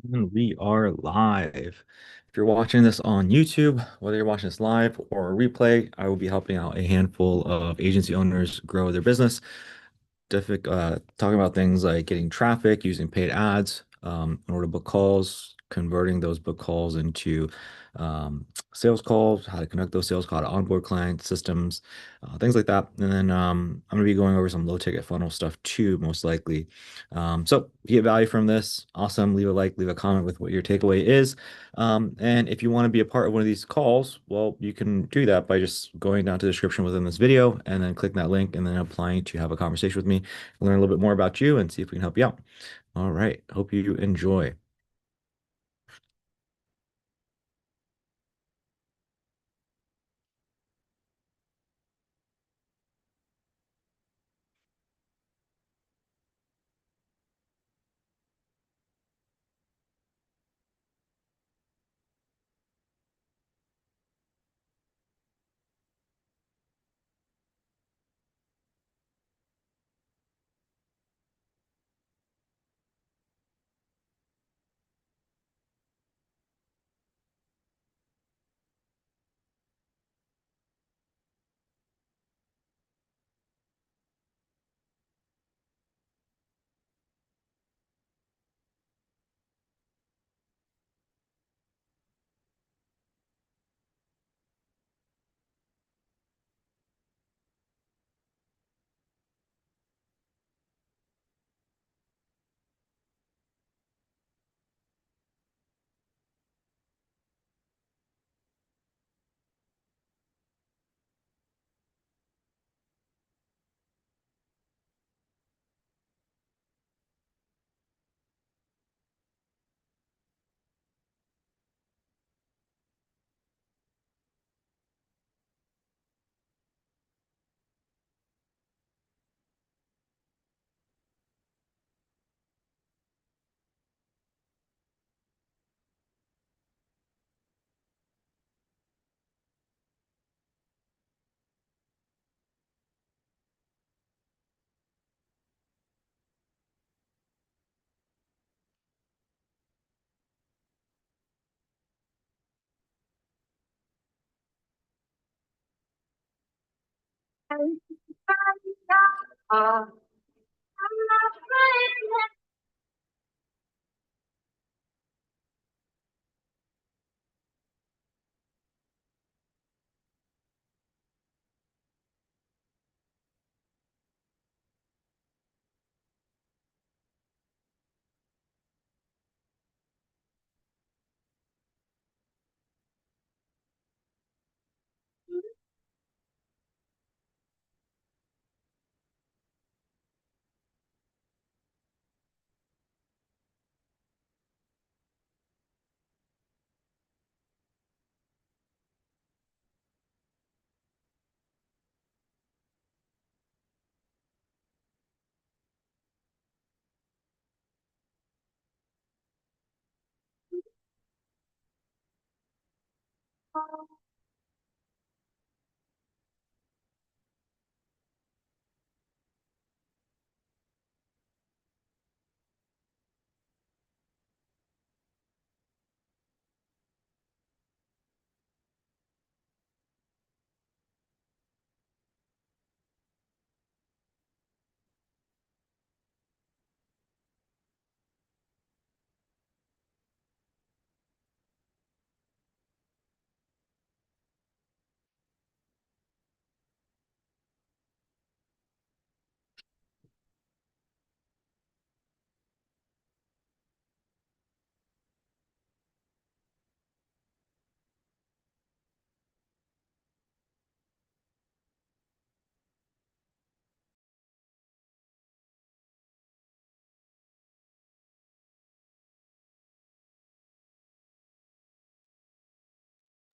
And we are live. If you're watching this on YouTube, whether you're watching this live or a replay, I will be helping out a handful of agency owners grow their business talking about things like getting traffic, using paid ads in order to book calls, converting those book calls into um, sales calls, how to conduct those sales calls, how to onboard client systems, things like that. And then I'm going to be going over some low ticket funnel stuff too, most likely. So if you get value from this, awesome. Leave a like, leave a comment with what your takeaway is. And if you want to be a part of one of these calls, well, you can do that by just going down to the description within this video and then clicking that link and then applying to have a conversation with me, learn a little bit more about you and see if we can help you out. All right. Hope you enjoy.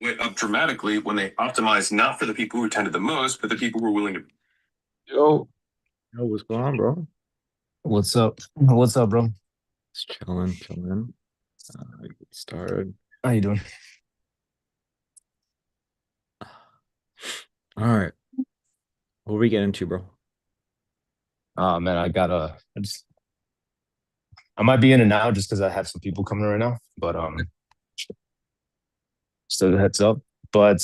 Went up dramatically when they optimized not for the people who attended the most, but the people who were willing to. Yo, Yo, what's going on, bro? what's up? What's up, bro? Just chilling, chilling. Get started. How you doing? All right. What are we getting into, bro? Oh man, I just I might be in and out just because I have some people coming right now, but still a heads up. But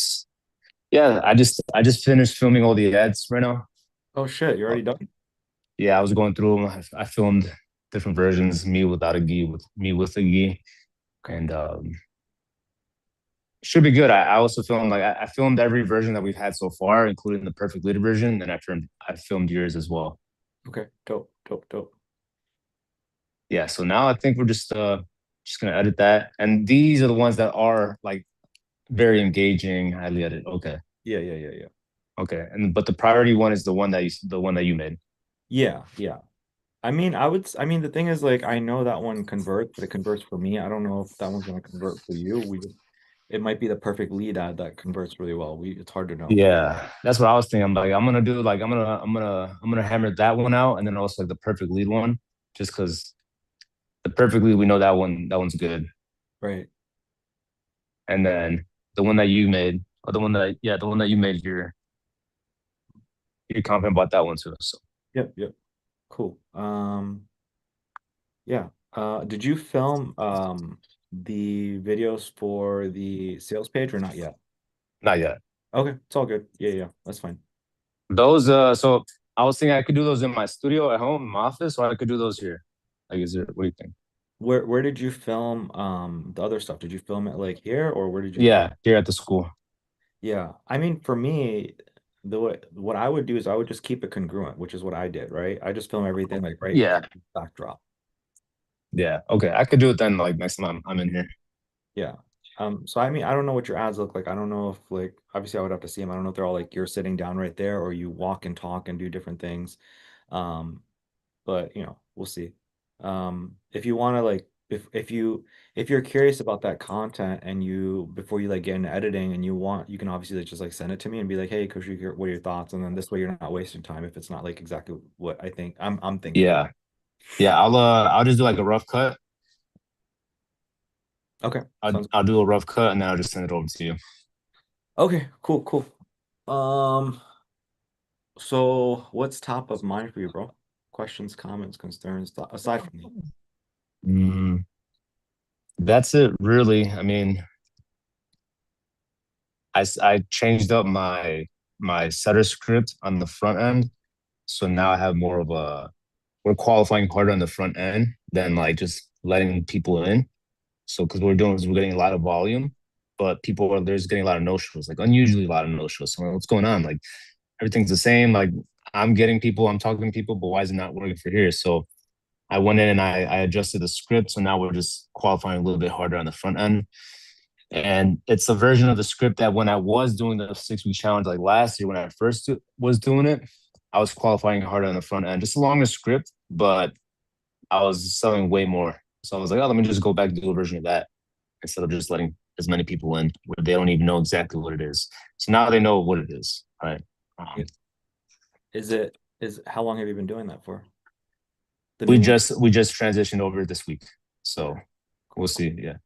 yeah, I just finished filming all the ads right now. Oh shit, you're Uh, already done? yeah, I was going through them. I filmed different versions, me without a gi, with me with a gi, Okay. and should be good. I also filmed I filmed every version that we've had so far, including the perfect leader version, and I filmed yours as well. Okay. Dope, dope, dope. Yeah, so now I think we're just gonna edit that, and these are the ones that are like very engaging, highly edited. Okay, Yeah, yeah, yeah, yeah. okay, and but the priority one is the one that you made. Yeah, yeah. I mean, the thing is, like, I know that one converts, but it converts for me. I don't know if that one's gonna convert for you. It might be the perfect lead ad that converts really well. It's hard to know. Yeah, that's what I was thinking. I'm like, I'm gonna hammer that one out, and then also like the perfect lead one, just because the perfect lead we know that one's good, Right. and then the one that you made, or the one that you made, you're confident about that one too. So Yep, yep. Cool. Yeah. Did you film the videos for the sales page or not yet? not yet. Okay, it's all good. Yeah, yeah, that's fine. Those so I was thinking I could do those in my studio at home, in my office, or I could do those here. Like, is there? What do you think? Where did you film the other stuff? Did you film it like here or where did you film? Yeah, here at the school. Yeah. I mean, for me, what I would do is I would just keep it congruent, which is what I did, right? I just film everything like right Yeah, backdrop. yeah. Okay, I could do it then. Like next time I'm in here. Yeah. So I mean, I don't know what your ads look like. I don't know if like obviously I would have to see them. I don't know if they're all like you're sitting down right there or you walk and talk and do different things. Um, but we'll see. If you want to like if you're curious about that content and you before you like get into editing and you can obviously like, just like send it to me and be like, hey, Kush, what are your thoughts? And then this way you're not wasting time if it's not like exactly what I think I'm thinking. Yeah, yeah. I'll just do like a rough cut. Okay. I'll Sounds I'll do a rough cut and then I'll just send it over to you. okay, cool, cool. Um, so what's top of mind for you, bro? Questions, comments, concerns, aside from me. Mm, that's it, really. I mean, I changed up my setter script on the front end, so now I have more of a we're qualifying harder on the front end than like just letting people in. So because we're doing is we're getting a lot of volume, but people are there's getting a lot of no shows, like unusually a lot of no shows. So I'm like, what's going on? Like everything's the same. Like I'm getting people, I'm talking to people, but why is it not working for here? So I went in and I adjusted the script. So now we're just qualifying a little bit harder on the front end. And it's a version of the script that when I was doing the 6 week challenge, like last year when I first was doing it, I was qualifying harder on the front end, just along the script, but I was selling way more. So I was like, oh, let me just go back and do a version of that instead of just letting as many people in where they don't even know exactly what it is. So now they know what it is, right? Um, Is how long have you been doing that for? The we new one? just we just transitioned over this week, so Okay, we'll cool, cool. see. Yeah.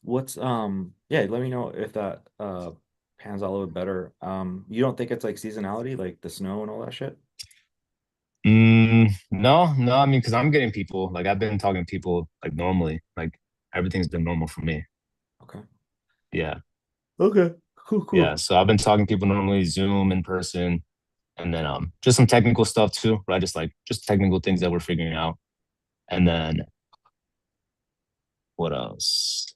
What's yeah, let me know if that pans out a little bit better. You don't think it's like seasonality, like the snow and all that shit? No, no. I mean, because I'm getting people. Like I've been talking to people like normally. Like everything's been normal for me. Okay. Yeah, Okay. Cool, yeah. cool. So I've been talking to people normally, Zoom in person, and then just some technical stuff too, right? Just technical things that we're figuring out. And then what else?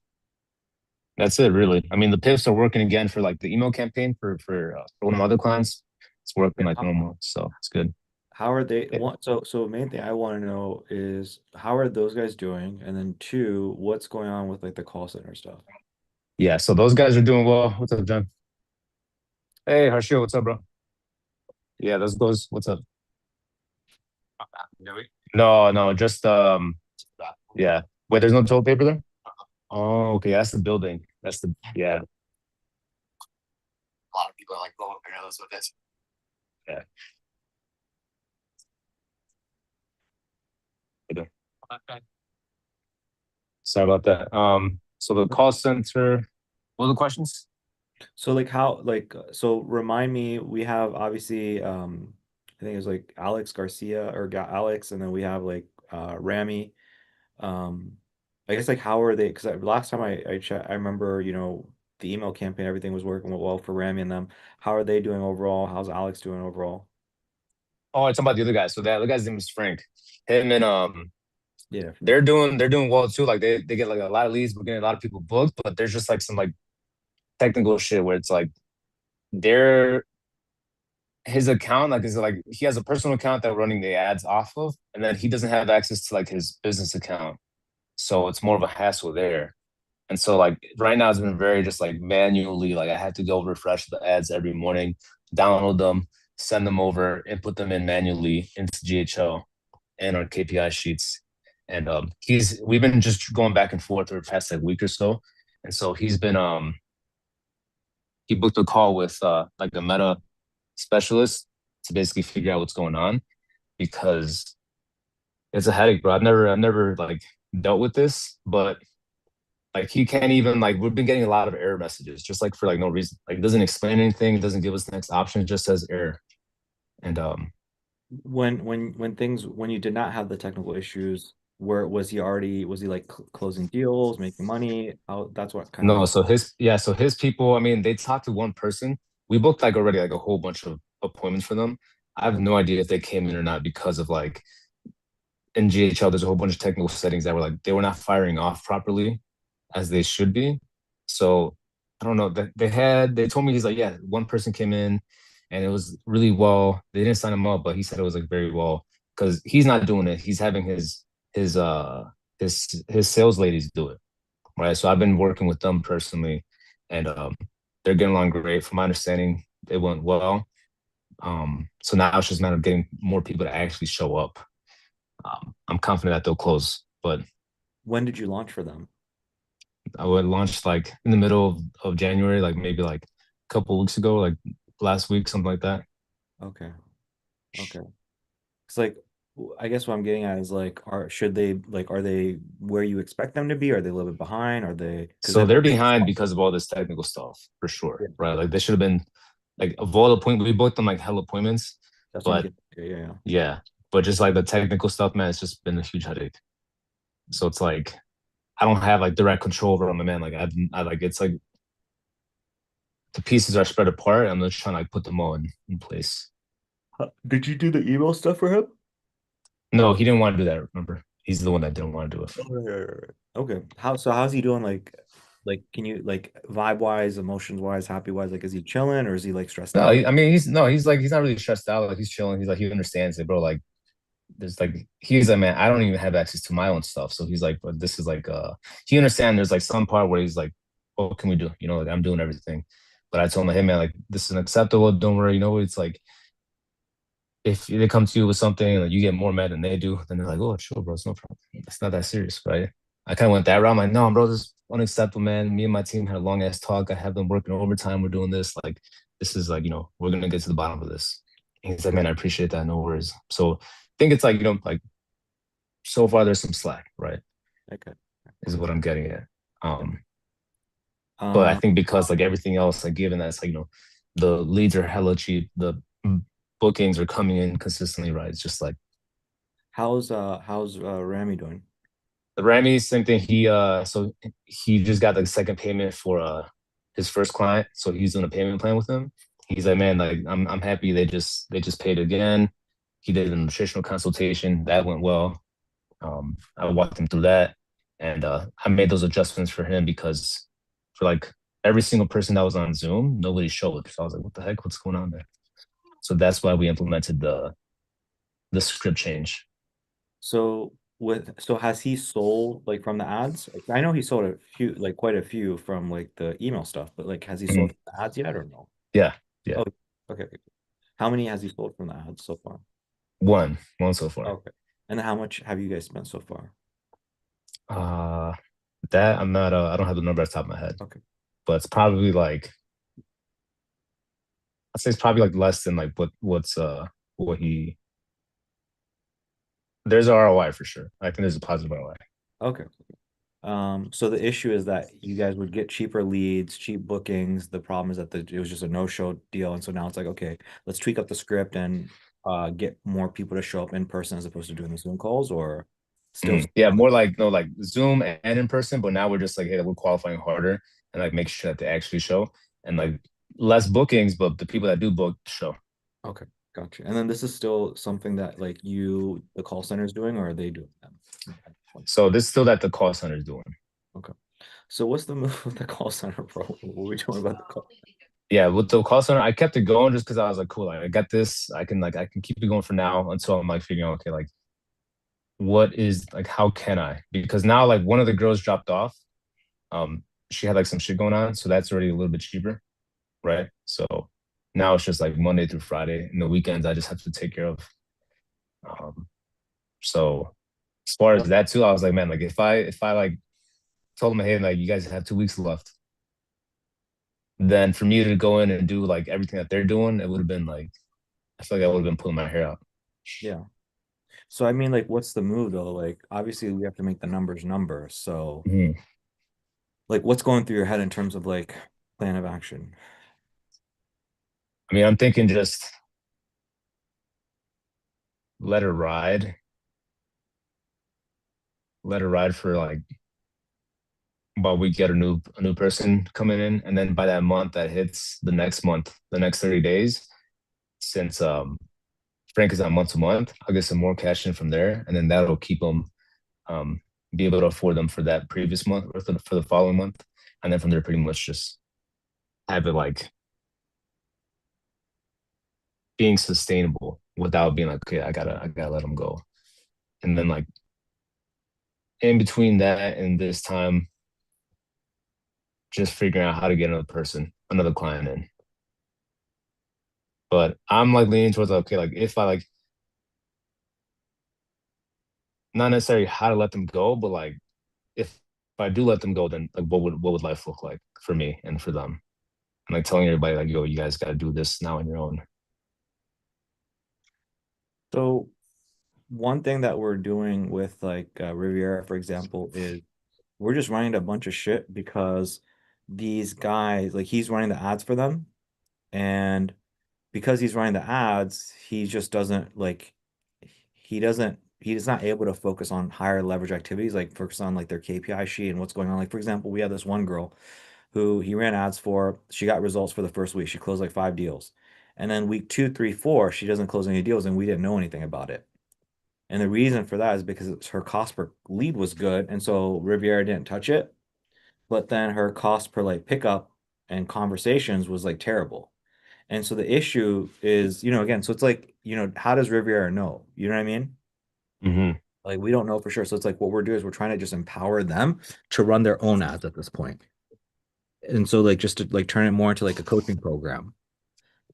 That's it, really. I mean, the pips are working again for like the email campaign for one of my other clients. It's working Okay. like normal, so it's good. How are they Eh, one so main thing I want to know is how are those guys doing? And then two, what's going on with like the call center stuff? Yeah, so those guys are doing well. What's up, John? Hey, Harshio, what's up, bro? Yeah, those goes. What's up? No, no, just yeah. Wait, there's no toilet paper there? Oh, okay, that's the building. That's the yeah, yeah. Okay. Sorry about that. So the call center. What are the questions? So like how like so remind me, we have obviously I think it was like Alex Garcia or Alex, and then we have like Rami. Um, I guess like how are they? Because last time I checked, I remember the email campaign, everything was working well for Rami and them. How are they doing overall? How's Alex doing overall? Oh, it's about the other guy. So that other guy's name is Frank. Him and Yeah, they're doing well too. Like they get like a lot of leads, we're getting a lot of people booked, but there's just like some like technical shit where it's like they're his account like is like he has a personal account that we're running the ads off of, and then he doesn't have access to like his business account. So it's more of a hassle there. And so like right now it's been very just like manually, like I had to go refresh the ads every morning, download them, send them over, input them in manually into GHL and our KPI sheets. And he's we've been just going back and forth for the past like week or so. And so he's been he booked a call with like a meta specialist to basically figure out what's going on because it's a headache, bro. I've never like dealt with this, but like he can't even like we've been getting a lot of error messages just like for like no reason. Like it doesn't explain anything, it doesn't give us the next option, it just says error. And when you did not have the technical issues, where was he like closing deals, making money? How that's what kind of no, how. so his people, I mean, they talked to one person. We booked like already like a whole bunch of appointments for them. I have no idea if they came in or not because of like in GHL, there's a whole bunch of technical settings that were like they were not firing off properly as they should be. So I don't know. They told me he's like, yeah, one person came in and it was really well. They didn't sign him up, but he said it was like very well because he's not doing it. He's having his his sales ladies do it. Right. So I've been working with them personally and they're getting along great. From my understanding, it went well. So now it's just a matter of getting more people to actually show up. I'm confident that they'll close, but When did you launch for them? I would launch like in the middle of January, like maybe like a couple weeks ago, like last week, something like that. Okay. Okay. It's like I guess what I'm getting at is like are they where you expect them to be? Are they a little bit behind? Are they because So they're they're very behind small. because of all this technical stuff for Yeah. sure, right? Like they should have been like of all appointments, we booked them like hell appointments, That's what I'm but getting. Yeah, yeah, yeah. yeah, but just like the technical stuff, man, it's just been a huge headache. So it's like I don't have like direct control over them, man. Like I like it's like the pieces are spread apart. I'm just trying to like put them all in place. Did you do the email stuff for him? No, he didn't want to do that. Remember, he's the one that didn't want to do it. Oh, right. Okay. How's he doing like can you like vibe wise, emotions wise, happy wise, like is he chilling or is he like stressed No, out? I mean he's no, he's like he's not really stressed out. Like he's chilling. He's like he understands it, bro. Like there's like he's like man, I don't even have access to my own stuff. So he's like, but this is like he understands. There's like some part where he's like, what can we do? You know, like I'm doing everything. But I told him, hey man, like this is unacceptable. Don't worry. You know, it's like if they come to you with something like you get more mad than they do, then they're like, oh, sure, bro, it's no problem. It's not that serious, right? I kind of went that route. I'm like, no, bro, this is unacceptable, man. Me and my team had a long ass talk. I have them working overtime. We're doing this. Like, this is like, we're gonna get to the bottom of this. And he's like, man, I appreciate that. No worries. So I think it's like, like so far there's some slack, right? Okay. Is what I'm getting at. Yeah. But I Um, think because like everything else, like given that's like, the leads are hella cheap, the bookings are coming in consistently, right? It's just like how's Rami doing? the Rami, same thing. So he just got the second payment for his first client. So he's doing a payment plan with him. He's like, man, like I'm happy they just paid again. He did a nutritional consultation. That went well. I walked him through that. And I made those adjustments for him because for like every single person that was on Zoom, nobody showed. So I was like, what the heck? What's going on there? So that's why we implemented the script change. So has he sold like from the ads? I know he sold a few, like quite a few from like the email stuff, but like has he sold Mhm. from the ads yet or no? Yeah, yeah. Oh, okay. Okay. How many has he sold from the ads so far? One so far. Okay. And how much have you guys spent so far? Uh, that I'm not. I don't have the number at the top of my head, Okay. but it's probably like I'd say it's probably like less than like what he. There's a ROI for sure. I think there's a positive ROI. Okay. So the issue is that you guys would get cheaper leads, cheap bookings. The problem is that it was just a no-show deal, and so now it's like, okay, let's tweak up the script and get more people to show up in person as opposed to doing the Zoom calls, or Still, Yeah, more like no, like Zoom and in person, but now we're just like, hey, we're qualifying harder and like make sure that they actually show and like less bookings, but the people that do book show. okay, gotcha. And then this is still something that like you, the call center is doing, or are they doing that? So this is still that the call center is doing. Okay. So what's the move with the call center, bro? What were we doing about the call? Yeah, with the call center, I kept it going just because I was like, cool, like, I got this. I can keep it going for now until I'm like figuring out, okay, like what is like how can I? Because now like one of the girls dropped off. Um, she had like some shit going on, so that's already a little bit cheaper, right? So now it's just like Monday through Friday, and the weekends I just have to take care of. Um, so as far as that too, I was like, man, like if I like told them, hey, like you guys have 2 weeks left, then for me to go in and do like everything that they're doing, it would have been like I feel like I would have been pulling my hair out. Yeah. So I mean, like, what's the move though? Like, obviously we have to make the numbers numbers. So Mhm. like what's going through your head in terms of like plan of action? I mean, I'm thinking just let her ride, let her ride for like while we get a new person coming in, and then by that month that hits the next month, the next 30 days, since Frank is on month to month, I'll get some more cash in from there, and then that'll keep them um be able to afford them for that previous month or for the following month, and then from there pretty much just have it like being sustainable without being like, okay, I gotta let them go, and then like in between that and this time, just figuring out how to get another client in. But I'm like leaning towards like, okay, like if I like not necessarily how to let them go, but like if I do let them go, then like what would life look like for me and for them? And like telling everybody like, yo, you guys got to do this now on your own. So one thing that we're doing with like Riviera, for example, is we're just running a bunch of shit because these guys, like he's running the ads for them, and because he's running the ads, he just doesn't like he's not able to focus on higher leverage activities, like focus on like their KPI sheet and what's going on. Like for example, we had this one girl who he ran ads for. She got results for the first week. She closed like 5 deals. And then week two, three, four, she doesn't close any deals and we didn't know anything about it. And the reason for that is because her cost per lead was good. And so Riviera didn't touch it. But then her cost per like pickup and conversations was like terrible. And so the issue is, again, so it's like, how does Riviera know? You know what I mean? Mm-hmm. Like we don't know for sure. So it's like what we're doing is we're trying to just empower them to run their own ads at this point. And so like just to like turn it more into like a coaching program.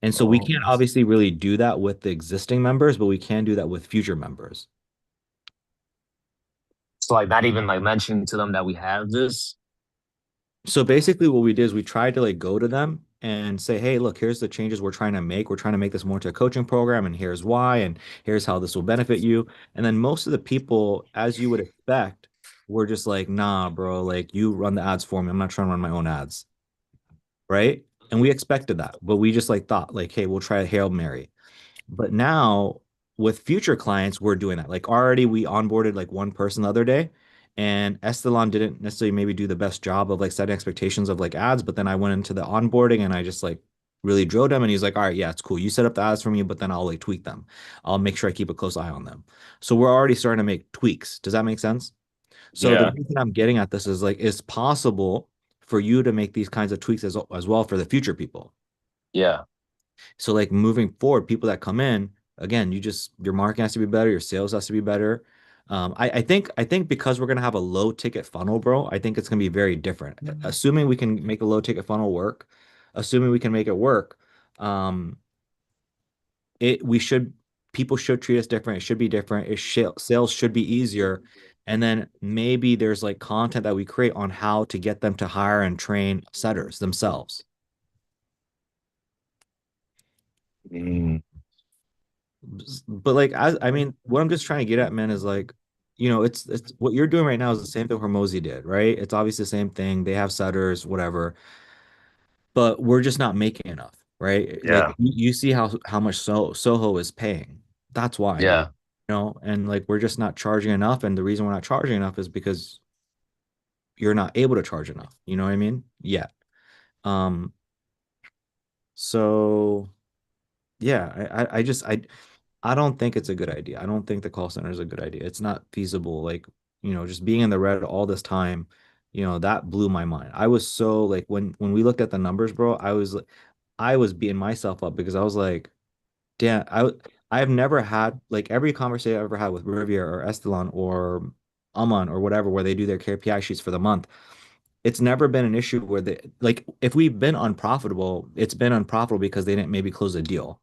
And so we can't Oh, obviously really do that with the existing members, but we can do that with future members. so like not even like mentioning to them that we have this. So basically what we did is we tried to like go to them and say, hey, look, here's the changes we're trying to make. We're trying to make this more to a coaching program, and here's why, and here's how this will benefit you. And then most of the people, as you would expect, were just like, nah, bro, like you run the ads for me. I'm not trying to run my own ads. Right. And we expected that, but we just like thought like, hey, we'll try a Hail Mary. But now with future clients, we're doing that. Like already we onboarded like one person the other day, and Estelon didn't necessarily maybe do the best job of like setting expectations of like ads, but then I went into the onboarding and I just like really drilled him and he's like, all right, yeah, it's cool. You set up the ads for me, but then I'll like tweak them. I'll make sure I keep a close eye on them. So we're already starting to make tweaks. Does that make sense? So the Yeah, reason I'm getting at this is like it's possible for you to make these kinds of tweaks as well for the future people. yeah, So like moving forward, people that come in, again, your marketing has to be better, your sales has to be better. I think because we're gonna have a low ticket funnel, bro, I think it's gonna be very different. Assuming we can make a low ticket funnel work, assuming we can make it work, um, it we should people should treat us different. It should be different. Sales should be easier. And then maybe there's like content that we create on how to get them to hire and train setters themselves. mm, But like I mean, what I'm just trying to get at, man, is like, it's what you're doing right now is the same thing Hormozy did, right? It's obviously the same thing. They have setters, whatever, but we're just not making enough, right? Like yeah, you see how much Soho is paying. That's why, dude. yeah. and like we're just not charging enough. And the reason we're not charging enough is because you're not able to charge enough. You know what I mean? Yeah. Um, so yeah, I don't think it's a good idea. I don't think the call center is a good idea. It's not feasible. Like, just being in the red all this time, that blew my mind. I was so like when we looked at the numbers, bro, I was beating myself up because I was like, damn, I've never had like every conversation I've ever had with Riviera or Estelon or Aman or whatever where they do their KPI sheets for the month. It's never been an issue where they like if we've been unprofitable, it's been unprofitable because they didn't maybe close a deal,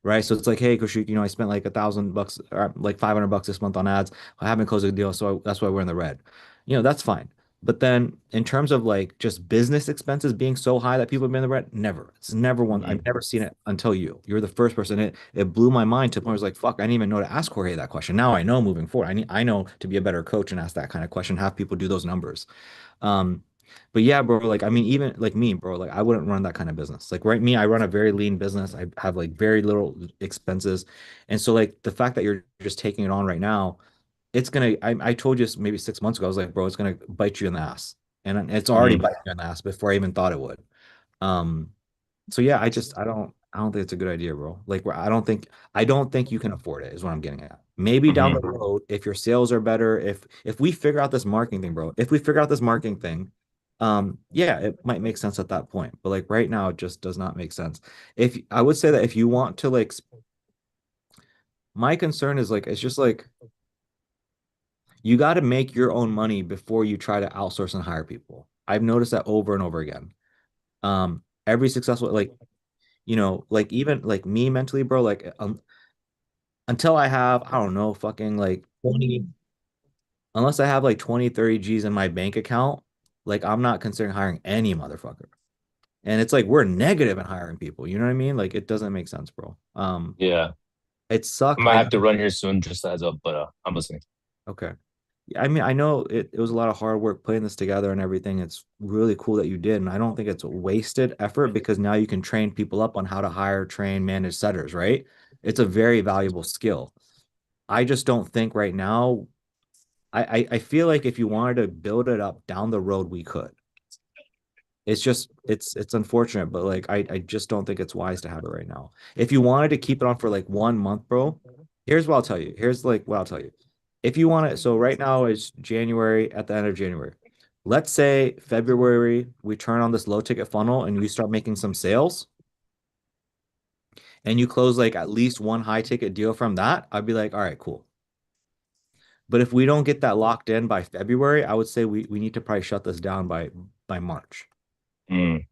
right? So it's like, hey, Kushik, I spent like $1,000 or like $500 this month on ads. I haven't closed a deal, so that's why we're in the red. That's fine. But then in terms of like just business expenses being so high that people have been in the red, never. It's never one. I've Mm. never seen it until you. You're the first person. It blew my mind to the point where I was like, fuck, I didn't even know to ask Jorge that question. Now I know moving forward. I know to be a better coach and ask that kind of question, have people do those numbers. Um, but yeah, bro, like I mean, even like me, bro, like I wouldn't run that kind of business. Like right, me, I run a very lean business. I have like very little expenses. And so like the fact that you're just taking it on right now, it's gonna I told you maybe 6 months ago, I was like, bro, it's gonna bite you in the ass. And it's already Mm. biting you in the ass before I even thought it would. Um, so yeah, I don't think it's a good idea, bro. Like I don't think you can afford it is what I'm getting at. Maybe down the Mhm. road, if your sales are better, if we figure out this marketing thing, bro, if we figure out this marketing thing, yeah, it might make sense at that point. But like right now, it just does not make sense. If I would say that if you want to like my concern is like it's just like you got to make your own money before you try to outsource and hire people. I've noticed that over and over again. Every successful like even like me mentally, bro, like until I have, I don't know, fucking like 20, unless I have like 20, 30 G's in my bank account, like I'm not considering hiring any motherfucker. And it's like we're negative in hiring people. You know what I mean? Like it doesn't make sense, bro. Yeah. It I sucked. might have to run here soon, just a heads up, but I'm listening. Okay. I mean, I know it was a lot of hard work putting this together and everything. It's really cool that you did. And I don't think it's a wasted effort because now you can train people up on how to hire, train, manage setters, right? It's a very valuable skill. I just don't think right now, I feel like if you wanted to build it up down the road, we could. It's just it's unfortunate, but like I just don't think it's wise to have it right now. If you wanted to keep it on for like 1 month, bro, here's what I'll tell you. Here's like what I'll tell you. If you want it, so right now is January at the end of January. Let's say February we turn on this low ticket funnel and you start making some sales and you close like at least one high ticket deal from that, I'd be like, all right, cool. But if we don't get that locked in by February, I would say we need to probably shut this down by March. Mm.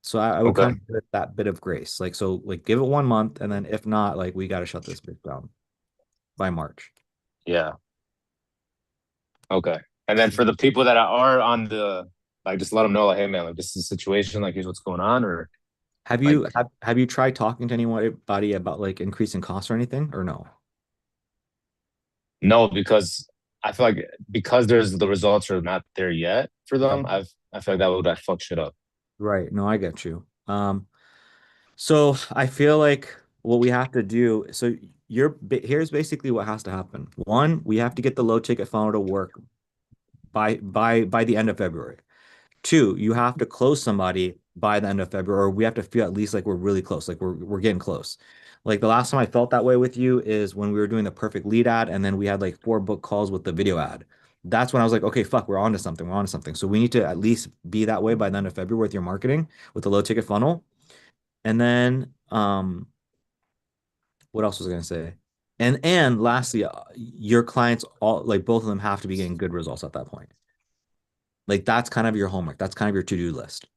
So I would Okay. kind of give it that bit of grace. Like so like give it 1 month and then if not, like we gotta shut this bitch down by March. Yeah. Okay. And then for the people that are on the like, just let them know, like, hey man, like this is the situation, like here's what's going on, or Have like you have you tried talking to anybody about like increasing costs or anything or no? no, because I feel like because there's the results are not there yet for Yeah. them, I feel like that would like fuck shit up. Right. No, I get you. So I feel like what we have to do, so here's basically what has to happen. One, we have to get the low ticket funnel to work by the end of February. Two, you have to close somebody by the end of February, or we have to feel at least like we're really close, like we're getting close. Like the last time I felt that way with you is when we were doing the perfect lead ad, and then we had like 4 book calls with the video ad. That's when I was like, okay, fuck, we're on to something. We're on to something. So we need to at least be that way by the end of February with your marketing, with the low ticket funnel. And then what else was I gonna say? And lastly, your clients all like both of them have to be getting good results at that point. Like that's kind of your homework. That's kind of your to-do list.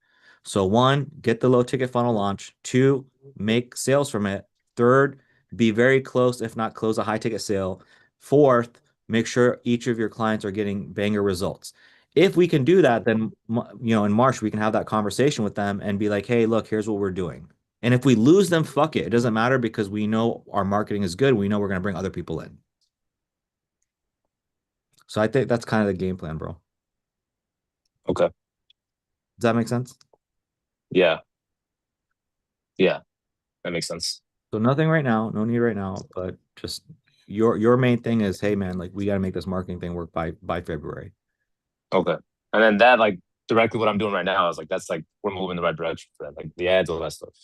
So one, get the low ticket funnel launch. Two, make sales from it. Third, be very close, if not close a high ticket sale. Fourth, make sure each of your clients are getting banger results. If we can do that, then in March we can have that conversation with them and be like, "Hey, look, here's what we're doing." And if we lose them, fuck it. It doesn't matter because we know our marketing is good. We know we're going to bring other people in. So I think that's kind of the game plan, bro. Okay. Does that make sense? Yeah. Yeah. That makes sense. So nothing right now, no need right now, but just your main thing is, hey man, like we got to make this marketing thing work by February. Okay. And then that like directly what I'm doing right now is like that's like we're moving in the right direction for that. Like the ads, all that stuff.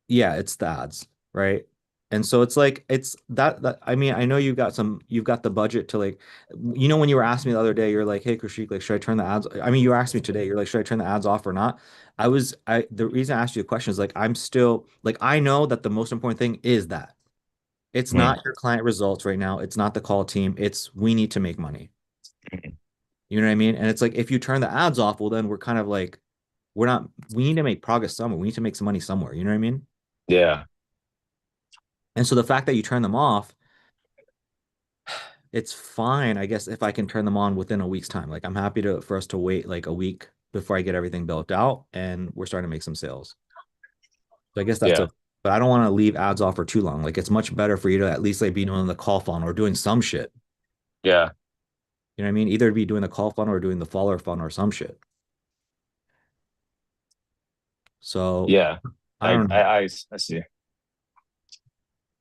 Yeah, it's the ads, right? And so it's like it's that I mean, I know you've got the budget to like when you were asking me the other day, you're like, hey Krishik, like should I turn the ads? I mean, you asked me today, you're like, should I turn the ads off or not? I the reason I asked you the question is like I'm still like I know that the most important thing is that it's Mm. not your client results right now, it's not the call team, it's we need to make money. You know what I mean? And it's like if you turn the ads off, well then we're kind of like we're not we need to make progress somewhere. We need to make some money somewhere. You know what I mean? Yeah. And so the fact that you turn them off, it's fine, I guess, if I can turn them on within a week's time. Like I'm happy to for us to wait like a week before I get everything built out and we're starting to make some sales. So I guess that's Yeah. a but I don't want to leave ads off for too long. Like it's much better for you to at least like be doing the call funnel or doing some shit. Yeah. You know what I mean? Either be doing the call funnel or doing the follower funnel or some shit. So Yeah. I don't know. I see.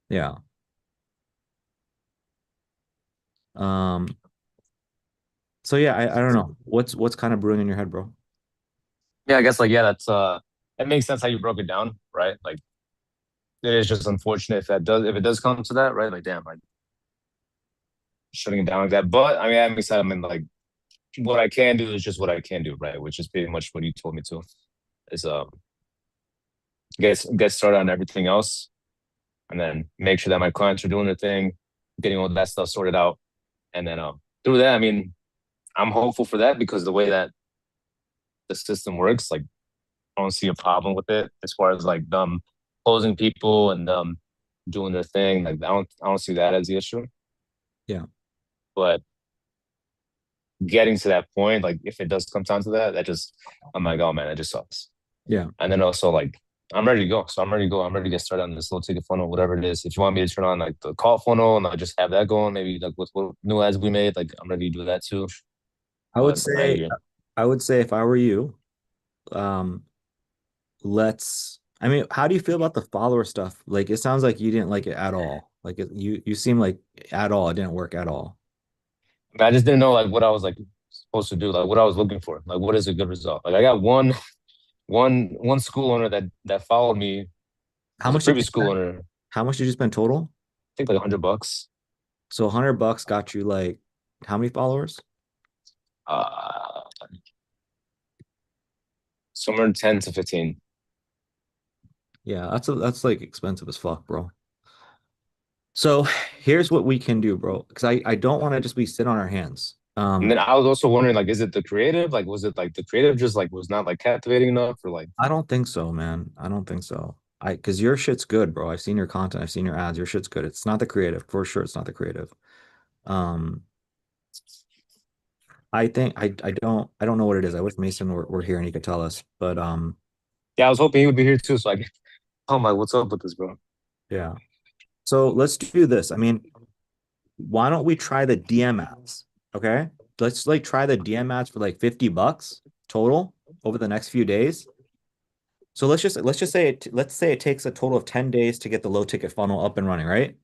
Yeah. Um, so yeah, I don't know. What's kind of brewing in your head, bro? Yeah, I guess like yeah, that's it makes sense how you broke it down, right? Like it is just unfortunate if it does come to that, right? Like damn, like shutting it down like that. But I mean, I'm excited. I mean, like what I can do is just what I can do, right? Which is pretty much what you told me to. Is get started on everything else, and then make sure that my clients are doing their thing, getting all that stuff sorted out, and then through that, I mean, I'm hopeful for that because the way that the system works, like I don't see a problem with it as far as like them closing people and doing their thing. Like I don't see that as the issue. Yeah. But getting to that point, like if it does come down to that, that just I'm like, oh man, that just sucks. Yeah. And then also like I'm ready to go. So I'm ready to go. I'm ready to get started on this low ticket funnel, whatever it is. If you want me to turn on like the call funnel and I just have that going, maybe like with what new ads we made, like I'm ready to do that too. I would But I hear say you. I would say if I were you, um, let's I mean, how do you feel about the follower stuff? Like it sounds like you didn't like it at all. Like you seem like at all it didn't work at all. I just didn't know like what I was like supposed to do, like what I was looking for. Like what is a good result? Like I got one school owner that followed me How was a much did you previous school spend? owner. I How much did you spend total? think like $100. So $100 got you like how many followers? Uh, somewhere 10 to 15. Yeah, that's like expensive as fuck, bro. So here's what we can do, bro. Because I don't want to just be sit on our hands. And then I was also wondering, like, is it the creative? Like, was it like the creative just like was not like captivating enough, or like, I don't think so, man. I don't think so. Because your shit's good, bro. I've seen your content. I've seen your ads. Your shit's good. It's not the creative, for sure. It's not the creative. Um, I think I don't know what it is. I wish Mason were here and he could tell us. But yeah, I was hoping he would be here too, so I could, oh my, what's up with this, bro? yeah. So let's do this. I mean, why don't we try the DM ads? Okay. Let's like try the DM ads for like $50 total over the next few days. So let's just say let's say it takes a total of 10 days to get the low ticket funnel up and running, right?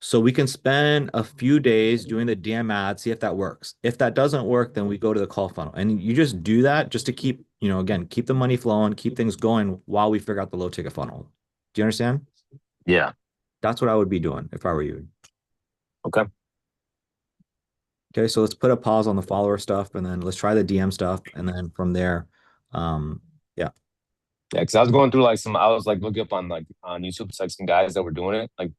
So we can spend a few days doing the DM ad, see if that works. If that doesn't work, then we go to the call funnel. And you just do that just to keep, again, keep the money flowing, keep things going while we figure out the low ticket funnel. Do you understand? Yeah. That's what I would be doing if I were you. Okay. Okay, so let's put a pause on the follower stuff and then let's try the DM stuff. And then from there, yeah. Yeah, because I was going through like I was like looking up on like on YouTube, it's like some guys that were doing it. Like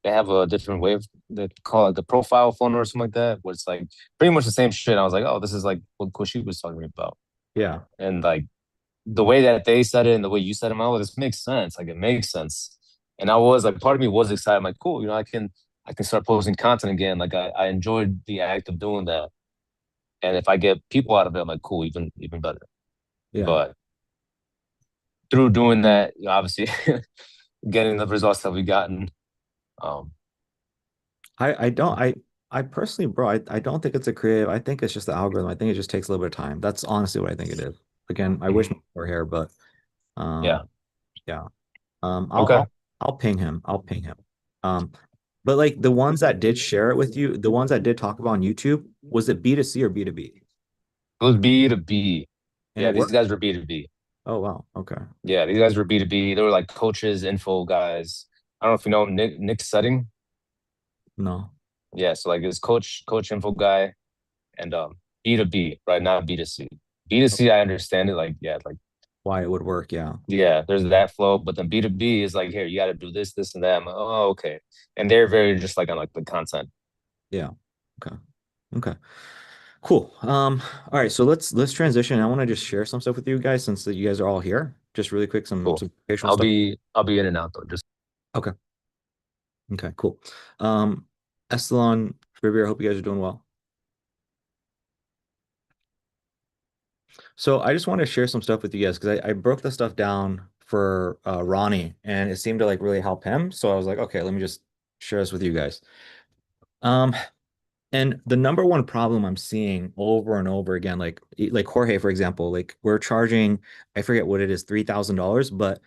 they have a different way of they call it the profile funnel or something like that, where it's like pretty much the same shit. I was like, oh, this is like what Kushi was talking about. Yeah. And like the way that they said it and the way you said it, out, this makes sense. Like it makes sense. And I was like, part of me was excited. I'm like, cool, I can start posting content again. Like I enjoyed the act of doing that. And if I get people out of it, I'm like, cool, even better. Yeah. But through doing that, obviously getting the results that we gotten. Um, I don't I personally, bro, I don't think it's a creative. I think it's just the algorithm. I think it just takes a little bit of time. That's honestly what I think it is. Again, I wish mhm. we were here, but Yeah. um yeah. Um I'll Okay. I'll I'll ping him. I'll ping him. Um But like the ones that did share it with you, the ones that did talk about on YouTube, was it B2C or B2B? It was B2B. And Yeah, it these worked? guys were B2B. Oh wow. Okay. Yeah, these guys were B2B. They were like coaches, info guys. I don't know if you know Nick Setting. No. Yeah, so like this coach info guy and B2B, right? Not B2C. B2C, I understand it. Like, yeah, like Why it would work, yeah. yeah, there's that flow, but then B2B is like, here, you got to do this, this, and that. I'm like, oh, okay. And they're very just like on like the content. Yeah. Okay. Okay. Cool. All right, so let's transition. I want to just share some stuff with you guys since that you guys are all here. Just really quick, some Cool. some educational stuff. I'll be in and out though. Just Okay. Okay, cool. Um, Estelan, Riviera, I hope you guys are doing well. So I just want to share some stuff with you guys because I broke the stuff down for Ronnie and it seemed to like really help him. So I was like, okay, let me just share this with you guys. Um, and the number one problem I'm seeing over and over again, like Jorge, for example, like we're charging, I forget what it is, $3,000, but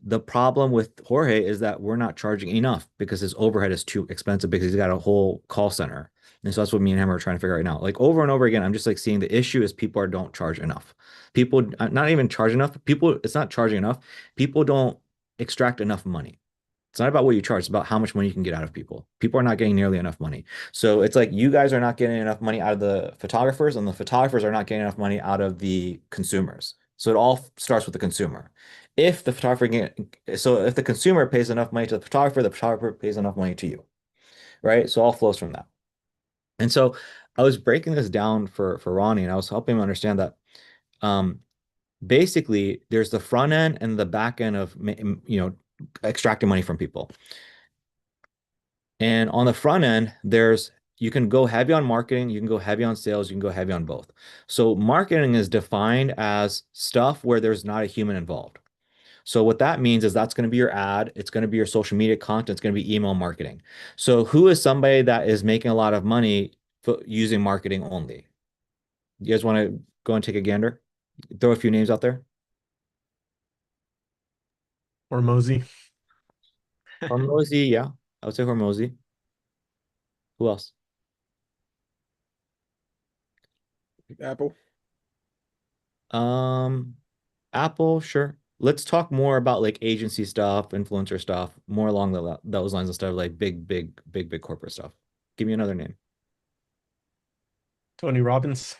the problem with Jorge is that we're not charging enough because his overhead is too expensive because he's got a whole call center. And so that's what me and him are trying to figure out right now. Like over and over again, I'm just like seeing the issue is people are don't charge enough. People not even charge enough. People, it's not charging enough. People don't extract enough money. It's not about what you charge, it's about how much money you can get out of people. People are not getting nearly enough money. So it's like you guys are not getting enough money out of the photographers, and the photographers are not getting enough money out of the consumers. So it all starts with the consumer. If the photographer so if the consumer pays enough money to the photographer pays enough money to you, right? So all flows from that. And so I was breaking this down for Ronnie, and I was helping him understand that um, basically there's the front end and the back end of extracting money from people. And on the front end, there's you can go heavy on marketing, you can go heavy on sales, you can go heavy on both. So marketing is defined as stuff where there's not a human involved. So what that means is that's going to be your ad, it's going to be your social media content, it's going to be email marketing. So who is somebody that is making a lot of money using marketing only? You guys want to go and take a gander? Throw a few names out there. Or Mosey. Hormozy, yeah. I would say Hormozy. Who else? Apple. Um, Apple, sure. Let's talk more about like agency stuff, influencer stuff, more along those lines instead of like big corporate stuff. Give me another name. Tony Robbins.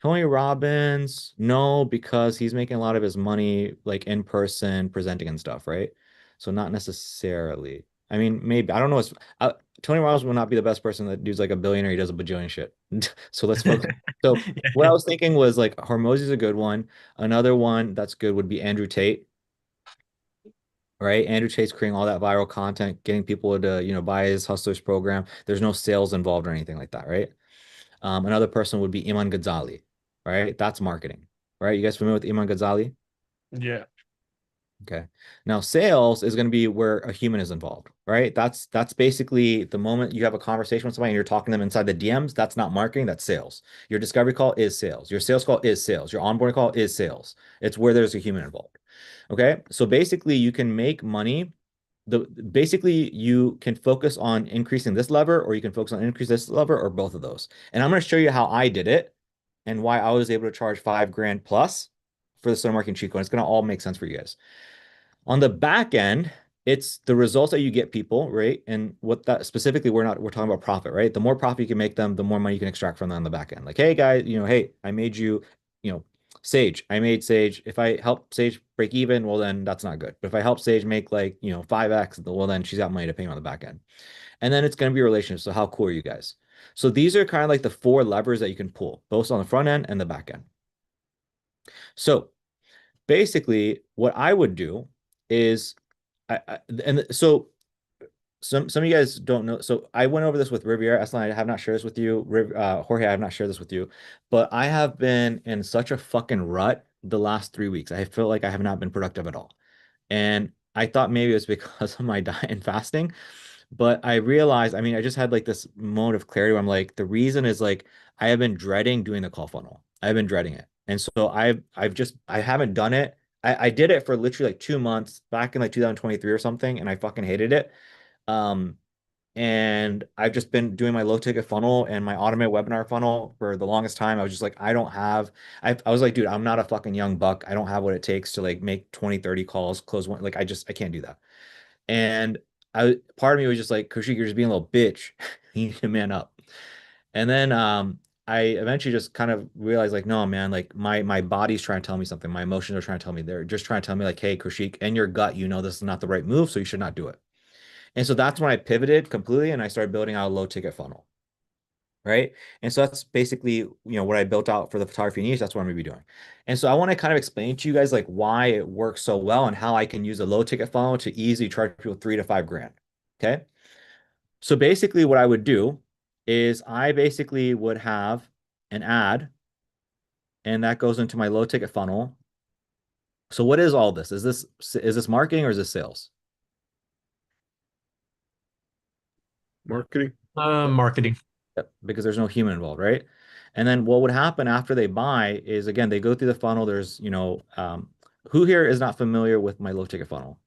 Tony Robbins, no, because he's making a lot of his money like in person presenting and stuff, right? So not necessarily. I mean, maybe I don't know. Tony Robbins will not be the best person. That dude's like a billionaire. He does a bajillion shit. So let's focus. So what I was thinking was like Hormozy's a good one. Another one that's good would be Andrew Tate, right? Andrew Tate's creating all that viral content, getting people to, buy his Hustlers program. There's no sales involved or anything like that, right? Another person would be Iman Ghazali, right? That's marketing, right? You guys familiar with Iman Ghazali? Yeah. Okay. Now sales is going to be where a human is involved, right? That's basically the moment you have a conversation with somebody and you're talking to them inside the DMs, that's not marketing, that's sales. Your discovery call is sales. Your sales call is sales. Your onboarding call is sales. It's where there's a human involved. Okay? So basically you can make money basically you can focus on increasing this lever or you can focus on increase this lever or both of those. And I'm going to show you how I did it and why I was able to charge 5 grand plus for the Star Marketing cheat code. It's going to all make sense for you guys. On the back end, it's the results that you get people, right? And what that specifically, we're talking about profit, right? The more profit you can make them, the more money you can extract from them on the back end. Like, hey guys, hey, I made you, you know, Sage. I made Sage. If I help Sage break even, well then that's not good. But if I help Sage make like, 5x, well then she's got money to pay me on the back end. And then it's going to be a relationship. So how cool are you guys? So these are kind of like the four levers that you can pull, both on the front end and the back end. So basically what I would do is and so some of you guys don't know. So I went over this with Riviera. Aslan, I have not shared this with you. Jorge, I have not shared this with you. But I have been in such a fucking rut the last 3 weeks. I feel like I have not been productive at all. And I thought maybe it was because of my diet and fasting. But I realized, I mean, I just had like this moment of clarity where I'm like, the reason is like I have been dreading doing the call funnel. I've been dreading it. And so I haven't done it. I did it for literally like 2 months back in like 2023 or something, and I fucking hated it. Um, And I've just been doing my low ticket funnel and my automated webinar funnel for the longest time. I was just like, I don't have, I was like, dude, I'm not a fucking young buck. I don't have what it takes to like make 20, 30 calls, close one. Like, I can't do that. And part of me was just like, Kushik, you're just being a little bitch. You need to man up. And then I eventually just kind of realized like, no, man, like my body's trying to tell me something. My emotions are trying to tell me. They're just trying to tell me like, hey, Kushik, in your gut, you know this is not the right move, so you should not do it. And so that's when I pivoted completely and I started building out a low ticket funnel. Right. And so that's basically, what I built out for the photography niche. That's what I'm going to be doing. And so I want to kind of explain to you guys like why it works so well and how I can use a low ticket funnel to easily charge people 3 to 5 grand. Okay. So basically what I would do is I basically would have an ad and that goes into my low ticket funnel. So what is all this? Is this marketing or is this sales? Marketing. Marketing. Yep, because there's no human involved, right? And then what would happen after they buy is again, they go through the funnel. There's, who here is not familiar with my low ticket funnel?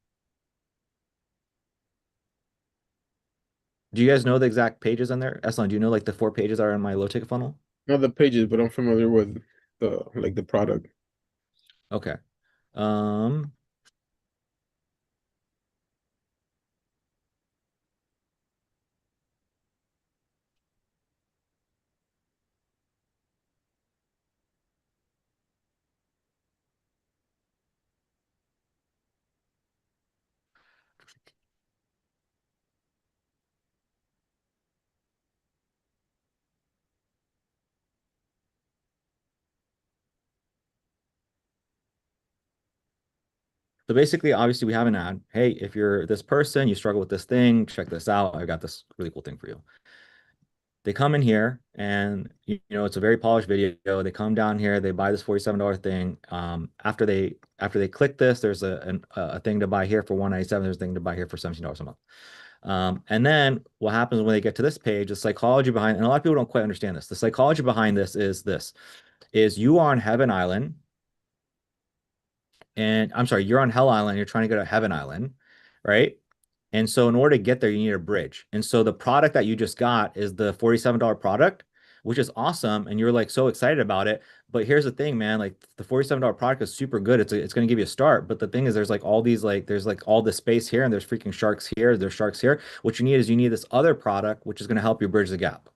Do you guys know the exact pages on there? Eslan, do you know like the 4 pages that are in my low ticket funnel? Not the pages, but I'm familiar with the product. Okay. Um, so basically, obviously, we have an ad. Hey, if you're this person, you struggle with this thing, check this out. I've got this really cool thing for you. They come in here and it's a very polished video. They come down here, they buy this $47 thing. After they click this, there's a thing to buy here for $197. There's a thing to buy here for $17 a month. And then what happens when they get to this page, the psychology behind, and a lot of people don't quite understand this. The psychology behind this is you are on Heaven Island, and I'm sorry, you're on Hell Island, you're trying to go to Heaven Island, right? And so in order to get there, you need a bridge. And so the product that you just got is the $47 product, which is awesome. And you're like so excited about it. But here's the thing, man, like the $47 product is super good. It's going to give you a start. But the thing is, there's like all these, like, there's like all this space here and there's freaking sharks here. There's sharks here. What you need this other product, which is going to help you bridge the gap.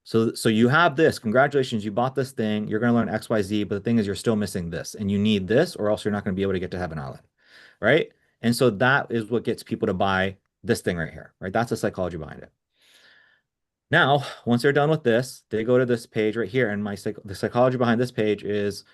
So you have this. Congratulations, you bought this thing. You're going to learn XYZ. But the thing is, you're still missing this. And you need this, or else you're not going to be able to get to Heaven Island. Right. And so that is what gets people to buy this thing right here, right? That's the psychology behind it. Now, once they're done with this, they go to this page right here. And the psychology behind this page is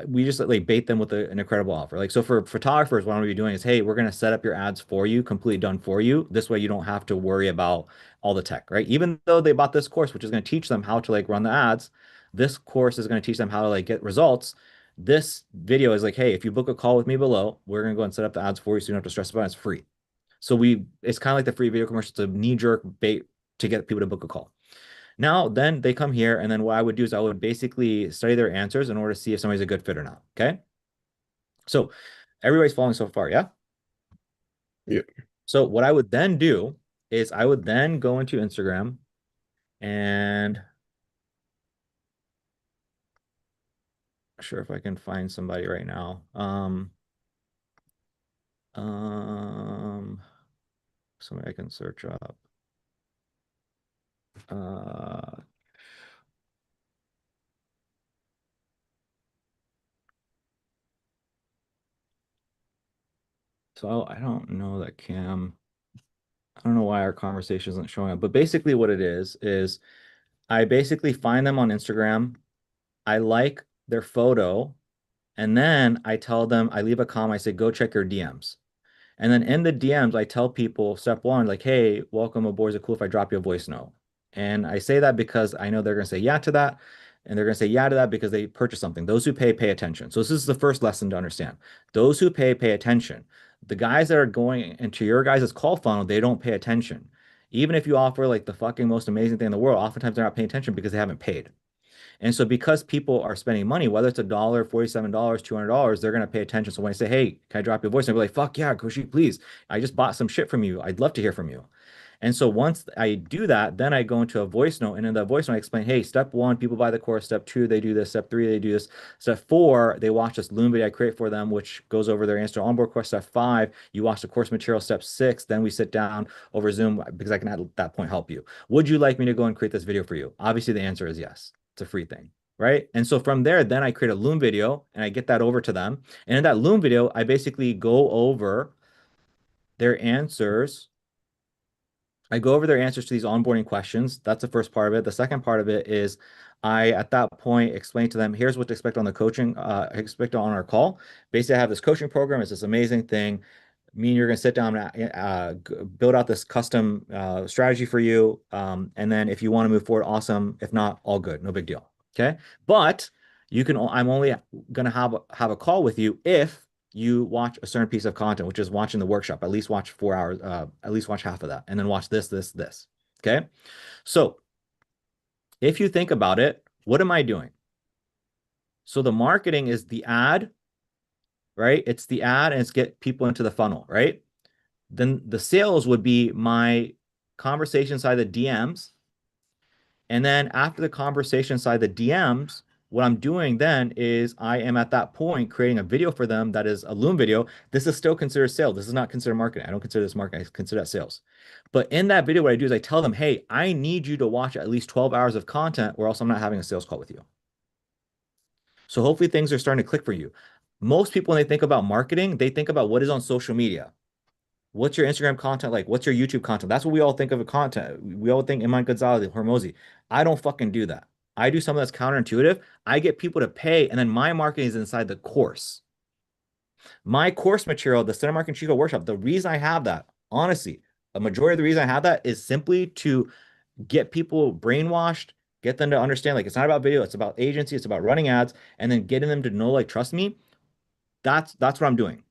we just like bait them with an incredible offer. Like, so for photographers, what I'm gonna be doing is, hey, we're gonna set up your ads for you, completely done for you. This way you don't have to worry about all the tech, right? Even though they bought this course, which is gonna teach them how to like run the ads, this course is gonna teach them how to like get results. This video is like, hey, if you book a call with me below, we're gonna go and set up the ads for you so you don't have to stress about it. It's free. So it's kind of like the free video commercial. It's a knee-jerk bait to get people to book a call. Now, then they come here, and then what I would do is I would basically study their answers in order to see if somebody's a good fit or not. Okay. So everybody's following so far, yeah? Yeah. So what I would then do is I would then go into Instagram and sure if I can find somebody right now. Somebody I can search up. So I don't know that Cam, I don't know why our conversation isn't showing up, but basically what it is I basically find them on Instagram. I like their photo, and then I tell them, I leave a comment, I say, go check your DMs. And then in the DMs, I tell people step one, like, hey, welcome aboard. Is it cool if I drop you a voice note? And I say that because I know they're going to say yeah to that. And they're going to say yeah to that because they purchase something. Those who pay attention. So this is the first lesson to understand. Those who pay attention. The guys that are going into your guys' call funnel, they don't pay attention. Even if you offer like the fucking most amazing thing in the world, oftentimes they're not paying attention because they haven't paid. And so because people are spending money, whether it's $1, $47, $200, they're going to pay attention. So when I say, hey, can I drop your voice? And they'll be like, fuck yeah, Koshi, please. I just bought some shit from you. I'd love to hear from you. And so once I do that, then I go into a voice note, and in the voice note, I explain, hey, step one, people buy the course. Step two, they do this. Step three, they do this. Step four, they watch this Loom video I create for them, which goes over their answer onboard course. Step five, you watch the course material. Step six, then we sit down over Zoom because I can at that point help you. Would you like me to go and create this video for you? Obviously, the answer is yes. It's a free thing. Right. And so from there, then I create a Loom video and I get that over to them. And in that Loom video, I basically go over their answers. I go over their answers to these onboarding questions. That's the first part of it. The second part of it is I, at that point, explain to them, here's what to expect on the coaching, expect on our call. Basically, I have this coaching program. It's this amazing thing. Me and you're going to sit down and build out this custom strategy for you. And then if you want to move forward, awesome. If not, all good. No big deal. Okay. But you can, I'm only going to have a call with you if you watch a certain piece of content, which is watching the workshop. At least watch 4 hours, at least watch half of that, and then watch this, this, this. Okay. So if you think about it, what am I doing? So the marketing is the ad, right? It's the ad and it's get people into the funnel, right? Then the sales would be my conversation side of the DMs. And then after the conversation side of the DMs, what I'm doing then is I am at that point creating a video for them that is a Loom video. This is still considered sales. This is not considered marketing. I don't consider this marketing. I consider that sales. But in that video, what I do is I tell them, hey, I need you to watch at least 12 hours of content or else I'm not having a sales call with you. So hopefully things are starting to click for you. Most people, when they think about marketing, they think about what is on social media. What's your Instagram content like? What's your YouTube content? That's what we all think of a content. We all think Iman Gonzalez, Hormozi. I don't fucking do that. I do something that's counterintuitive. I get people to pay, and then my marketing is inside the course. My course material, the Center Marketing Chico Workshop, the reason I have that, honestly, a majority of the reason I have that is simply to get people brainwashed, get them to understand, like, it's not about video, it's about agency, it's about running ads, and then getting them to know, like, trust me. That's what I'm doing.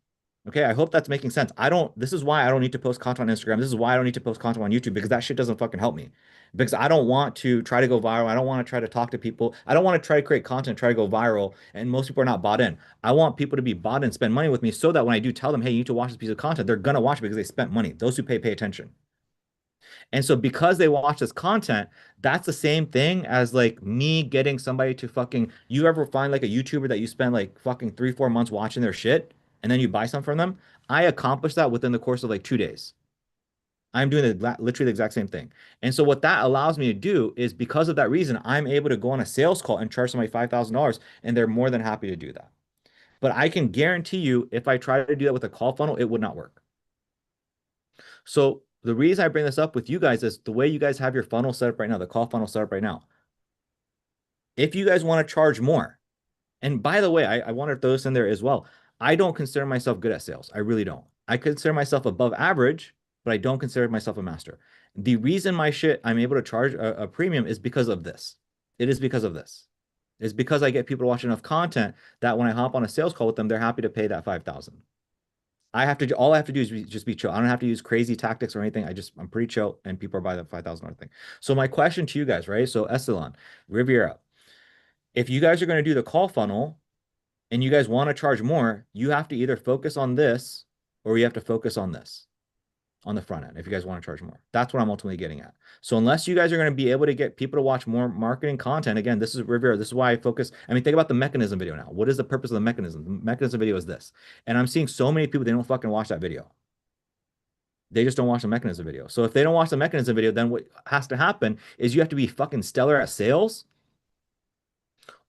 Okay, I hope that's making sense. This is why I don't need to post content on Instagram. This is why I don't need to post content on YouTube because that shit doesn't fucking help me. Because I don't want to try to go viral. I don't want to try to talk to people. I don't want to try to create content, try to go viral. And most people are not bought in. I want people to be bought in and spend money with me so that when I do tell them, hey, you need to watch this piece of content, they're going to watch it because they spent money. Those who pay attention. And so because they watch this content, that's the same thing as like me getting somebody to fucking, you ever find like a YouTuber that you spend like fucking 3, 4 months watching their shit and then you buy something from them? I accomplished that within the course of like 2 days. I'm doing literally the exact same thing. And so what that allows me to do is because of that reason, I'm able to go on a sales call and charge somebody $5,000 and they're more than happy to do that. But I can guarantee you, if I try to do that with a call funnel, it would not work. So the reason I bring this up with you guys is the way you guys have your funnel set up right now, the call funnel set up right now. If you guys want to charge more, and by the way, I want to throw this in there as well. I don't consider myself good at sales. I really don't. I consider myself above average, but I don't consider myself a master. The reason my shit I'm able to charge a premium is because of this. It is because of this. It's because I get people to watch enough content that when I hop on a sales call with them, they're happy to pay that 5,000. All I have to do is just be chill. I don't have to use crazy tactics or anything. I'm pretty chill and people are buying the $5,000 thing. So my question to you guys, right? So Estelon, Riviera, if you guys are going to do the call funnel and you guys want to charge more, you have to either focus on this or you have to focus on this on the front end if you guys want to charge more. That's what I'm ultimately getting at. So unless you guys are going to be able to get people to watch more marketing content, again, this is Rivera. This is why I focus. I mean, think about the mechanism video now. What is the purpose of the mechanism? The mechanism video is this. And I'm seeing so many people, they don't fucking watch that video. They just don't watch the mechanism video. So if they don't watch the mechanism video, then what has to happen is you have to be fucking stellar at sales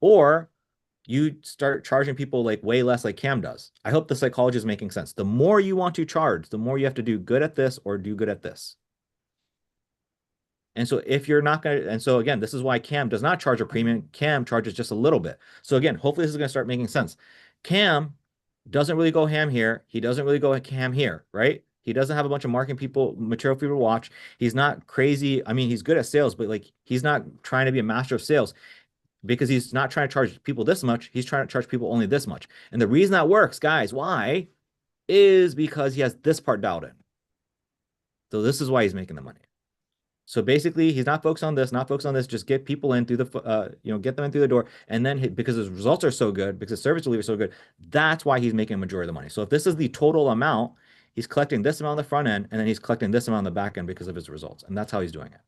or you start charging people like way less like Cam does. I hope the psychology is making sense. The more you want to charge, the more you have to do good at this or do good at this. And so if you're not going to, and so again, this is why Cam does not charge a premium. Cam charges just a little bit. So again, hopefully this is going to start making sense. Cam doesn't really go ham here. He doesn't really go ham here, right? He doesn't have a bunch of marketing people, material for people to watch. He's not crazy. I mean, he's good at sales, but like he's not trying to be a master of sales because he's not trying to charge people this much. He's trying to charge people only this much. And the reason that works, guys, why? Is because he has this part dialed in. So this is why he's making the money. So basically, he's not focused on this, not focused on this. Just get people in through the, get them in through the door. And then because his results are so good, because his service delivery is so good, that's why he's making a majority of the money. So if this is the total amount, He's collecting this amount on the front end, and then he's collecting this amount on the back end because of his results. And that's how he's doing it.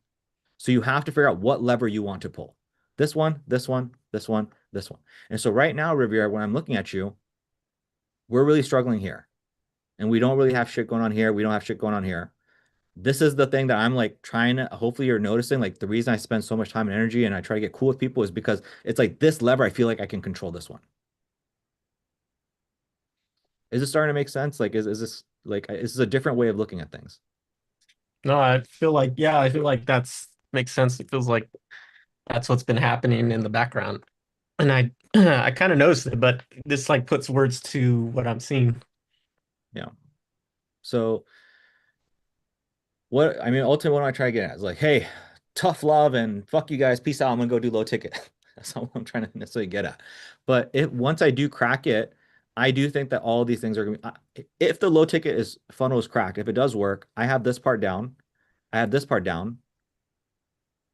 So you have to figure out what lever you want to pull. This one, this one, this one, this one. And so right now, Riviera, when I'm looking at you, we're really struggling here. And we don't really have shit going on here. We don't have shit going on here. This is the thing that I'm like trying to, hopefully you're noticing, like the reason I spend so much time and energy and I try to get cool with people is because it's like this lever, I feel like I can control this one. Is it starting to make sense? Like, is this like, is this a different way of looking at things? No, I feel like, yeah, I feel like that's makes sense. It feels like that's what's been happening in the background. And I I kind of noticed it, but this like puts words to what I'm seeing. Yeah. So what, I mean, ultimately, what am I trying to get at? Is like, hey, tough love and fuck you guys. Peace out. I'm gonna go do low ticket. That's not what I'm trying to necessarily get at. But if once I do crack it, I do think that all of these things are gonna be, if the low ticket is funnel is cracked, if it does work, I have this part down. I have this part down.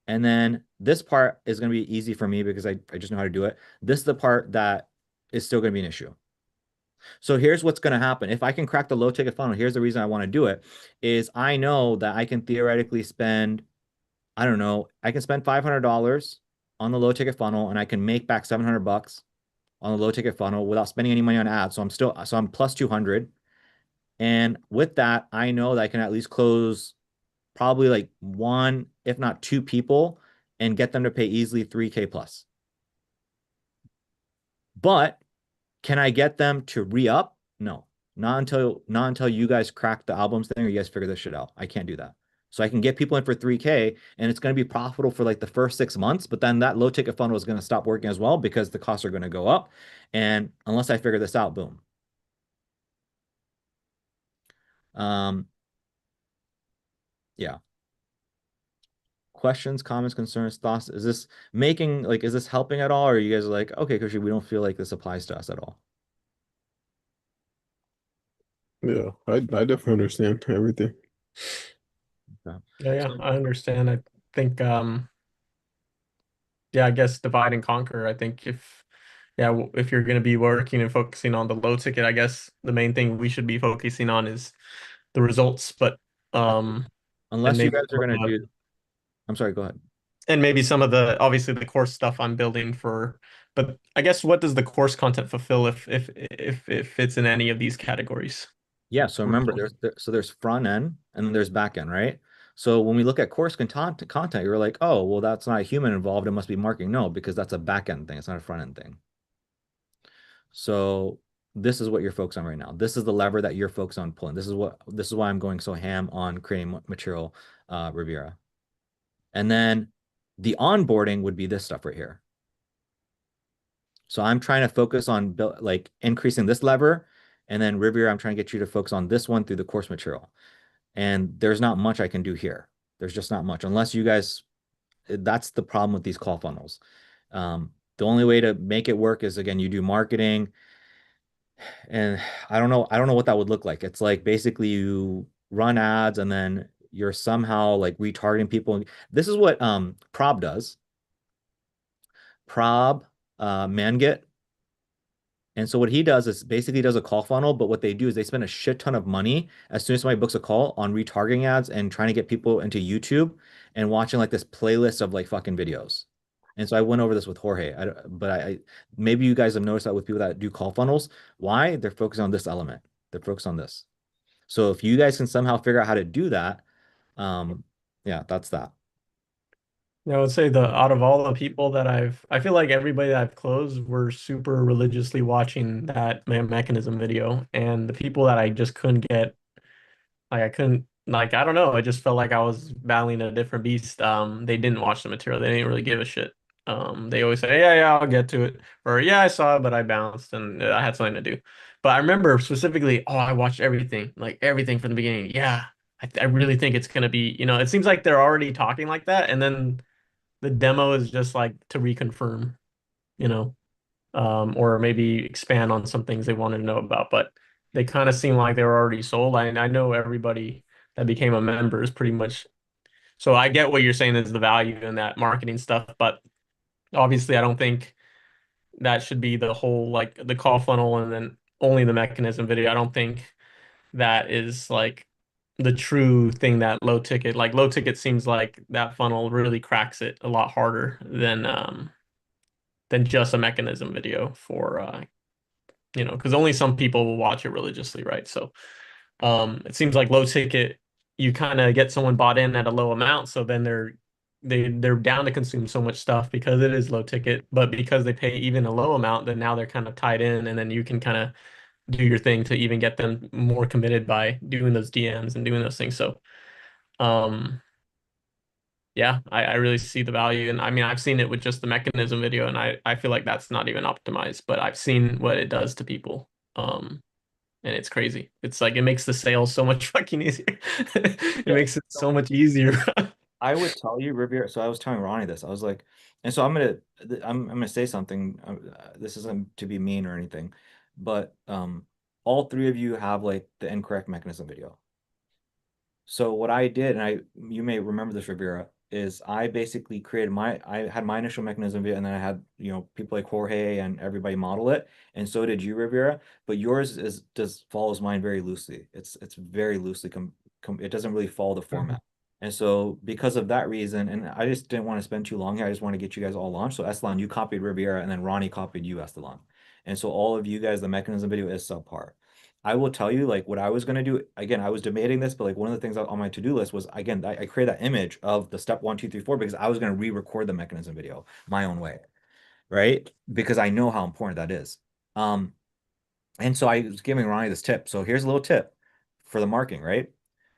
And then this part is going to be easy for me because I just know how to do it. This is the part that is still going to be an issue. So here's what's going to happen. If I can crack the low ticket funnel, here's the reason I want to do it is I know that I can theoretically spend, I don't know, I can spend $500 on the low ticket funnel and I can make back 700 bucks on the low ticket funnel without spending any money on ads. So I'm plus 200. And with that, I know that I can at least close probably like one, if not two people and get them to pay easily 3K plus. But can I get them to re-up? No, not until you guys crack the albums thing or you guys figure this shit out. I can't do that. So I can get people in for 3K and it's going to be profitable for like the first 6 months, but then that low ticket funnel is going to stop working as well because the costs are going to go up. And unless I figure this out, boom. Yeah. Questions, comments, concerns, thoughts? Is this making like is this helping at all? Or are you guys like, okay, Kushi, we don't feel like this applies to us at all? Yeah, I definitely understand everything. Okay. Yeah, yeah, I understand. I think yeah, I guess divide and conquer. I think if yeah, if you're going to be working and focusing on the low ticket, I guess the main thing we should be focusing on is the results, but um and Unless you maybe guys are some of gonna the do, I'm sorry, go ahead. and maybe some of the obviously the course stuff I'm building for, but I guess what does the course content fulfill if it's in any of these categories? Yeah, so remember there's front end and then there's back end, right? So when we look at course content, you're like, oh, well, that's not a human involved. It must be marketing. No, because that's a back end thing. It's not a front end thing. So this is what you're focused on right now. This is the lever that you're focused on pulling. This is why I'm going so ham on creating material, Riviera. And then the onboarding would be this stuff right here. So I'm trying to focus on like increasing this lever. And then Riviera, I'm trying to get you to focus on this one through the course material. And there's not much I can do here. There's just not much unless you guys, that's the problem with these call funnels. The only way to make it work is again, you do marketing and I don't know what that would look like. It's like basically you run ads and then you're somehow like retargeting people. This is what Prob does. Prob Manget. And so what he does is basically does a call funnel, but what they do is they spend a shit ton of money as soon as somebody books a call on retargeting ads and trying to get people into YouTube and watching like this playlist of like fucking videos. And so I went over this with Jorge, but maybe you guys have noticed that with people that do call funnels. Why? They're focused on this element. They're focused on this. So if you guys can somehow figure out how to do that, yeah, that's that. I would say the out of all the people that I feel like everybody that I've closed were super religiously watching that mechanism video, and the people that I just couldn't get, like I couldn't, like I don't know, I just felt like I was battling a different beast. They didn't watch the material. They didn't really give a shit. They always say, yeah, yeah, I'll get to it, or yeah, I saw it, but I bounced and I had something to do. But I remember specifically, oh, I watched everything, like everything from the beginning. Yeah, I really think it's gonna be, it seems like they're already talking like that, and then the demo is just like to reconfirm, you know, or maybe expand on some things they wanted to know about. But they kind of seem like they were already sold. I know everybody that became a member is pretty much. So I get what you're saying is the value in that marketing stuff, but obviously I don't think that should be the whole like the call funnel and then only the mechanism video. I don't think that is like the true thing that low ticket seems like that funnel really cracks it a lot harder than just a mechanism video for because only some people will watch it religiously, right? So it seems like low ticket, you kind of get someone bought in at a low amount, so then they're down to consume so much stuff because it is low ticket, but because they pay even a low amount, then now they're kind of tied in, and then you can kind of do your thing to even get them more committed by doing those DMs and doing those things. So um yeah, I really see the value. And I mean, I've seen it with just the mechanism video, and I feel like that's not even optimized, but I've seen what it does to people. And it's crazy. It's like it makes the sales so much fucking easier. It Yeah. makes it so much easier. I would tell you, Riviera. So I was telling Ronnie this. I was like, and so I'm gonna say something. This isn't to be mean or anything, but all three of you have like the incorrect mechanism video. So what I did, and you may remember this, Rivera, is I basically I had my initial mechanism video, and then I had, people like Jorge and everybody model it, and so did you, Rivera. But yours is does follows mine very loosely. It's very loosely it doesn't really follow the format. And so because of that reason, and I just didn't want to spend too long here, I just want to get you guys all launched. So Eslan, you copied Riviera, and then Ronnie copied you, Estelan. And so all of you guys, the mechanism video is subpar. I will tell you, like, what I was going to do. Again, I was debating this, but like one of the things on my to-do list was, again, I created that image of the step 1, 2, 3, 4 because I was going to re-record the mechanism video my own way, right? Because I know how important that is. And so I was giving Ronnie this tip. So here's a little tip for the marketing, right?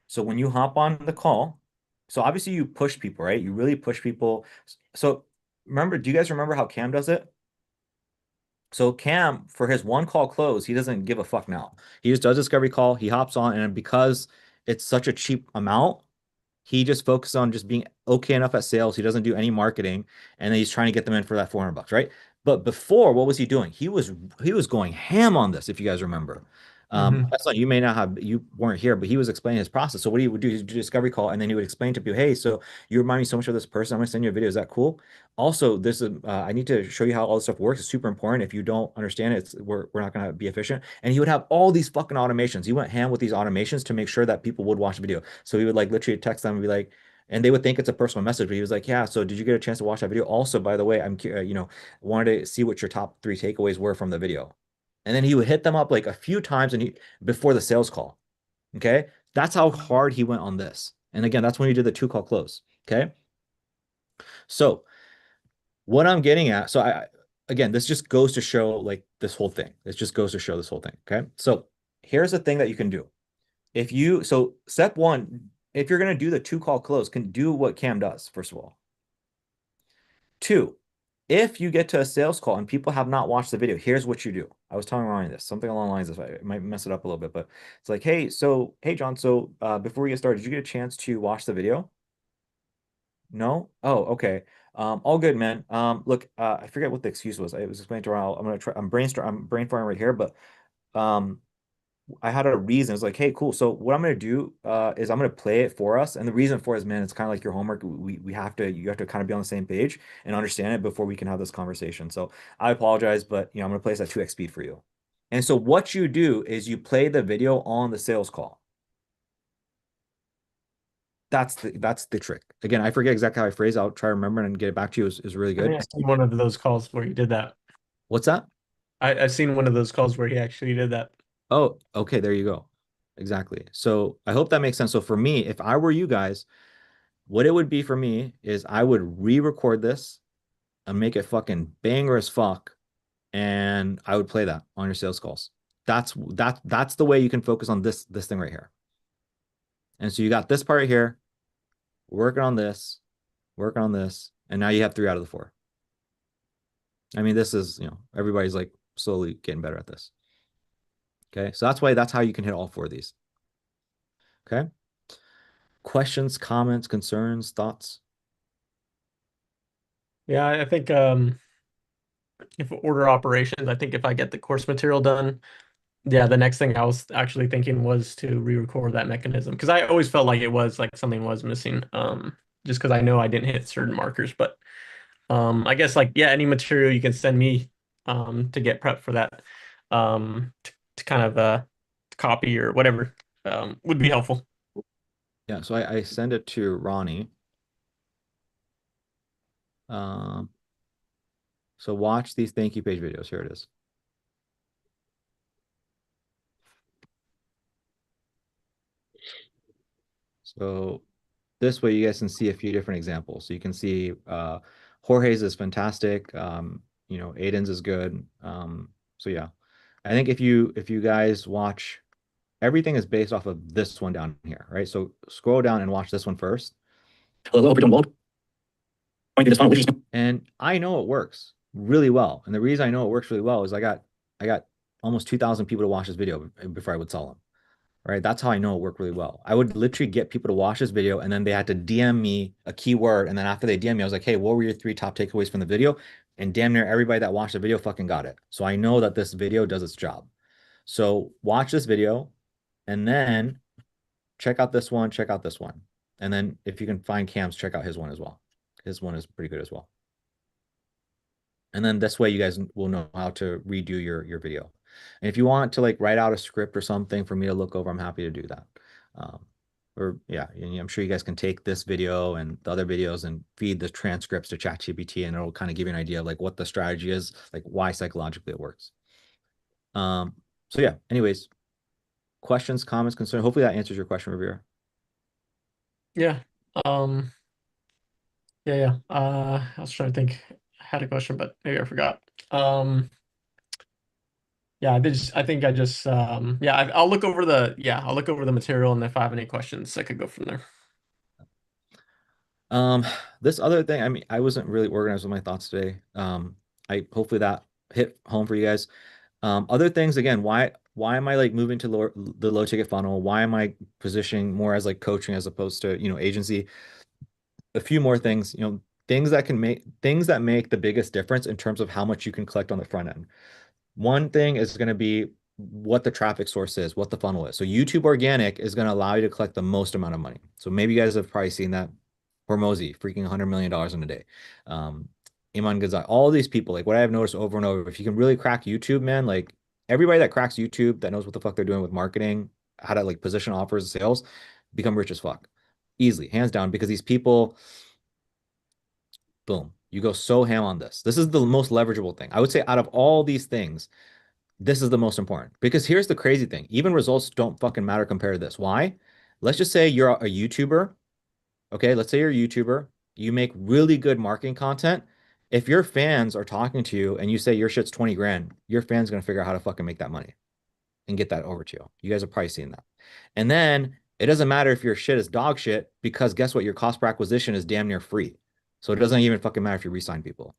So when you hop on the call, so obviously you push people, right? You really push people. So remember, do you guys remember how Cam does it? So Cam, for his one call close, he doesn't give a fuck now. He just does discovery call. He hops on, and because it's such a cheap amount, he just focuses on just being okay enough at sales. He doesn't do any marketing, and then he's trying to get them in for that $400, right? But before, what was he doing? He was going ham on this, if you guys remember. Mhm. That's not you may not have you weren't here, but he was explaining his process. So what he would do is do discovery call, and then he would explain to people, hey, so you remind me so much of this person. I'm gonna send you a video. Is that cool? Also, this is I need to show you how all this stuff works. It's super important. If you don't understand it, we're not gonna be efficient. And he would have all these fucking automations. He went ham with these automations to make sure that people would watch the video. So he would like literally text them and be like, and they would think it's a personal message, but he was like, yeah, so did you get a chance to watch that video? Also, by the way, wanted to see what your top three takeaways were from the video. And then he would hit them up like a few times before the sales call. Okay. That's how hard he went on this. And again, that's when he did the 2 call close. Okay. So what I'm getting at, so again, this just goes to show like this whole thing. This just goes to show this whole thing. Okay. So here's the thing that you can do. So step one, if you're going to do the 2 call close, can do what Cam does, first of all. Two, if you get to a sales call and people have not watched the video, here's what you do. I was telling Ryan this, something along the lines of, I might mess it up a little bit, but it's like, hey, John, so before we get started, did you get a chance to watch the video? No? Oh, okay. All good, man. Look, I forget what the excuse was. I was explaining to Ryan, I'm brain farming right here, but um, I had a reason. It's like, hey, cool. So what I'm gonna do is I'm gonna play it for us. And the reason for it is, man, it's kind of like your homework. You have to kind of be on the same page and understand it before we can have this conversation. So I apologize, but I'm gonna play this at 2x speed for you. And so what you do is you play the video on the sales call. That's the trick. Again, I forget exactly how I phrase it. I'll try to remember and get it back to you is really I good. think I've seen one of those calls where he did that. What's that? I've seen one of those calls where he actually did that. Oh, okay, there you go. Exactly. So I hope that makes sense. So for me, if I were you guys, what it would be for me is I would re-record this and make it fucking banger as fuck, and I would play that on your sales calls. That's the way you can focus on this thing right here. And so you got this part right here, working on this, and now you have 3 out of the 4. I mean, this is, everybody's like slowly getting better at this. Okay, so that's how you can hit all 4 of these. Okay. Questions, comments, concerns, thoughts? Yeah, I think if order operations, I think if I get the course material done, yeah, the next thing I was actually thinking was to re-record that mechanism because I always felt like it was like something was missing. Just because I know I didn't hit certain markers, but I guess like yeah, any material you can send me to get prepped for that, to kind of copy or whatever would be helpful. Yeah, so I send it to Ronnie. Um, so watch these thank you page videos. Here it is. So this way you guys can see a few different examples. So you can see Jorge's is fantastic. Aiden's is good. So yeah. I think if you guys watch, everything is based off of this one down here, right? So scroll down and watch this one first. Hello, hope you're doing well. And I know it works really well. And the reason I know it works really well is I got almost 2,000 people to watch this video before I would sell them. Right? That's how I know it worked really well. I would literally get people to watch this video and then they had to DM me a keyword. And then after they DM me, I was like, hey, what were your 3 top takeaways from the video? And damn near everybody that watched the video fucking got it. So I know that this video does its job. So watch this video and then check out this one, check out this one. And then if you can find Cam's, check out his one as well. His one is pretty good as well. And then this way you guys will know how to redo your video. And if you want to like write out a script or something for me to look over, I'm happy to do that. Or yeah, and I'm sure you guys can take this video and the other videos and feed the transcripts to ChatGPT, and it'll kind of give you an idea of like what the strategy is, like why psychologically it works. So yeah, anyways, questions, comments, concerns. Hopefully that answers your question, Revere. Yeah. Yeah. I was trying to think. I had a question, but maybe I forgot. Yeah, I think I just I'll look over the material, and if I have any questions, I could go from there. This other thing, I mean, I wasn't really organized with my thoughts today. I hopefully that hit home for you guys. Other things, again, why am I like moving to the low ticket funnel? Why am I positioning more as like coaching as opposed to, agency? A few more things, things that make the biggest difference in terms of how much you can collect on the front end. One thing is going to be what the traffic source is, what the funnel is. So YouTube organic is going to allow you to collect the most amount of money. So maybe you guys have probably seen that. Hormozy, freaking $100 million in a day. Iman Ghazali, all these people, like what I have noticed over and over, if you can really crack YouTube, man, like everybody that cracks YouTube that knows what the fuck they're doing with marketing, how to like position offers and sales, become rich as fuck. Easily, hands down, because these people, boom, you go so ham on this. This is the most leverageable thing. I would say out of all these things, this is the most important. Because here's the crazy thing. Even results don't fucking matter compared to this. Why? Let's just say you're a YouTuber. Okay, let's say you're a YouTuber. You make really good marketing content. If your fans are talking to you and you say your shit's 20 grand, your fans gonna figure out how to fucking make that money and get that over to you. You guys are probably seeing that. And then it doesn't matter if your shit is dog shit, because guess what? Your cost per acquisition is damn near free. So it doesn't even fucking matter if you resign people.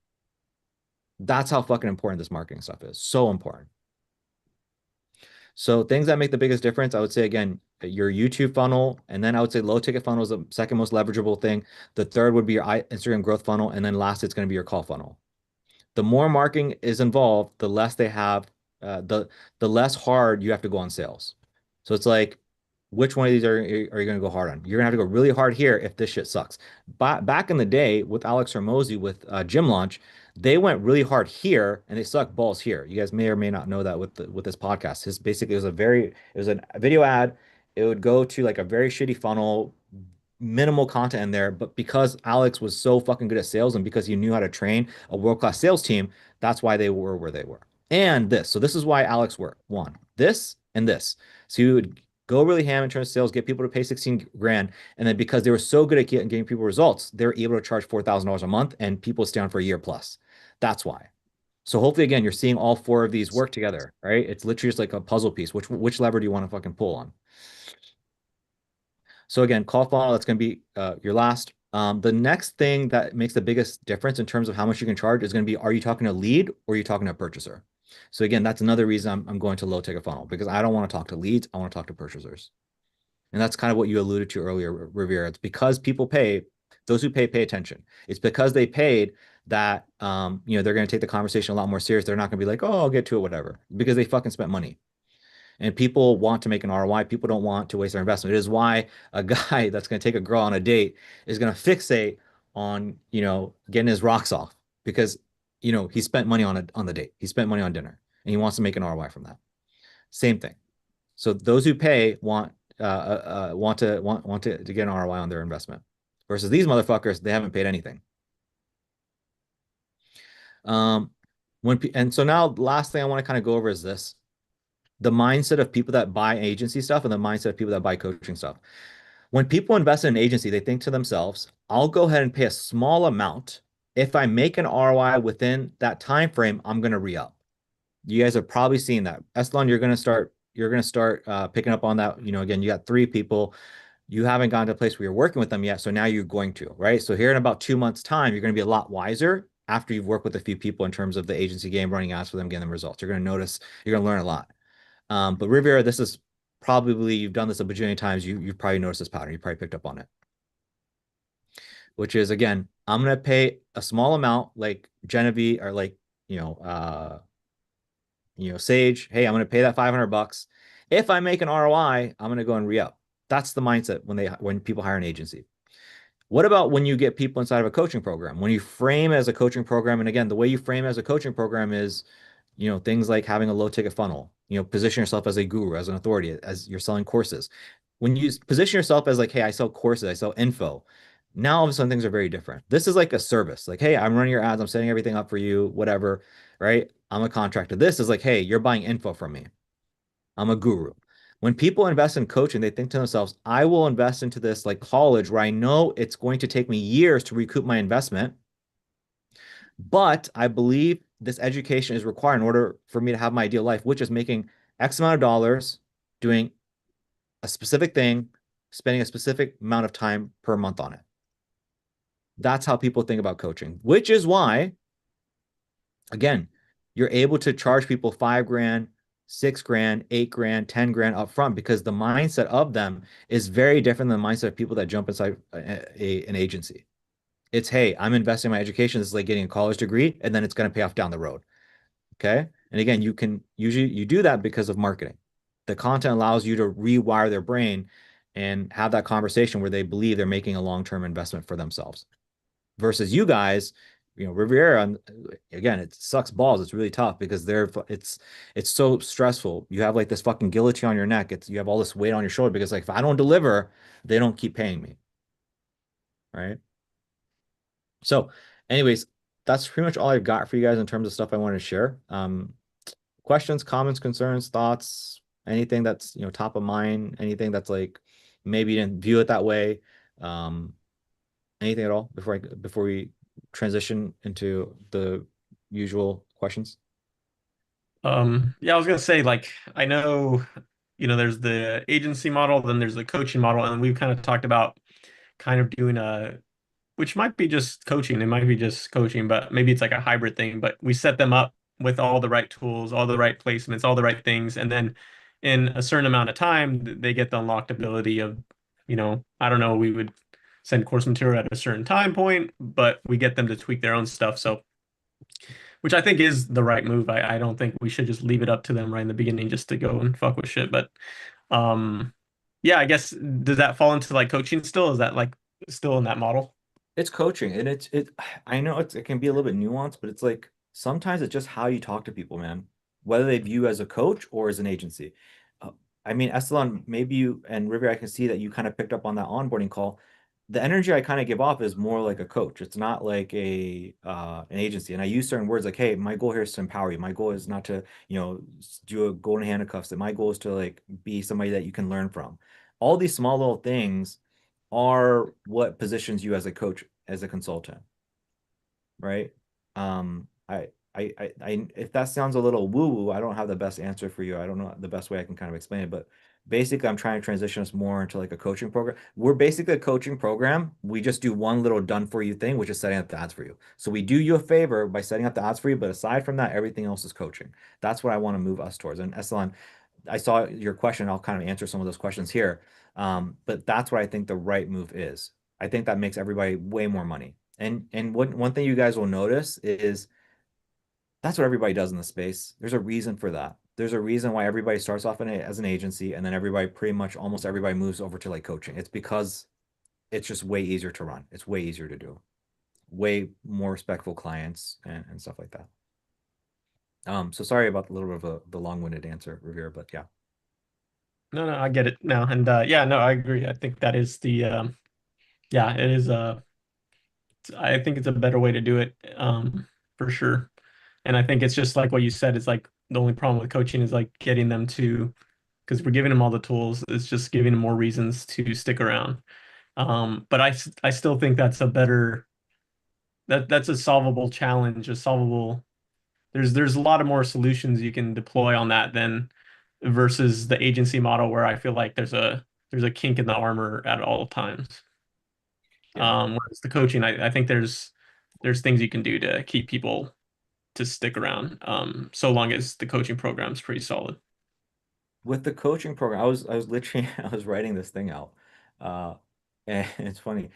That's how fucking important this marketing stuff is. So important. So things that make the biggest difference, I would say, again, your YouTube funnel, and then I would say low ticket funnel is the second most leverageable thing. The third would be your Instagram growth funnel, and then last, it's going to be your call funnel. The more marketing is involved, the less they have, the less hard you have to go on sales. So it's like, which one of these are you going to go hard on? You're going to have to go really hard here if this shit sucks. But back in the day with Alex Hormozy with Gym Launch, they went really hard here and they sucked balls here. You guys may or may not know that with this podcast. His basically it was a video ad. It would go to like a very shitty funnel, minimal content in there, but because Alex was so fucking good at sales and because he knew how to train a world-class sales team, that's why they were where they were. And this. So this is why Alex worked. One, this and this. So you would go really ham in terms of sales, get people to pay 16 grand. And then because they were so good at getting people results, they were able to charge $4,000 a month and people stay on for a year plus. That's why. So hopefully, again, you're seeing all 4 of these work together, right? It's literally just like a puzzle piece. Which lever do you want to fucking pull on? So again, call funnel, that's going to be your last. The next thing that makes the biggest difference in terms of how much you can charge is going to be, are you talking to a lead or are you talking to a purchaser? So again, that's another reason I'm going to low ticket funnel, because I don't want to talk to leads. I want to talk to purchasers. And that's kind of what you alluded to earlier, Rivera. It's because people pay, those who pay attention. It's because they paid that, they're going to take the conversation a lot more serious. They're not going to be like, oh, I'll get to it, whatever, because they fucking spent money. And people want to make an ROI. People don't want to waste their investment. It is why a guy that's going to take a girl on a date is going to fixate on, getting his rocks off, because, he spent money on the date. He spent money on dinner and he wants to make an ROI from that. Same thing. So those who pay want to get an ROI on their investment, versus these motherfuckers, they haven't paid anything. And so now last thing I want to kind of go over is this: the mindset of people that buy agency stuff and the mindset of people that buy coaching stuff. When people invest in an agency, they think to themselves, I'll go ahead and pay a small amount. If I make an ROI within that time frame, I'm going to re-up. You guys have probably seen that. Estlon, you're going to start picking up on that. Again, you got 3 people. You haven't gotten to a place where you're working with them yet. So now you're going to, right? So here in about 2 months' time, you're going to be a lot wiser after you've worked with a few people in terms of the agency game, running ads for them, getting them results. You're going to notice, you're going to learn a lot. But Riviera, this is probably, you've done this a bajillion times. You've probably noticed this pattern. You probably picked up on it, which is, again, I'm going to pay a small amount like Genevieve or like, Sage. Hey, I'm going to pay that $500. If I make an ROI, I'm going to go and re-up. That's the mindset when people hire an agency. What about when you get people inside of a coaching program? When you frame as a coaching program, and again, the way you frame as a coaching program is, things like having a low ticket funnel, position yourself as a guru, as an authority, as you're selling courses. When you position yourself as like, hey, I sell courses, I sell info. Now all of a sudden things are very different. This is like a service. Like, hey, I'm running your ads, I'm setting everything up for you, whatever, right? I'm a contractor. This is like, hey, you're buying info from me. I'm a guru. When people invest in coaching, they think to themselves, I will invest into this like college where I know it's going to take me years to recoup my investment. But I believe this education is required in order for me to have my ideal life, which is making X amount of dollars, doing a specific thing, spending a specific amount of time per month on it. That's how people think about coaching, which is why, again, you're able to charge people 5 grand, 6 grand, 8 grand, 10 grand up front, because the mindset of them is very different than the mindset of people that jump inside an agency. It's, hey, I'm investing in my education. This is like getting a college degree, and then it's going to pay off down the road. Okay. And again, you do that because of marketing. The content allows you to rewire their brain and have that conversation where they believe they're making a long-term investment for themselves. Versus you guys, Riviera, again, it sucks balls. It's really tough because it's so stressful. You have like this fucking guillotine on your neck. You have all this weight on your shoulder because like if I don't deliver, they don't keep paying me. Right. So, anyways, that's pretty much all I've got for you guys in terms of stuff I wanted to share. Questions, comments, concerns, thoughts, anything that's top of mind, anything that's like maybe you didn't view it that way. Um, Anything at all before we transition into the usual questions? Yeah, I was gonna say, like, I know, there's the agency model, then there's the coaching model, and we've kind of talked about kind of doing which might be just coaching, it might be just coaching, but maybe it's like a hybrid thing. But we set them up with all the right tools, all the right placements, all the right things, and then in a certain amount of time, they get the unlocked ability of, I don't know, we would send course material at a certain time point, but we get them to tweak their own stuff. So which I think is the right move. I don't think we should just leave it up to them right in the beginning just to go and fuck with shit. But um yeah, I guess does that fall into like coaching still? Is that like still in that model? It's coaching, and I know it can be a little bit nuanced, but it's like sometimes it's just how you talk to people, man. Whether they view you as a coach or as an agency. Uh, I mean, Estelan, maybe you and River, I can see that you kind of picked up on that onboarding call. The energy I kind of give off is more like a coach. It's not like an agency. And I use certain words like, hey, my goal here is to empower you. My goal is not to, do a golden handcuffs. That my goal is to like be somebody that you can learn from. All these small little things are what positions you as a coach, as a consultant, right? If that sounds a little woo-woo, I don't have the best answer for you. I don't know the best way I can kind of explain it, but basically I'm trying to transition us more into like a coaching program. We're basically a coaching program. We just do one little done for you thing, which is setting up the ads for you. So we do you a favor by setting up the ads for you, but aside from that, everything else is coaching. That's what I want to move us towards. And Eslan, I saw your question. I'll kind of answer some of those questions here. But that's what I think the right move is. I think that makes everybody way more money. And one thing you guys will notice is that's what everybody does in the space. There's a reason for that. There's a reason why everybody starts off as an agency, and then everybody pretty much almost everybody moves over to like coaching. It's because it's just way easier to run. It's way easier to do. Way more respectful clients and stuff like that. So sorry about a little bit of the long-winded answer, Revere, but yeah. No, no, I get it now. And yeah, no, I agree. I think that is the yeah, it is I think it's a better way to do it, for sure. And I think it's just like what you said, it's like the only problem with coaching is like getting them to, because we're giving them all the tools, it's just giving them more reasons to stick around. But I still think that's a better, that's a solvable challenge, a solvable, there's a lot of more solutions you can deploy on that than versus the agency model where I feel like there's a kink in the armor at all times. Yeah. Whereas the coaching, I think there's things you can do to keep people to stick around, so long as the coaching program's pretty solid. With the coaching program, I was literally I was writing this thing out. Uh and it's funny.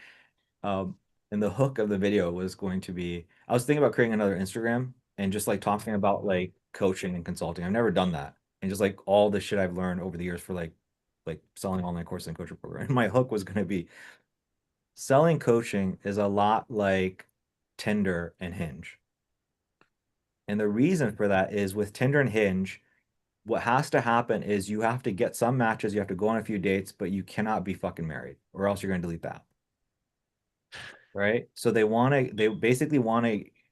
Um, and the hook of the video was going to be I was thinking about creating another Instagram and just like talking about like coaching and consulting. I've never done that. And just like all the shit I've learned over the years for like selling online courses and coaching program. And my hook was going to be selling coaching is a lot like Tinder and Hinge. And the reason for that is with Tinder and Hinge, what has to happen is you have to get some matches, you have to go on a few dates, but you cannot be fucking married or else you're going to delete that. Right? So they basically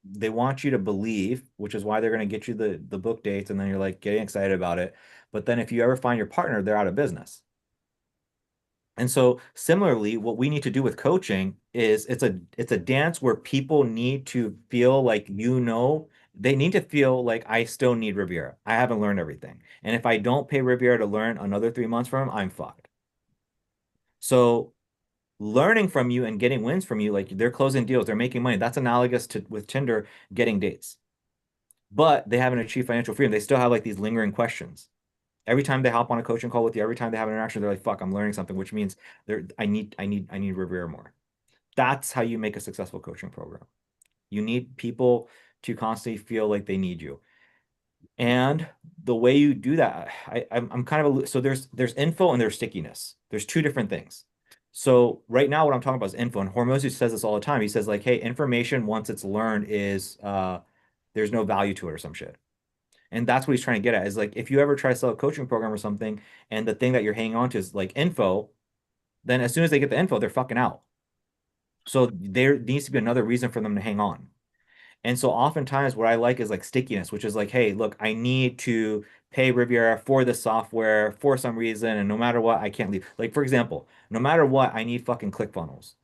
they want you to believe, which is why they're going to get you the book dates and then you're like getting excited about it. But then if you ever find your partner, they're out of business. And so similarly, what we need to do with coaching is it's a dance where people need to feel like they need to feel like I still need Riviera. I haven't learned everything. And if I don't pay Riviera to learn another 3 months from him, I'm fucked. So learning from you and getting wins from you, like they're closing deals, they're making money. That's analogous to with Tinder getting dates. But they haven't achieved financial freedom. They still have like these lingering questions. Every time they hop on a coaching call with you, every time they have an interaction, they're like, fuck, I'm learning something, which means I need Revere more. That's how you make a successful coaching program. You need people to constantly feel like they need you. And the way you do that, I'm kind of so there's info and there's stickiness. There's two different things. So right now, what I'm talking about is info. And Hormozy says this all the time. He says like, hey, information once it's learned is there's no value to it or some shit. And that's what he's trying to get at is like if you ever try to sell a coaching program or something, and the thing that you're hanging on to is like info, then as soon as they get the info, they're fucking out. So there needs to be another reason for them to hang on. And so oftentimes what I like is like stickiness, which is like, hey, look, I need to pay Riviera for the software for some reason, and no matter what, I can't leave. Like, for example, no matter what, I need fucking ClickFunnels.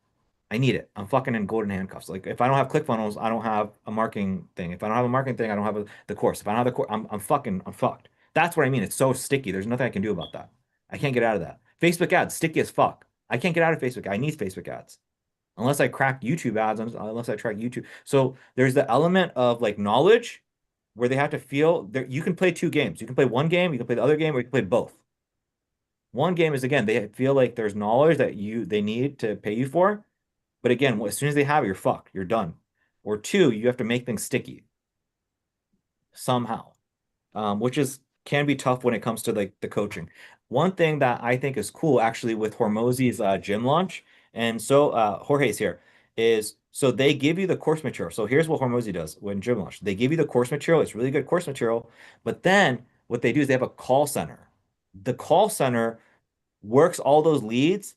I need it. I'm fucking in golden handcuffs. Like, if I don't have ClickFunnels, I don't have a marketing thing. If I don't have a marketing thing, I don't have the course. If I don't have the course, I'm fucked. That's what I mean. It's so sticky. There's nothing I can do about that. I can't get out of that. Facebook ads, sticky as fuck. I can't get out of Facebook. I need Facebook ads unless I crack YouTube ads, unless I track YouTube. So there's the element of like knowledge where they have to feel that you can play two games. You can play one game, you can play the other game, or you can play both. One game is again, they feel like there's knowledge that they need to pay you for. But again, as soon as they have it, you're fucked. You're done. Or two, you have to make things sticky somehow, which is can be tough when it comes to like the coaching. One thing that I think is cool actually with Hormozy's gym launch, and so Jorge's here, is so they give you the course material. So here's what Hormozy does when gym launch. They give you the course material. It's really good course material, but then what they do is they have a call center. The call center works all those leads,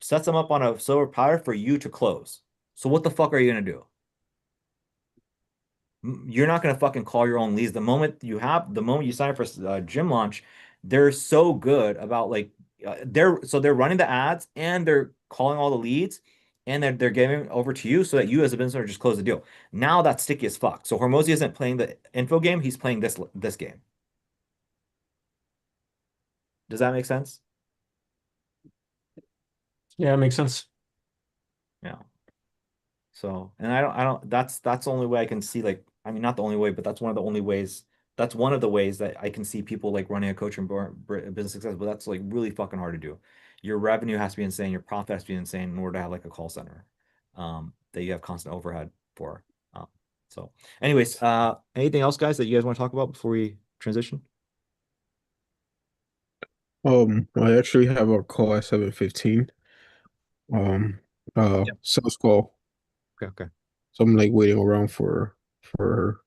sets them up on a silver platter for you to close. So what the fuck are you gonna do? You're not going to fucking call your own leads. The moment you sign up for gym launch, they're so good about like they're running the ads and they're calling all the leads and they're giving it over to you so that you as a business owner just close the deal. Now that's sticky as fuck. So Hormozy isn't playing the info game, he's playing this game. Does that make sense? Yeah, it makes sense. Yeah. So, and I don't, that's the only way I can see, like, I mean, not the only way, but that's one of the only ways, that's one of the ways that I can see people like running a coaching business success, but that's like really fucking hard to do. Your revenue has to be insane, your profit has to be insane in order to have like a call center, that you have constant overhead for. So anyways, anything else, guys, that you guys want to talk about before we transition? I actually have a call at 7:15. Um, Yep. sales call. Okay, okay. So I'm like waiting around for her.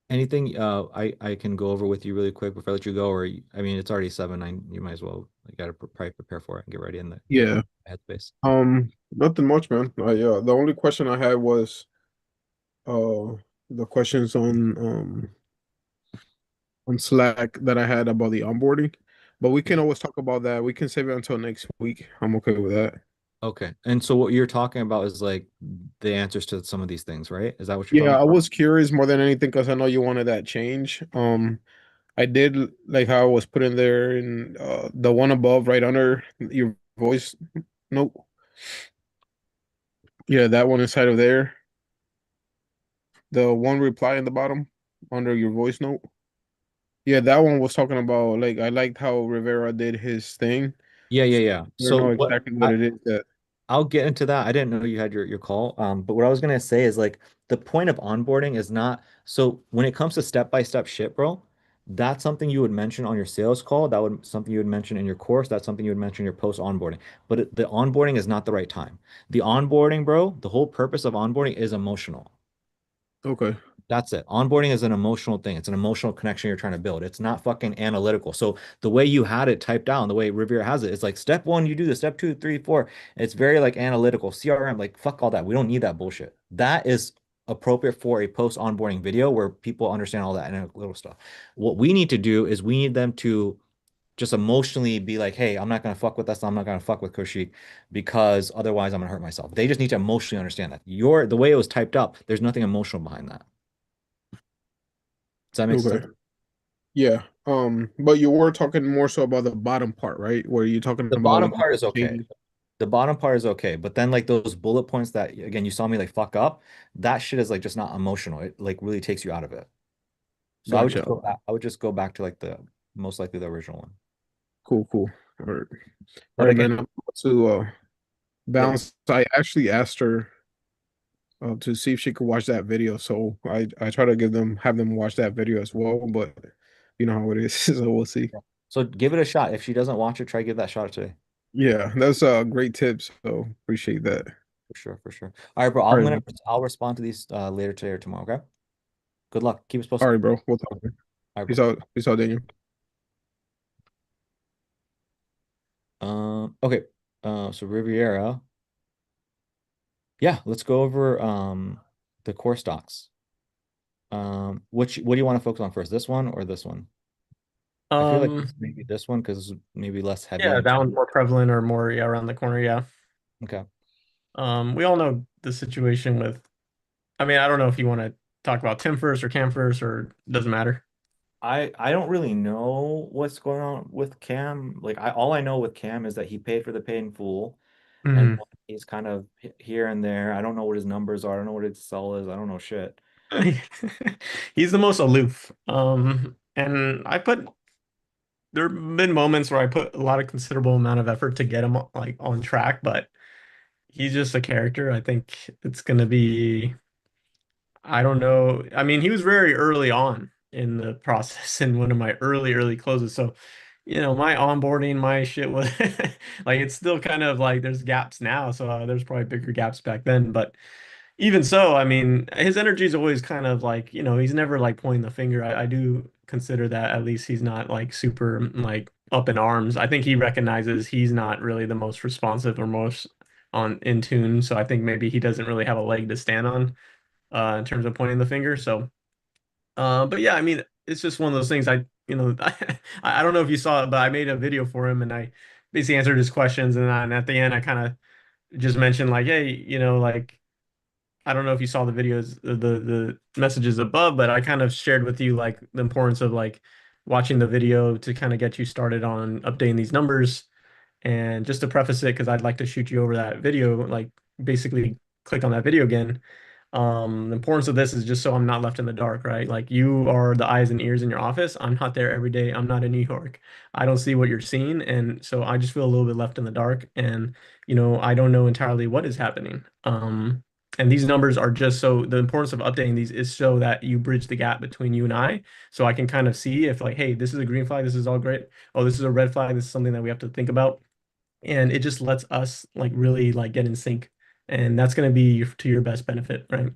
Anything I can go over with you really quick before I let you go, or I mean it's already 7, 9. You might as well, you gotta probably prepare for it and get ready in the Yeah. headspace. Nothing much, man. The only question I had was uh the questions on Slack that I had about the onboarding. But we can always talk about that. We can save it until next week. I'm okay with that. Okay. And so what you're talking about is like the answers to some of these things, right? Is that what you're Yeah, talking I about? was curious more than anything because I know you wanted that change. I did like how I was put in there in the one above right under your voice note. Yeah, that one inside of there. The one reply in the bottom under your voice note. Yeah, that one was talking about like I liked how Rivera did his thing. Yeah, yeah, So yeah. I don't So know what exactly what it is that. I'll get into that. I didn't know you had your call. But what I was gonna say is like the point of onboarding is not so when it comes to step-by-step shit, bro, that's something you would mention on your sales call. That would something you would mention in your course. That's something you would mention in your post onboarding. But the onboarding is not the right time. The onboarding, bro, the whole purpose of onboarding is emotional. Okay. That's it. Onboarding is an emotional thing. It's an emotional connection you're trying to build. It's not fucking analytical. So the way you had it typed down, the way Riviera has it, it's like step one, you do this, step two, three, four. It's very like analytical. CRM, like fuck all that. We don't need that bullshit. That is appropriate for a post onboarding video where people understand all that analytical stuff. What we need to do is we need them to just emotionally be like, hey, I'm not gonna fuck with this. I'm not gonna fuck with Kushik because otherwise I'm gonna hurt myself. They just need to emotionally understand that. The way it was typed up, there's nothing emotional behind that. Does that make sense? Okay. Yeah. But you were talking more so about the bottom part, right? Where you're talking The about bottom like part is okay. changing. The bottom part is okay, but then like those bullet points that again you saw me like fuck up, that shit is like just not emotional. It like really takes you out of it. So I would just Gotcha. go back. I would just go back to like the most likely the original one. Cool, cool. All right. All But right, again, man. I'm about to yeah. bounce. I actually asked her to see if she could watch that video. So I try to have them watch that video as well, but you know how it is. So we'll see. Yeah. So give it a shot. If she doesn't watch it, try to give that shot today. Yeah, that's a great tip. So appreciate that. For sure, for sure. All right, bro. All right, man. I'll respond to these later today or tomorrow. Okay. Good luck. Keep us All posted. right, bro. We'll talk. Man. All right, Peace bro. out. Peace out, Daniel. Okay. So Riviera. Yeah, let's go over the core stocks. What do you want to focus on first? This one or this one? I feel like Um, maybe this one because maybe less heavy yeah, on. that one's more prevalent or more, yeah, around the corner, yeah. Okay. We all know the situation with, I mean, I don't know if you want to talk about Tim first or Cam first or doesn't matter. I don't really know what's going on with Cam. Like all I know with Cam is that he paid for the pay in full, and Mhm. he's kind of here and there. I don't know what his numbers are. I don't know what his sell is. I don't know shit. He's the most aloof. And there have been moments where I put a lot of considerable amount of effort to get him like on track, but he's just a character. I think it's gonna be, I don't know. I mean, he was very early on in the process in one of my early closes. So, my onboarding, my shit was like it's still kind of like there's gaps now. So there's probably bigger gaps back then, but even so, I mean, his energy is always kind of like, he's never like pointing the finger. I do consider that at least he's not like super like up in arms. I think he recognizes he's not really the most responsive or most on in tune. So I think maybe he doesn't really have a leg to stand on in terms of pointing the finger. So, but yeah, I mean, it's just one of those things. I don't know if you saw it, but I made a video for him and I basically answered his questions. And at the end, I kind of just mentioned like, hey, like. I don't know if you saw the videos, the messages above, but I kind of shared with you like the importance of like watching the video to kind of get you started on updating these numbers. And just to preface it, because I'd like to shoot you over that video, like basically click on that video again. The importance of this is just so I'm not left in the dark, right? Like you are the eyes and ears in your office. I'm not there every day. I'm not in New York. I don't see what you're seeing. And so I just feel a little bit left in the dark. And, I don't know entirely what is happening. And these numbers are just so the importance of updating these is so that you bridge the gap between you and I. So I can kind of see if like, hey, this is a green flag, this is all great. Oh, this is a red flag, this is something that we have to think about. And it just lets us like really like get in sync. And that's going to be to your best benefit, right?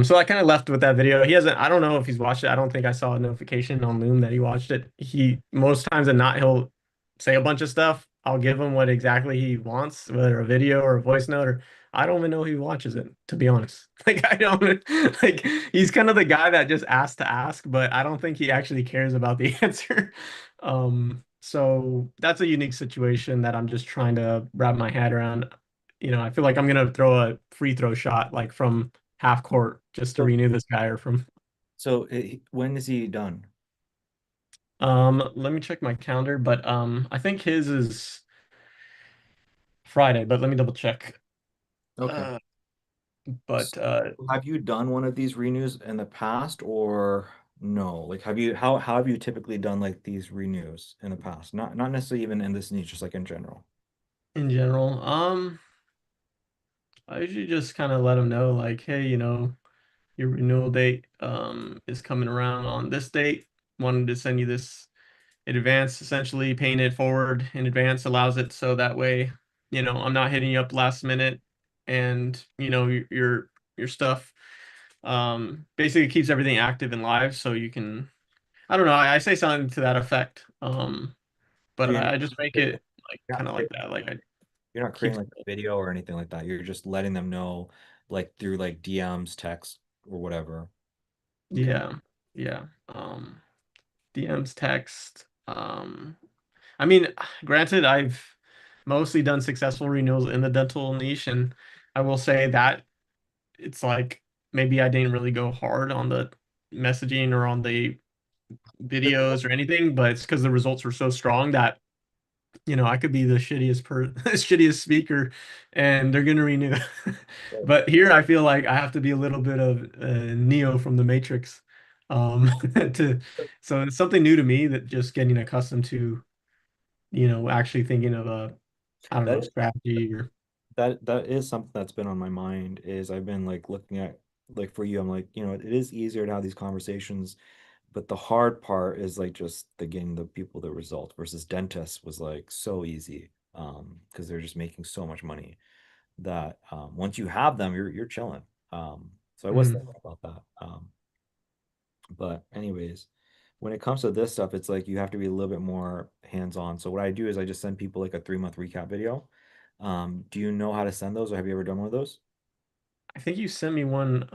So I kind of left with that video. He hasn't, I don't know if he's watched it. I don't think I saw a notification on Loom that he watched it. He most times than not, he'll say a bunch of stuff. I'll give him what exactly he wants, whether a video or a voice note, or I don't even know he watches it, to be honest. Like I don't like he's kind of the guy that just asks to ask, but I don't think he actually cares about the answer. So that's a unique situation that I'm just trying to wrap my head around. I feel like I'm gonna throw a free throw shot like from half court just to So, renew this guy or from when is he done? let me check my calendar, but I think his is Friday, but let me double check. Okay. Uh but Have you done one of these renews in the past or no? Like how have you typically done like these renews in the past? Not necessarily even in this niche, just like in general. in general, I usually just kind of let him know like, hey, your renewal date is coming around on this date. Wanted to send you this in advance, essentially paying it forward in advance allows it so that way, I'm not hitting you up last minute and your stuff basically keeps everything active and live so you can I don't know, I say something to that effect. But So I just make it like you're not kind of like creating, that. Like I you're not keep creating like a video or anything like that. You're just letting them know like through like DMs, text or whatever. Okay. yeah, yeah. DMs, text. I mean, granted, I've mostly done successful renewals in the dental niche, and I will say that it's like maybe I didn't really go hard on the messaging or on the videos or anything, but it's because the results were so strong that I could be the shittiest speaker, and they're gonna renew. But here, I feel like I have to be a little bit of Neo from the Matrix, to so it's something new to me that just getting accustomed to, actually thinking of a I don't know That strategy or that is something that's been on my mind is I've been like looking at like for you, I'm like, it is easier to have these conversations, but the hard part is like just the getting the people the result versus dentists was like so easy because they're just making so much money that once you have them, you're chilling. So I was Mhm. thinking about that. But anyways, when it comes to this stuff, it's like you have to be a little bit more hands-on. So what I do is I just send people like a 3-month recap video. Do you know how to send those or have you ever done one of those? I think you sent me one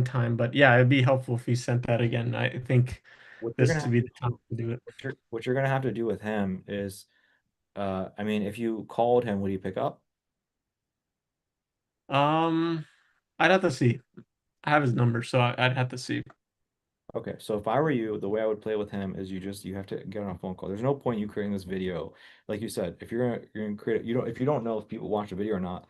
time, but yeah, it'd be helpful if you sent that again. I think What you're this gonna would have be to the time do, to do it. what you're gonna have to do with him is I mean, if you called him, would he pick up? Um, I'd have to see. I have his number, so I'd have to see. Okay, so if I were you, the way I would play with him is you have to get on a phone call. There's no point you creating this video. Like you said, if you're gonna create it, if you don't know if people watch the video or not,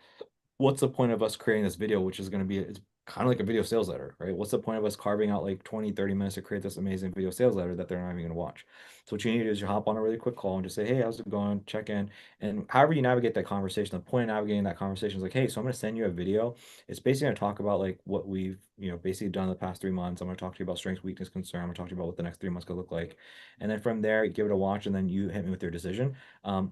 what's the point of us creating this video, which is going to be, it's kind of like a video sales letter, right? What's the point of us carving out like 20, 30 minutes to create this amazing video sales letter that they're not even going to watch? So what you need to do is you hop on a really quick call and just say, hey, how's it going? Check in. And however you navigate that conversation, the point of navigating that conversation is like, hey, so I'm going to send you a video. It's basically going to talk about like what we've, basically done the past 3 months. I'm going to talk to you about strengths, weakness, concern. I'm going to talk to you about what the next 3 months could look like. And then from there, give it a watch and then you hit me with your decision.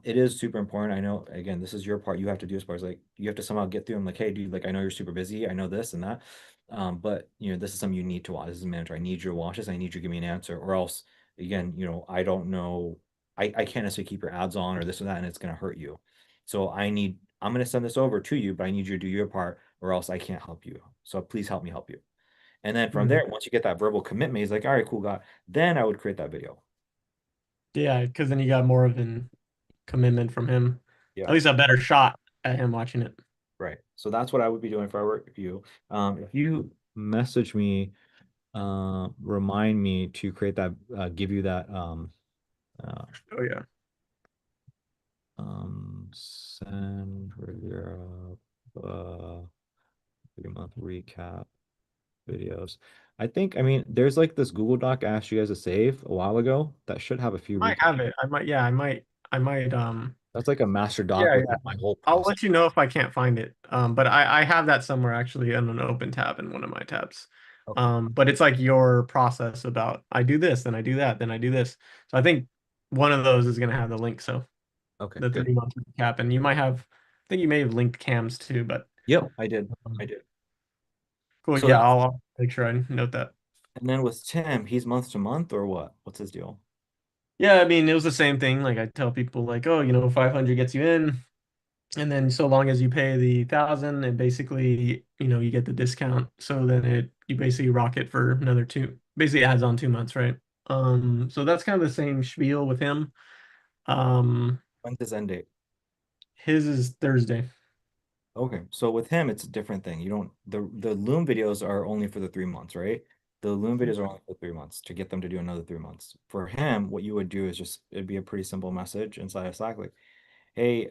It is super important. I know, again, this is your part. You have to do as far as like you have to somehow get through them. Like, hey, dude, like I know you're super busy. I know this and that. But this is something you need to watch. This is mandatory. I need you to watch this. I need you to give me an answer, or else, again, I don't know. I can't necessarily keep your ads on or this or that, and it's gonna hurt you. So I'm gonna send this over to you, but I need you to do your part, or else I can't help you. So please help me help you. And then from Mhm. there, once you get that verbal commitment, he's like, all right, cool, God. Then I would create that video. Yeah, because then you got more of an commitment from him. At Yeah. least a better shot at him watching it. Right. So that's what I would be doing if I were you. If you message me, remind me to create that, give you that, uh, Oh yeah. send for your 3-month recap videos. I mean, there's like this Google Doc I asked you guys to save a while ago that should have a few Might recaps. have it. I might That's like a master doc yeah, with yeah. like my whole I'll process. let you know if I can't find it. But I have that somewhere actually in an open tab in one of my tabs. Okay. But it's like your process about I do this, then I do that, then I do this. So I think one of those is gonna have the link. So Okay, the good. 3 month recap, and you might have, I think you may have linked cams too, but Yep, I did. I um, did. Cool. So Yeah, that's, I'll make sure I note that. and then with Tim, he's month to month or what? What's his deal? Yeah, I mean, it was the same thing. Like I tell people like, oh, 500 gets you in, and then so long as you pay the 1,000, and basically, you get the discount. So then you basically rock it for another two, basically adds on 2 months, right? So that's kind of the same spiel with him. Um, When's his end date? his is Thursday. Okay, so with him, it's a different thing. You don't the Loom videos are only for the 3 months, right? The Loom videos are only for 3 months to get them to do another 3 months. For him, what you would do is just it'd be a pretty simple message inside of Slack, like, "Hey,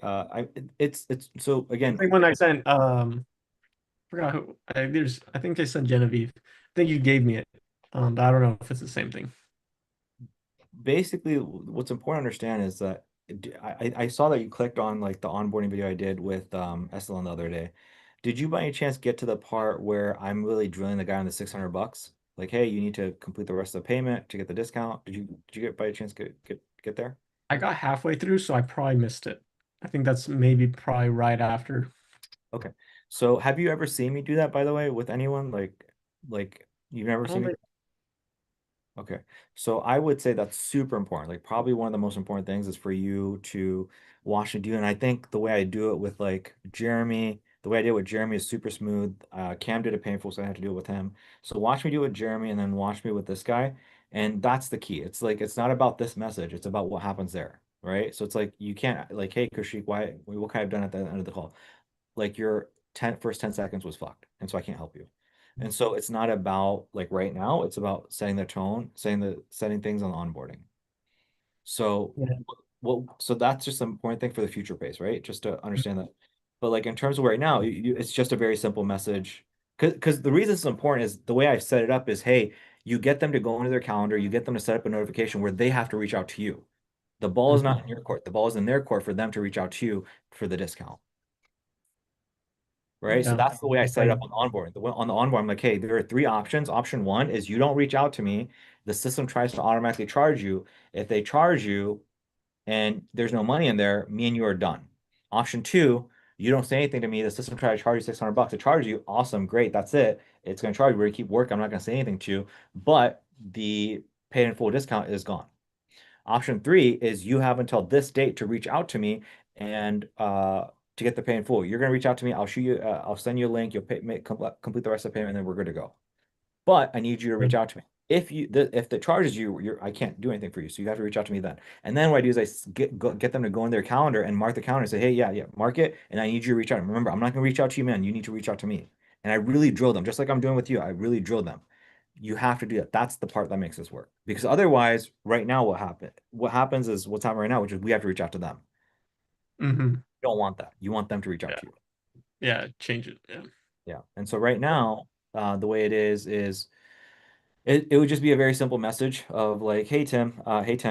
it's so I again, think when I sent forgot who I think I sent Genevieve. I think you gave me it. But I don't know if it's the same thing. basically what's important to understand is that I saw that you clicked on like the onboarding video I did with Estelon the other day. Did you by any chance get to the part where I'm really drilling the guy on the 600 bucks? Like, hey, you need to complete the rest of the payment to get the discount. Did you get by any chance get there? I got halfway through, so I probably missed it. I think that's maybe probably right after. Okay. So have you ever seen me do that by the way with anyone? Like you've never I seen don't me. think Okay. So I would say that's super important. Like probably one of the most important things is for you to watch and do. And I think the way I do it with like Jeremy, the way I did it with Jeremy is super smooth. Cam did it painful, so I had to do it with him. So watch me do it with Jeremy and then watch me with this guy. And that's the key. It's like it's not about this message, it's about what happens there. Right. So it's like you can't like, hey, Kushik, what kind of done at the end of the call? Like your first 10 seconds was fucked. And so I can't help you. And so it's not about like right now, it's about setting the tone, setting things on onboarding. So yeah. so that's just an important thing for the future pace, right? Just to understand that. But like in terms of right now, it's just a very simple message. Because the reason it's important is the way I've set it up is, hey, you get them to go into their calendar, you get them to set up a notification where they have to reach out to you. The ball is not Mhm. in your court. The ball is in their court for them to reach out to you for the discount. Right. So Yeah. that's the way I It's set it like up on onboarding. On the onboard, I'm like, hey, there are three options. Option one is you don't reach out to me. The system tries to automatically charge you. If they charge you and there's no money in there, me and you are done. Option two, you don't say anything to me. The system tries to charge you 600 bucks to charge you. Awesome, great. That's it. It's going to charge you. We're going to keep working. I'm not going to say anything to you, but the paid in full discount is gone. Option three is you have until this date to reach out to me and to get the pay in full. You're gonna reach out to me. I'll send you a link. You'll complete the rest of the payment, and then we're good to go. But I need you to reach out to me. If the charges I can't do anything for you. So you have to reach out to me then. And then what I do is get them to go in their calendar and mark the calendar and say, hey, yeah, mark it. And I need you to reach out. And remember, I'm not gonna reach out to you, man. You need to reach out to me. And I really drill them, just like I'm doing with you. I really drill them. You have to do that. That's the part that makes this work. Because otherwise, right now, what happens is what's happening right now, which is we have to reach out to them. Mhm. You don't want that. You want them to reach out Yeah. to you. Yeah, change it. Yeah. Yeah. And so right now, the way it is it would just be a very simple message of like, hey Tim,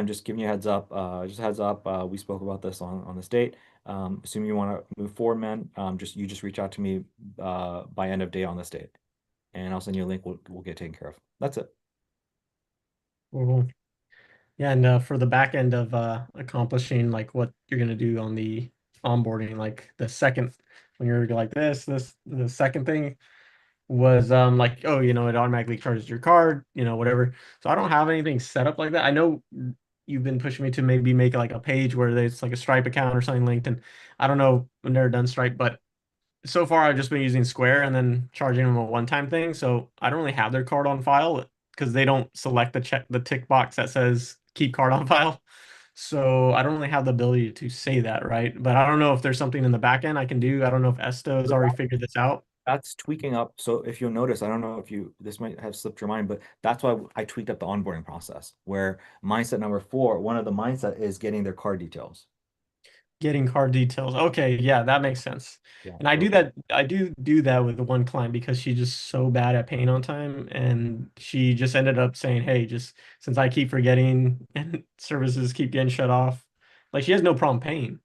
just giving you a heads up, just a heads up. We spoke about this on this date. Assuming you want to move forward, man, just reach out to me by end of day on this date, and I'll send you a link. We'll get taken care of. That's it. Cool. Yeah, and for the back end of accomplishing like what you're gonna do on the onboarding, like the second when you're like the second thing was like, oh, it automatically charges your card, whatever. So I don't have anything set up like that. I know you've been pushing me to maybe make like a page where there's like a Stripe account or something linked, and I don't know, I've never done Stripe, but so far I've just been using Square and then charging them a one-time thing. So I don't really have their card on file because they don't select the tick box that says keep card on file. So I don't really have the ability to say that, right? But I don't know if there's something in the back end I can do. I don't know if Esto has already figured this out. That's tweaking up. So if you'll notice, I don't know if this might have slipped your mind, but that's why I tweaked up the onboarding process. Where mindset number four, one of the mindset is getting their card details. Getting card details. Okay, yeah, that makes sense. Yeah. And I do So that. I do that with the one client because she's just so bad at paying on time, and she just ended up saying, "Hey, just since I keep forgetting and services keep getting shut off, like she has no problem paying,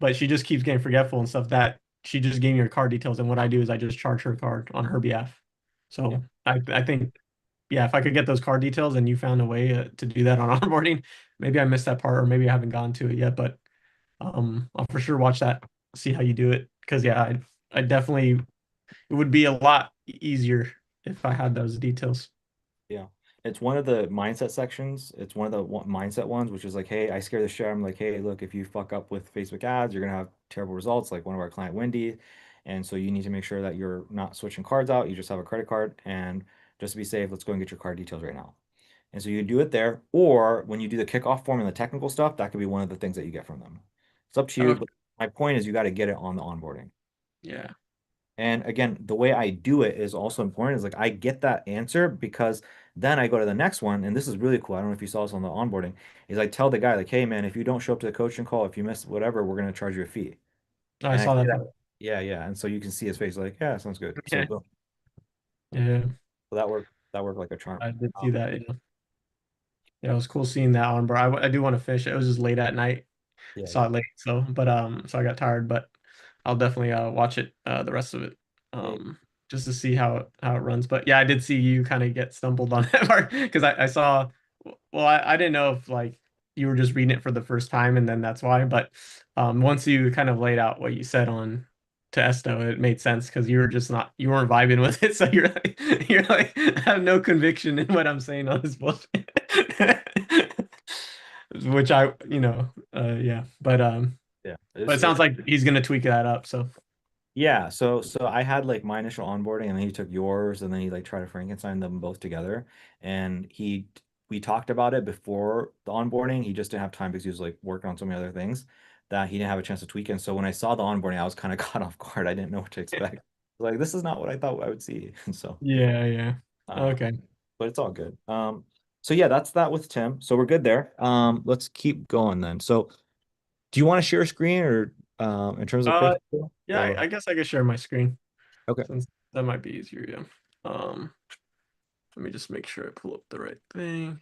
but she just keeps getting forgetful and stuff." That she just gave me her card details, and what I do is I just charge her card on her behalf. yeah. So I think yeah, if I could get those card details and you found a way to do that on onboarding, maybe I missed that part or maybe I haven't gone to it yet, but. I'll for sure watch that, see how you do it. Because yeah, I definitely it would be a lot easier if I had those details. Yeah. It's one of the mindset sections. It's one of the mindset ones, which is like, hey, I scare the shit. I'm like, hey, look, if you fuck up with Facebook ads, you're gonna have terrible results, like one of our client Wendy. And so you need to make sure that you're not switching cards out. You just have a credit card. And just to be safe, let's go and get your card details right now. And so you do it there, or when you do the kickoff form and the technical stuff, that could be one of the things that you get from them. It's up to you, Okay. but my point is you got to get it on the onboarding. Yeah. And again, the way I do it is also important. Is like I get that answer because then I go to the next one, and this is really cool. I don't know if you saw this on the onboarding. Is I tell the guy like, "Hey, man, if you don't show up to the coaching call, if you miss whatever, we're gonna charge you a fee." I And I saw say that. that, yeah, yeah. And so you can see his face, like, yeah, sounds good. So Yeah. boom. Yeah. So that worked. That worked like a charm. I did see Um, that. Yeah. Yeah, it was cool seeing that one, bro. I do want to fish. It was just late at night. yeah, Saw yeah, it late, so I got tired, but I'll definitely watch it the rest of it yeah. just to see how it runs. But yeah, I did see you kind of get stumbled on that part because I saw well I didn't know if like you were just reading it for the first time and then that's why, but once you kind of laid out what you said on to Esto, it made sense because you were just not you weren't vibing with it, so you're like I have no conviction in what I'm saying on this bullshit. Which yeah, Yeah. but it sounds like he's gonna tweak that up. So Yeah, so I had like my initial onboarding and then he took yours and then he like tried to Frankenstein them both together. And we talked about it before the onboarding. He just didn't have time because he was like working on so many other things that he didn't have a chance to tweak. And so when I saw the onboarding, I was kind of caught off guard. I didn't know what to expect. Like this is not what I thought I would see. And so yeah, yeah. uh Okay. but it's all good. So yeah, that's that with Tim. So we're good there. Let's keep going then. So do you want to share a screen or in terms of Uh, course yeah, or I guess I could share my screen okay. since that might be easier. Yeah. Um, Let me just make sure I pull up the right thing.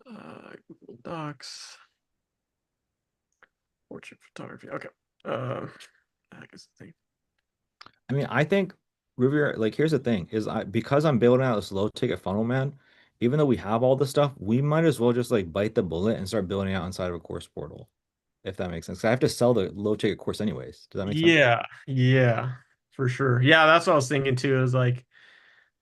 Google Docs, portrait photography. Okay. I guess the thing. I mean, I think Riviera, like, here's the thing, is because I'm building out this low ticket funnel, man, even though we have all this stuff, we might as well just like bite the bullet and start building out inside of a course portal, if that makes sense. 'Cause I have to sell the low ticket course anyways. Does that make sense? Yeah, yeah, for sure. Yeah, that's what I was thinking too. Is like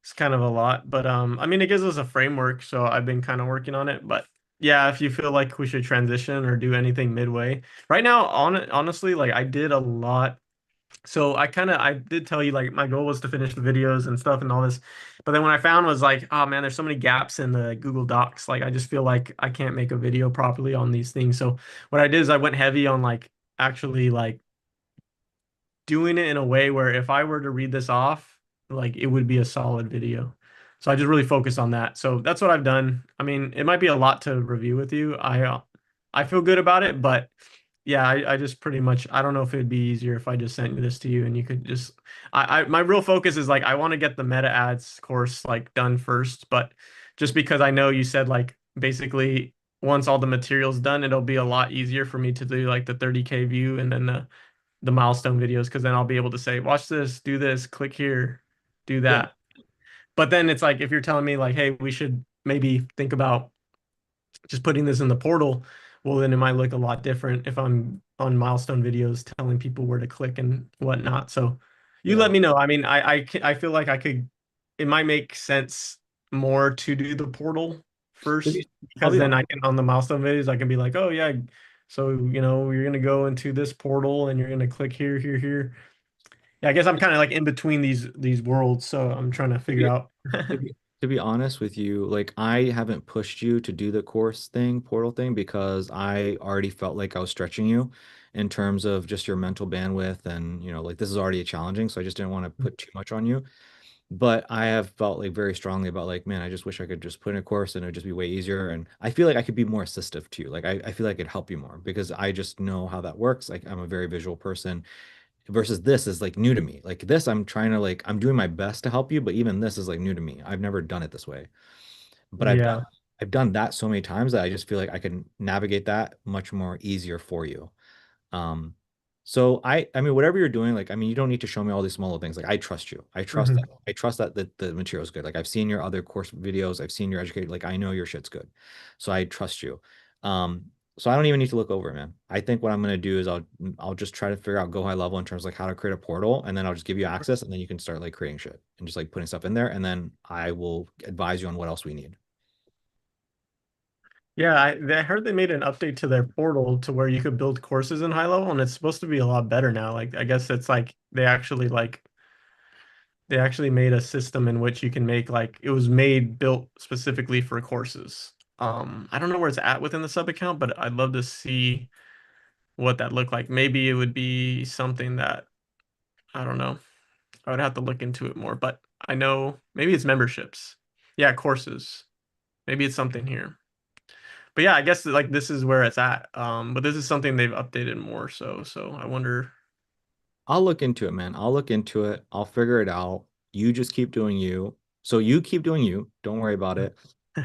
it's kind of a lot, but I mean, it gives us a framework, so I've been kind of working on it. But yeah, if you feel like we should transition or do anything midway, right now, honestly, like I did a lot. So I did tell you like my goal was to finish the videos and stuff and all this, but then when I found was like, oh man, there's so many gaps in the Google Docs. Like I just feel like I can't make a video properly on these things. So what I did is I went heavy on like actually like doing it in a way where if I were to read this off, like it would be a solid video. So I just really focused on that. So that's what I've done. I mean, it might be a lot to review with you. I feel good about it, but yeah, I just pretty much I don't know if it'd be easier if I just sent this to you and you could just I my real focus is like I want to get the meta ads course like done first, but just because I know you said like basically once all the material's done, it'll be a lot easier for me to do like the 30K view and then the milestone videos because then I'll be able to say, watch this, do this, click here, do Yeah. that. But then it's like if you're telling me like, hey, we should maybe think about just putting this in the portal, well, then it might look a lot different if I'm on milestone videos telling people where to click and whatnot. So you Yeah. let me know. I mean, I feel like I could, it might make sense more to do the portal To be, first I'll because be then honest. I can, on the milestone videos, I can be like, oh, yeah. So, you're going to go into this portal and you're going to click here, here, here. Yeah, I guess I'm kind of like in between these worlds, so I'm trying to figure out. To be, to be honest with you, like I haven't pushed you to do the course thing, portal thing, because I already felt like I was stretching you in terms of just your mental bandwidth and, like this is already challenging, so I just didn't want to put too much on you. But I have felt like very strongly about like, man, I just wish I could just put in a course and it would just be way easier. And I feel like I could be more assistive to you. Like I feel like it'd help you more because I just know how that works. Like I'm a very visual person versus this is like new to me. Like this, I'm trying to like I'm doing my best to help you, but even this is like new to me. I've never done it this way. But Yeah. I've done that so many times that I just feel like I can navigate that much more easier for you. Um, so I mean, whatever you're doing, like, I mean, you don't need to show me all these small little things. Like, I trust you. Mhm. I trust that the material is good. Like, I've seen your other course videos. I've seen your educated. Like, I know your shit's good. So I trust you. Um, So I don't even need to look over it, man. I think what I'm gonna do is I'll just try to figure out go high level in terms of like how to create a portal, and then I'll just give you access, and then you can start like creating shit and just like putting stuff in there, and then I will advise you on what else we need. Yeah, I heard they made an update to their portal to where you could build courses in high level, and it's supposed to be a lot better now. Like, I guess it's like they actually made a system in which you can make like it was made built specifically for courses. I don't know where it's at within the sub account, but I'd love to see what that looked like. Maybe it would be something that I don't know. I would have to look into it more, but I know maybe it's memberships. Yeah, courses. Maybe it's something here. But yeah, I guess like this is where it's at. But this is something they've updated more. So I wonder. I'll look into it, man. I'll look into it. I'll figure it out. You just keep doing you. So you keep doing you. Don't worry about it.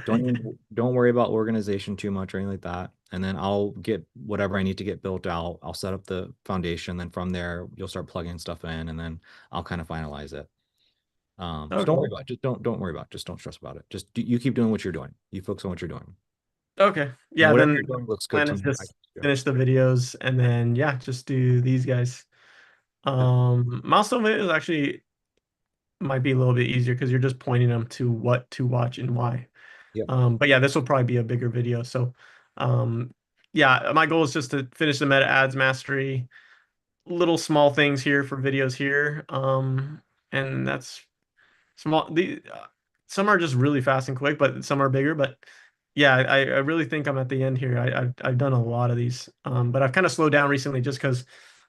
Don't worry about organization too much or anything like that. And then I'll get whatever I need to get built out. I'll set up the foundation. Then from there, you'll start plugging stuff in, and then I'll kind of finalize it. So don't worry Okay. about it. Just don't worry about it. Just don't stress about it. You keep doing what you're doing. You focus on what you're doing. Okay. And Yeah, whatever then you're the doing looks good plan to is me. just finish the videos and then yeah, just do these guys. Yeah. Milestone videos actually might be a little bit easier because you're just pointing them to what to watch and why. Yep. But yeah, this will probably be a bigger video. So um yeah, my goal is just to finish the meta ads mastery, little small things here for videos here. And that's small. Some are just really fast and quick, but some are bigger. But yeah, I really think I'm at the end here. I've done a lot of these, but I've kind of slowed down recently just because,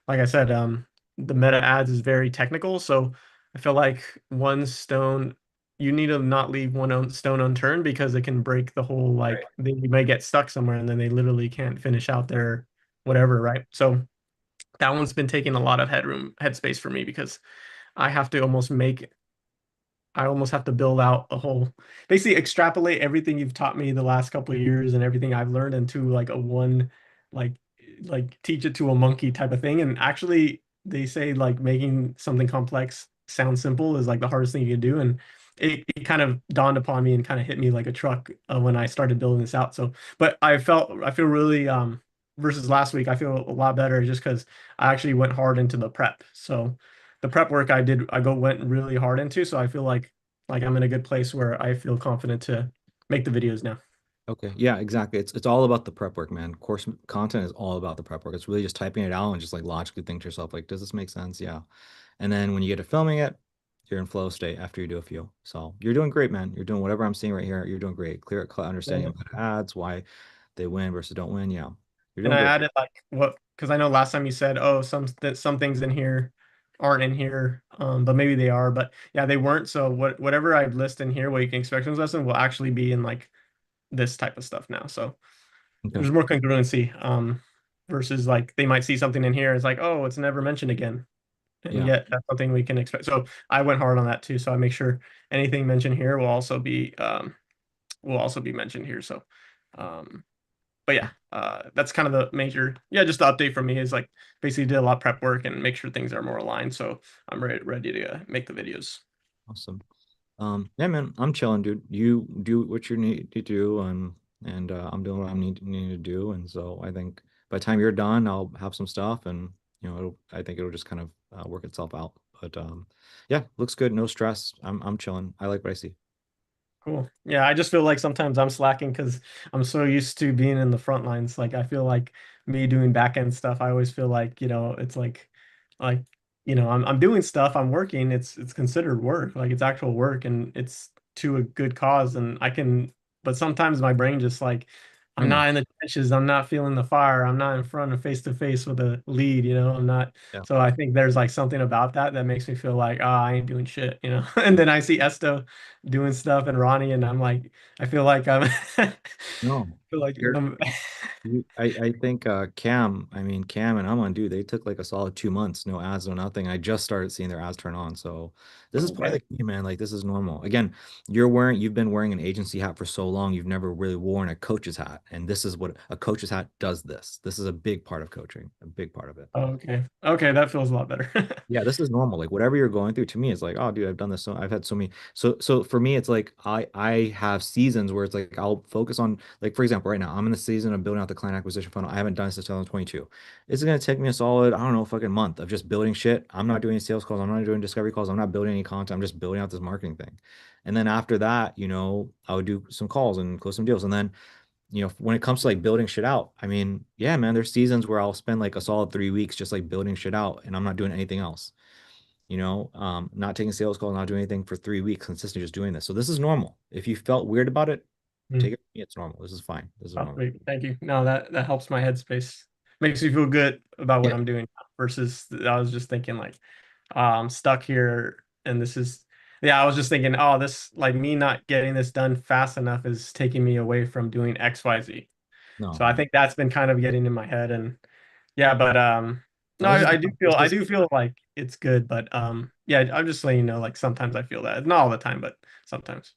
like I said, the meta ads is very technical. So I feel like one stone, you need to not leave stone unturned because it can break the whole like you may get stuck somewhere and then they literally can't finish out their whatever, right? So that one's been taking a lot of headspace for me because I have to almost make I almost have to build out a whole, basically extrapolate everything you've taught me the last couple of years and everything I've learned into like a one, like, like teach it to a monkey type of thing. And actually, they say like making something complex sound simple is like the hardest thing you can do. And it kind of dawned upon me and kind of hit me like a truck when I started building this out. So, but I feel really, versus last week, I feel a lot better just because I actually went hard into the prep. So, the prep work went really hard into, so I feel like I'm in a good place where I feel confident to make the videos now. Okay. Yeah, exactly. It's all about the prep work, man. Course content is all about the prep work. It's really just typing it out and just like logically think to yourself, like, does this make sense? Yeah. And then when you get to filming it, you're in flow state after you do a few. So you're doing great, man. You're doing whatever I'm seeing right here. You're doing great. Clear understanding Yeah. of how to ads, why they win versus don't win. Yeah. You're And doing I great. added like what because I know last time you said, oh, some things in here aren't in here, but maybe they are. But yeah, they weren't. So whatever I list in here, what you can expect from this lesson will actually be in like this type of stuff now. So Okay. there's more congruency, versus like they might see something in here, it's like, oh, it's never mentioned again. And Yeah. yet that's something we can expect. So I went hard on that too. So I make sure anything mentioned here will also be mentioned here. So, but yeah, that's kind of the major. Yeah, just the update from me is like basically did a lot of prep work and make sure things are more aligned. So I'm ready to make the videos. Awesome. Yeah, man, I'm chilling, dude. You do what you need to do, and I'm doing what I need to do. And so I think by the time you're done, I'll have some stuff, and I think it'll just kind of work itself out. But yeah, looks good. No stress. I'm chilling. I like what I see. Cool. Yeah, I just feel like sometimes I'm slacking because I'm so used to being in the front lines. Like I feel like me doing back end stuff, I always feel like, it's like, I'm doing stuff, I'm working, it's considered work, like it's actual work and it's to a good cause and but sometimes my brain just like I I'm know. not in the trenches, I'm not feeling the fire, I'm not in front of face to face with a lead, I'm not. Yeah. So I think there's like something about that makes me feel like, I ain't doing shit. And then I see Esto doing stuff and Ronnie, and I'm like, I feel like I'm, I No. feel like You're I'm, I think Cam and Aman, dude, they took like a solid 2 months, no ads, no nothing. I just started seeing their ads turn on. So this is part of okay. the game, man. Like this is normal. Again, you've been wearing an agency hat for so long, you've never really worn a coach's hat. And this is what a coach's hat does this. This is a big part of coaching, a big part of it. Okay. Okay, that feels a lot better. Yeah, this is normal. Like whatever you're going through, to me, it's like, oh, dude, I've done this. So I've had so many. So for me, it's like I have seasons where it's like I'll focus on, like for example, example, right now, I'm in the season of building out the client acquisition funnel. I haven't done this since 2022. It's gonna take me a solid, I don't know, fucking month of just building shit. I'm not doing any sales calls. I'm not doing discovery calls. I'm not building any content. I'm just building out this marketing thing. And then after that, I would do some calls and close some deals. And then, when it comes to like building shit out, I mean, yeah, man, there's seasons where I'll spend like a solid 3 weeks just like building shit out and I'm not doing anything else. Not taking sales calls, not doing anything for 3 weeks, consistently just doing this. So this is normal. If you felt weird about it, take it from me. It's normal. This is fine. This is Oh, normal. wait, thank you. No, that helps my headspace. Makes me feel good about what Yeah. I'm doing now versus I was just thinking like, I'm stuck here and this is, yeah, I was just thinking, oh, this like me not getting this done fast enough is taking me away from doing XYZ. So No, I think that's been kind of getting in my head and yeah, but no, no, this is I this do is feel like it's good, but yeah, I'm just letting you know, like sometimes I feel that. Not all the time, but sometimes.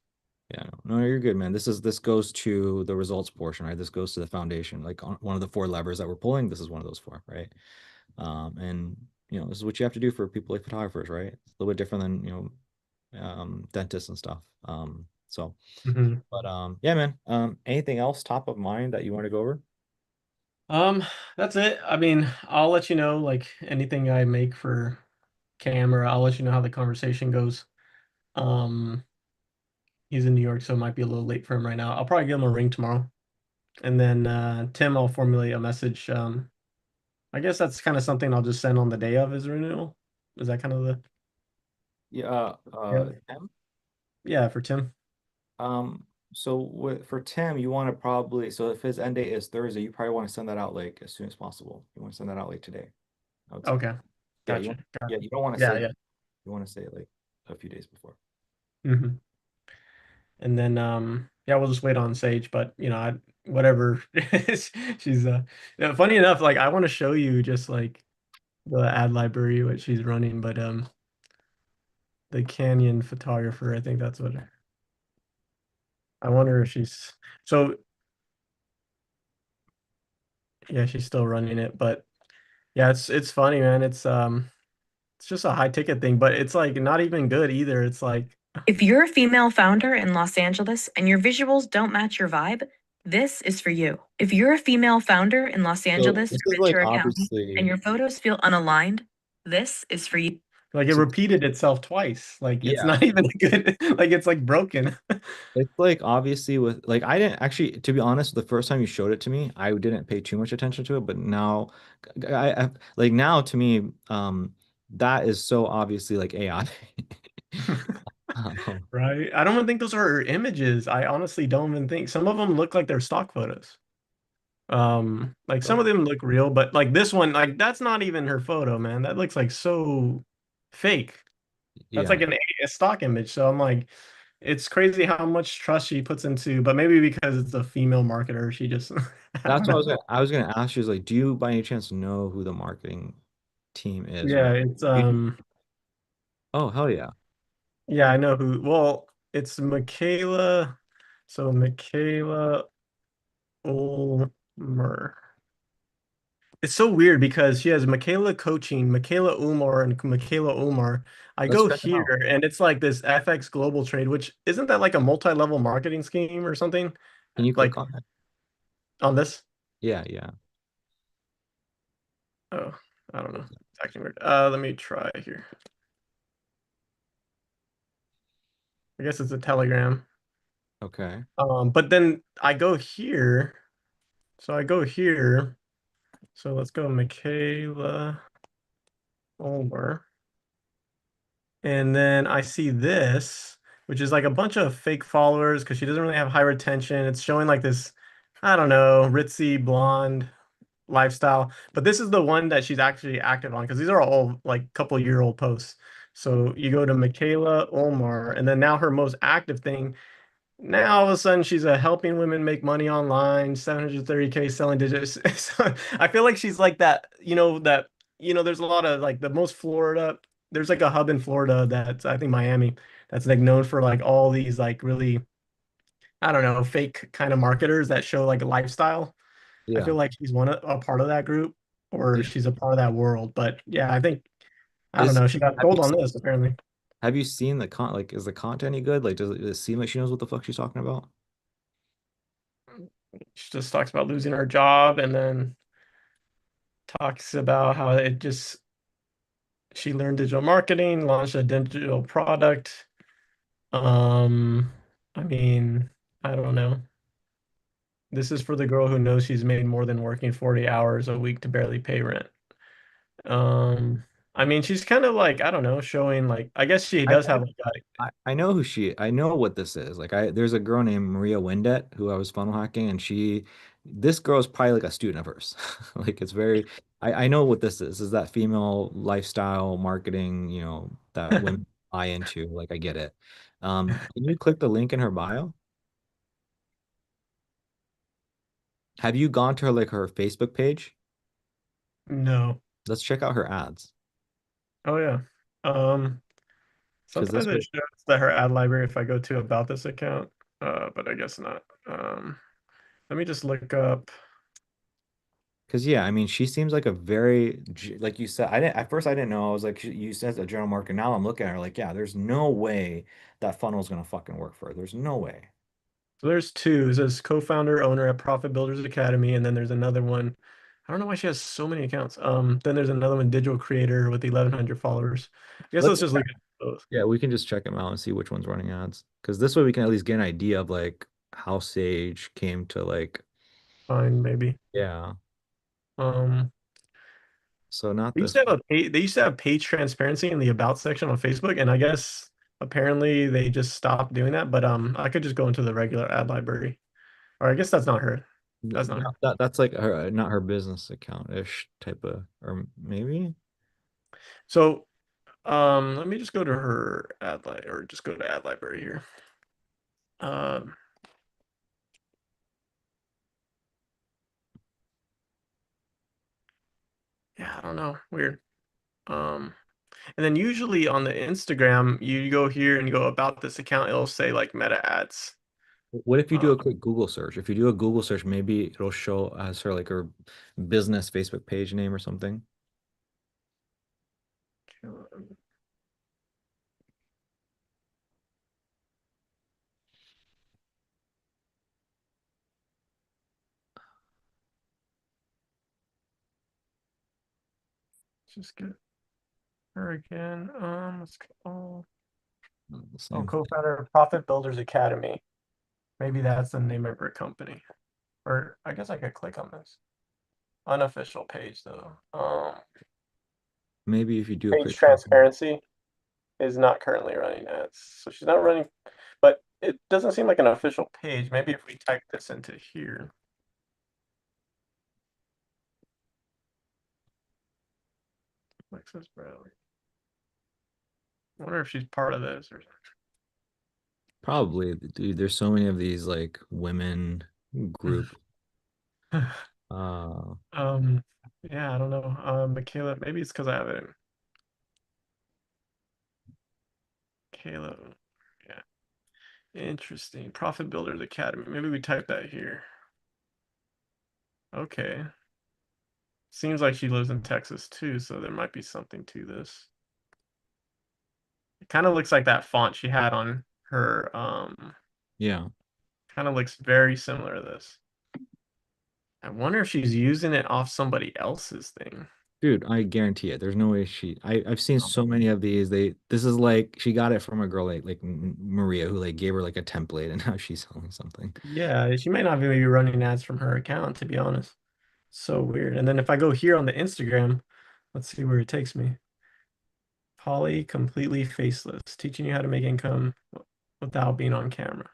yeah, no, you're good, man. This goes to the results portion, right? This goes to the foundation. Like on one of the four levers that we're pulling, this is one of those four, right? And this is what you have to do for people like photographers, right? It's a little bit different than, dentists and stuff. So, Mhm. but yeah, man. Anything else top of mind that you want to go over? Um, that's it. I mean, I'll let you know like anything I make for camera. I'll let you know how the conversation goes. Um, he's in New York, so it might be a little late for him right now. I'll probably give him a ring tomorrow. And then Tim, I'll formulate a message. I guess that's kind of something I'll just send on the day of his renewal. Is that kind of the Yeah, yeah, Tim. yeah, for Tim? So for Tim, you want to probably, so if his end date is Thursday, you probably want to send that out like as soon as possible. You want to send that out like today, I would say. Okay. Yeah, Gotcha. yeah, you don't want to Yeah, say yeah. that. You want to say it like a few days before. Hmm. And then yeah, we'll just wait on Sage, but whatever. She's yeah, funny enough, like I want to show you just like the ad library what she's running, but the Canyon photographer, I think that's what I wonder if she's so yeah, she's still running it, but yeah, it's funny, man. It's just a high ticket thing, but it's like not even good either. It's like If you're a female founder in Los Angeles and your visuals don't match your vibe, this is for you. If you're a female founder in Los So Angeles this or is like Ventura County and obviously, your photos feel unaligned, this is for you. like it so repeated itself twice. Like it's yeah, not even good. Like it's like broken. it's like obviously with like I didn't actually, to be honest, the first time you showed it to me, I didn't pay too much attention to it, but now I like now to me, that is so obviously like AI. Um, Right? I don't even think those are her images. I honestly don't even think some of them look like they're stock photos. Like some of them look real, but like this one, like that's not even her photo, man. That looks like so fake. That's yeah, like a stock image. So I'm like, it's crazy how much trust she puts into, but maybe because it's a female marketer, she just I that's don't what know. I was gonna ask you is like, do you by any chance know who the marketing team is, Yeah, right? it's Oh, hell yeah. yeah, I know who. Well, it's Michaela. So Michaela Ulmer. It's so weird because she has Michaela coaching, Michaela Umar, and Michaela Umar. I Let's go check them out. here and it's like this FX Global Trade, which isn't that like a multi-level marketing scheme or something? Can you Like click on it? on this? Yeah, yeah. Oh, I don't know. It's acting weird. Let me try here. I guess it's a Telegram. Okay. But then I go here. So I go here. So let's go Michaela Ulmer. And then I see this, which is like a bunch of fake followers because she doesn't really have high retention. It's showing like this, I don't know, ritzy blonde lifestyle. But this is the one that she's actually active on because these are all like couple-year-old posts. So you go to Michaela Omar, and then now her most active thing. Now all of a sudden she's a helping women make money online, 730K selling digits. So I feel like she's like that, there's a lot of like the most Florida, there's like a hub in Florida that's I think Miami that's like known for like all these like really, I don't know, fake kind of marketers that show like a lifestyle. I Yeah. feel like she's a part of that group or Yeah. she's a part of that world. But yeah, I think I don't Is know, she got have you sold on this apparently. have you seen the like is the content any good? Like does it seem like she knows what the fuck she's talking about? She just talks about losing her job and then talks about how it just she learned digital marketing, launched a digital product. Um, I mean, I don't know. This is for the girl who knows she's made more than working 40 hours a week to barely pay rent. Um, I mean, she's kind of like, I don't know, showing like, I guess she I, does have like I know who she I know what this is. Like there's a girl named Maria Windet who I was funnel hacking and this girl is probably like a student of hers. Like it's very I know what this is. Is that female lifestyle marketing, that women buy into. Like I get it. Can you click the link in her bio? Have you gone to her Facebook page? no. Let's check out her ads. Oh yeah. Um, Because Sometimes it shows that her ad library if I go to about this account, but I guess not. Let me just look up. yeah, I mean, she seems like a very, like you said, at first I didn't know. I was like, you said a general market. Now I'm looking at her like, yeah, there's no way that funnel is gonna fucking work for her. There's no way. So there's two. It says co-founder, owner at Profit Builders Academy, and then there's another one. I don't know why she has so many accounts. Then there's another one, digital creator with 1,100 followers. I guess Let's, let's just look at those. yeah, we can just check them out and see which one's running ads. Because this way we can at least get an idea of like how Sage came to like, Fine, maybe. yeah. Um, So not they used this to have one. they used to have page transparency in the about section on Facebook, and I guess apparently they just stopped doing that. But I could just go into the regular ad library, or I guess that's not her. That's not her. That's like her, not her business account-ish type of, or maybe. So let me just go to her ad li or just go to ad library here. Um, yeah, I don't know. Weird. Um, and then usually on the Instagram, you go here and you go about this account, it'll say like meta ads. What if you do Uh, a quick Google search? If you do a Google search, maybe it'll show as her like her business Facebook page name or something. just get her again. Let's go. The Oh, same. co-founder of Profit Builders Academy. Maybe that's the name of her company. Or I guess I could click on this. Unofficial page though. Maybe if you do a Page quick search. transparency is not currently running ads. So she's not running, but it doesn't seem like an official page. Maybe if we type this into here. Lexus Bradley. I wonder if she's part of this or Probably, dude, there's so many of these like women group. something. Uh, Yeah, I don't know. Michaela, maybe it's because I have it in Michaela. Yeah. Interesting. Profit Builders Academy. Maybe we type that here. Okay. Seems like she lives in Texas too, so there might be something to this. It kind of looks like that font she had on her yeah. kind of looks very similar to this. I wonder if she's using it off somebody else's thing. Dude, I guarantee it. There's no way I've seen so many of these. This is like she got it from a girl like Maria who like gave her like a template and now she's selling something. Yeah, she might not even be running ads from her account, to be honest. So weird. And then if I go here on the Instagram, let's see where it takes me. Polly completely faceless, teaching you how to make income without being on camera.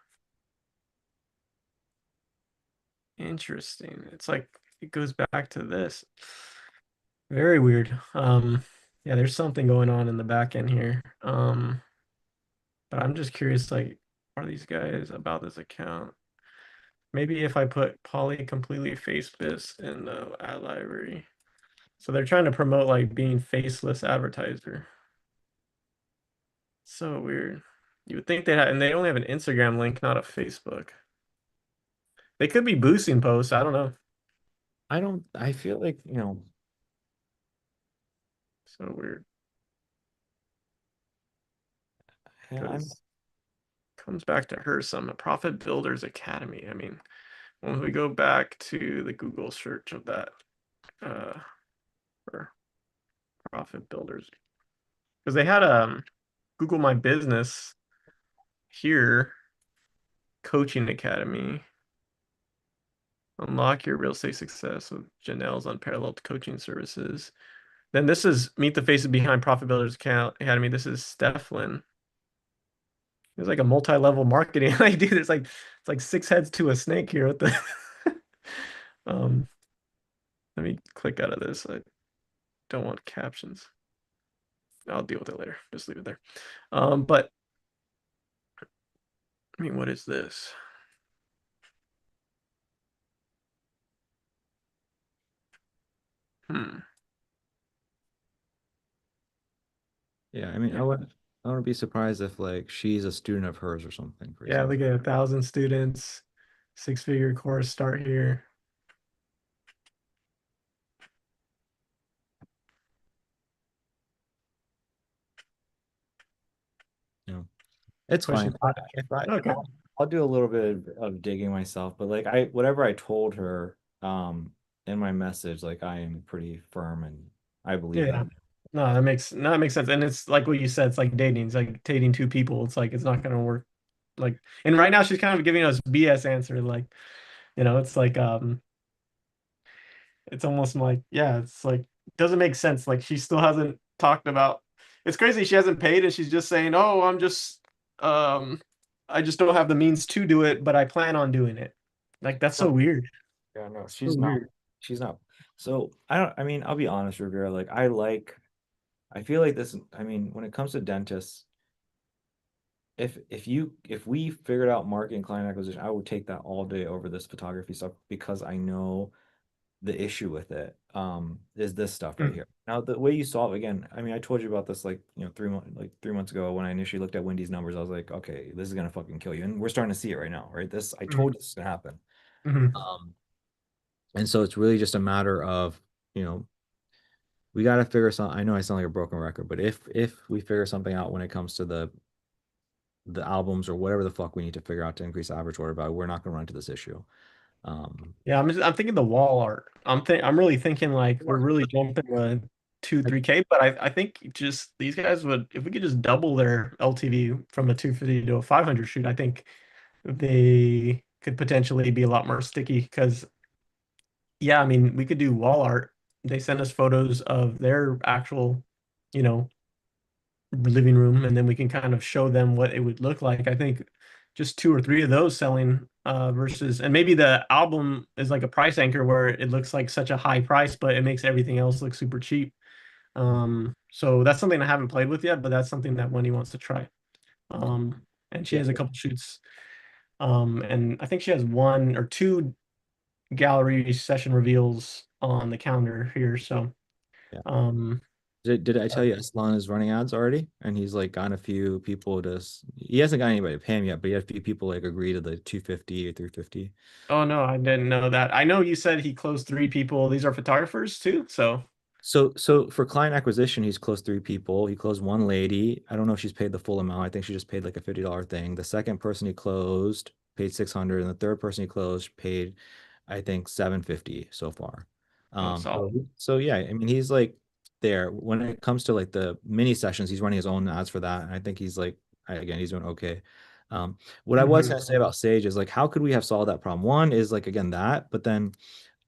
Interesting. It's like it goes back to this. Very weird. Yeah, there's something going on in the back end here. But I'm just curious, like, are these guys about this account? Maybe if I put Polly completely faceless in the ad library. So they're trying to promote like being faceless advertiser. So weird. You would think they had, and they only have an Instagram link, not a Facebook. They could be boosting posts. I don't know. I feel like, So weird. yeah, Because comes back to her some Profit Builders Academy. I mean, when we go back to the Google search of that for profit builders, because they had Google My Business here, coaching academy. Unlock your real estate success with Janelle's unparalleled coaching services. Then this is Meet the Faces Behind Profit Builders Academy. This is Steflin. There's like a multi-level marketing. Like, dude, it's like six heads to a snake here with the um let me click out of this. I don't want captions. I'll deal with it later. Just leave it there. But I mean, what is this? Yeah, I mean, I wouldn't be surprised if like she's a student of hers or something, for Yeah, example. look at 1,000 students, six-figure course start here. Yeah. It's Pushing fine. five. If I Okay. I'll do a little bit of digging myself, but like whatever I told her in my message, like I am pretty firm and I believe Yeah. that. No, that makes sense. And it's like what you said, it's like dating. It's like dating two people. It's like it's not gonna work. Like, and right now she's kind of giving us BS answer. Like, it's like it's almost like, yeah, it's like doesn't make sense. Like she still hasn't talked about, it's crazy she hasn't paid and she's just saying, oh, um I just don't have the means to do it, but I plan on doing it. Like that's so No, weird. yeah, no, So she's not. weird. She's not. So I mean, I'll be honest, Rivera, like I feel like this, I mean, when it comes to dentists, if we figured out marketing client acquisition, I would take that all day over this photography stuff because I know the issue with it is this stuff right Mm, here. Now the way you solve again, I mean, I told you about this like 3 months ago when I initially looked at Wendy's numbers. I was like, okay, this is gonna fucking kill you, and we're starting to see it right now, right? This I mm, told you this is gonna happen. mm. Um, and so it's really just a matter of you know we got to figure something. I know I sound like a broken record, but if we figure something out when it comes to the albums or whatever the fuck we need to figure out to increase average order value, we're not gonna run into this issue. Um, Yeah, I'm thinking the wall art. I'm really thinking like we're really jumping to 2-3K, but I think just these guys would, if we could just double their LTV from a 250 to a 500 shoot, I think they could potentially be a lot more sticky because, yeah, I mean, we could do wall art. They send us photos of their actual, you know, living room, and then we can kind of show them what it would look like. I think just two or three of those selling versus, and maybe the album is like a price anchor where it looks like such a high price, but it makes everything else look super cheap. So that's something I haven't played with yet, but that's something that Wendy wants to try. And she yeah, has a couple shoots. And I think she has one or two gallery session reveals on the calendar here. So, yeah. um, Did I tell you Aslan is running ads already? And he's like gotten a few people he hasn't got anybody to pay him yet, but he had a few people like agree to the 250 or 350. oh no, I didn't know that. I know you said he closed three people. These are photographers too. So, So for client acquisition, he's closed three people. He closed one lady. I don't know if she's paid the full amount. I think she just paid like a $50 thing. The second person he closed paid 600, and the third person he closed paid, I think, 750 so far. oh, So, solid. so yeah, I mean he's like there. When it comes to like the mini sessions, he's running his own ads for that. And I think he's like again, he's doing okay. What I was Mhm. gonna say about Sage is like how could we have solved that problem? One is like again that, but then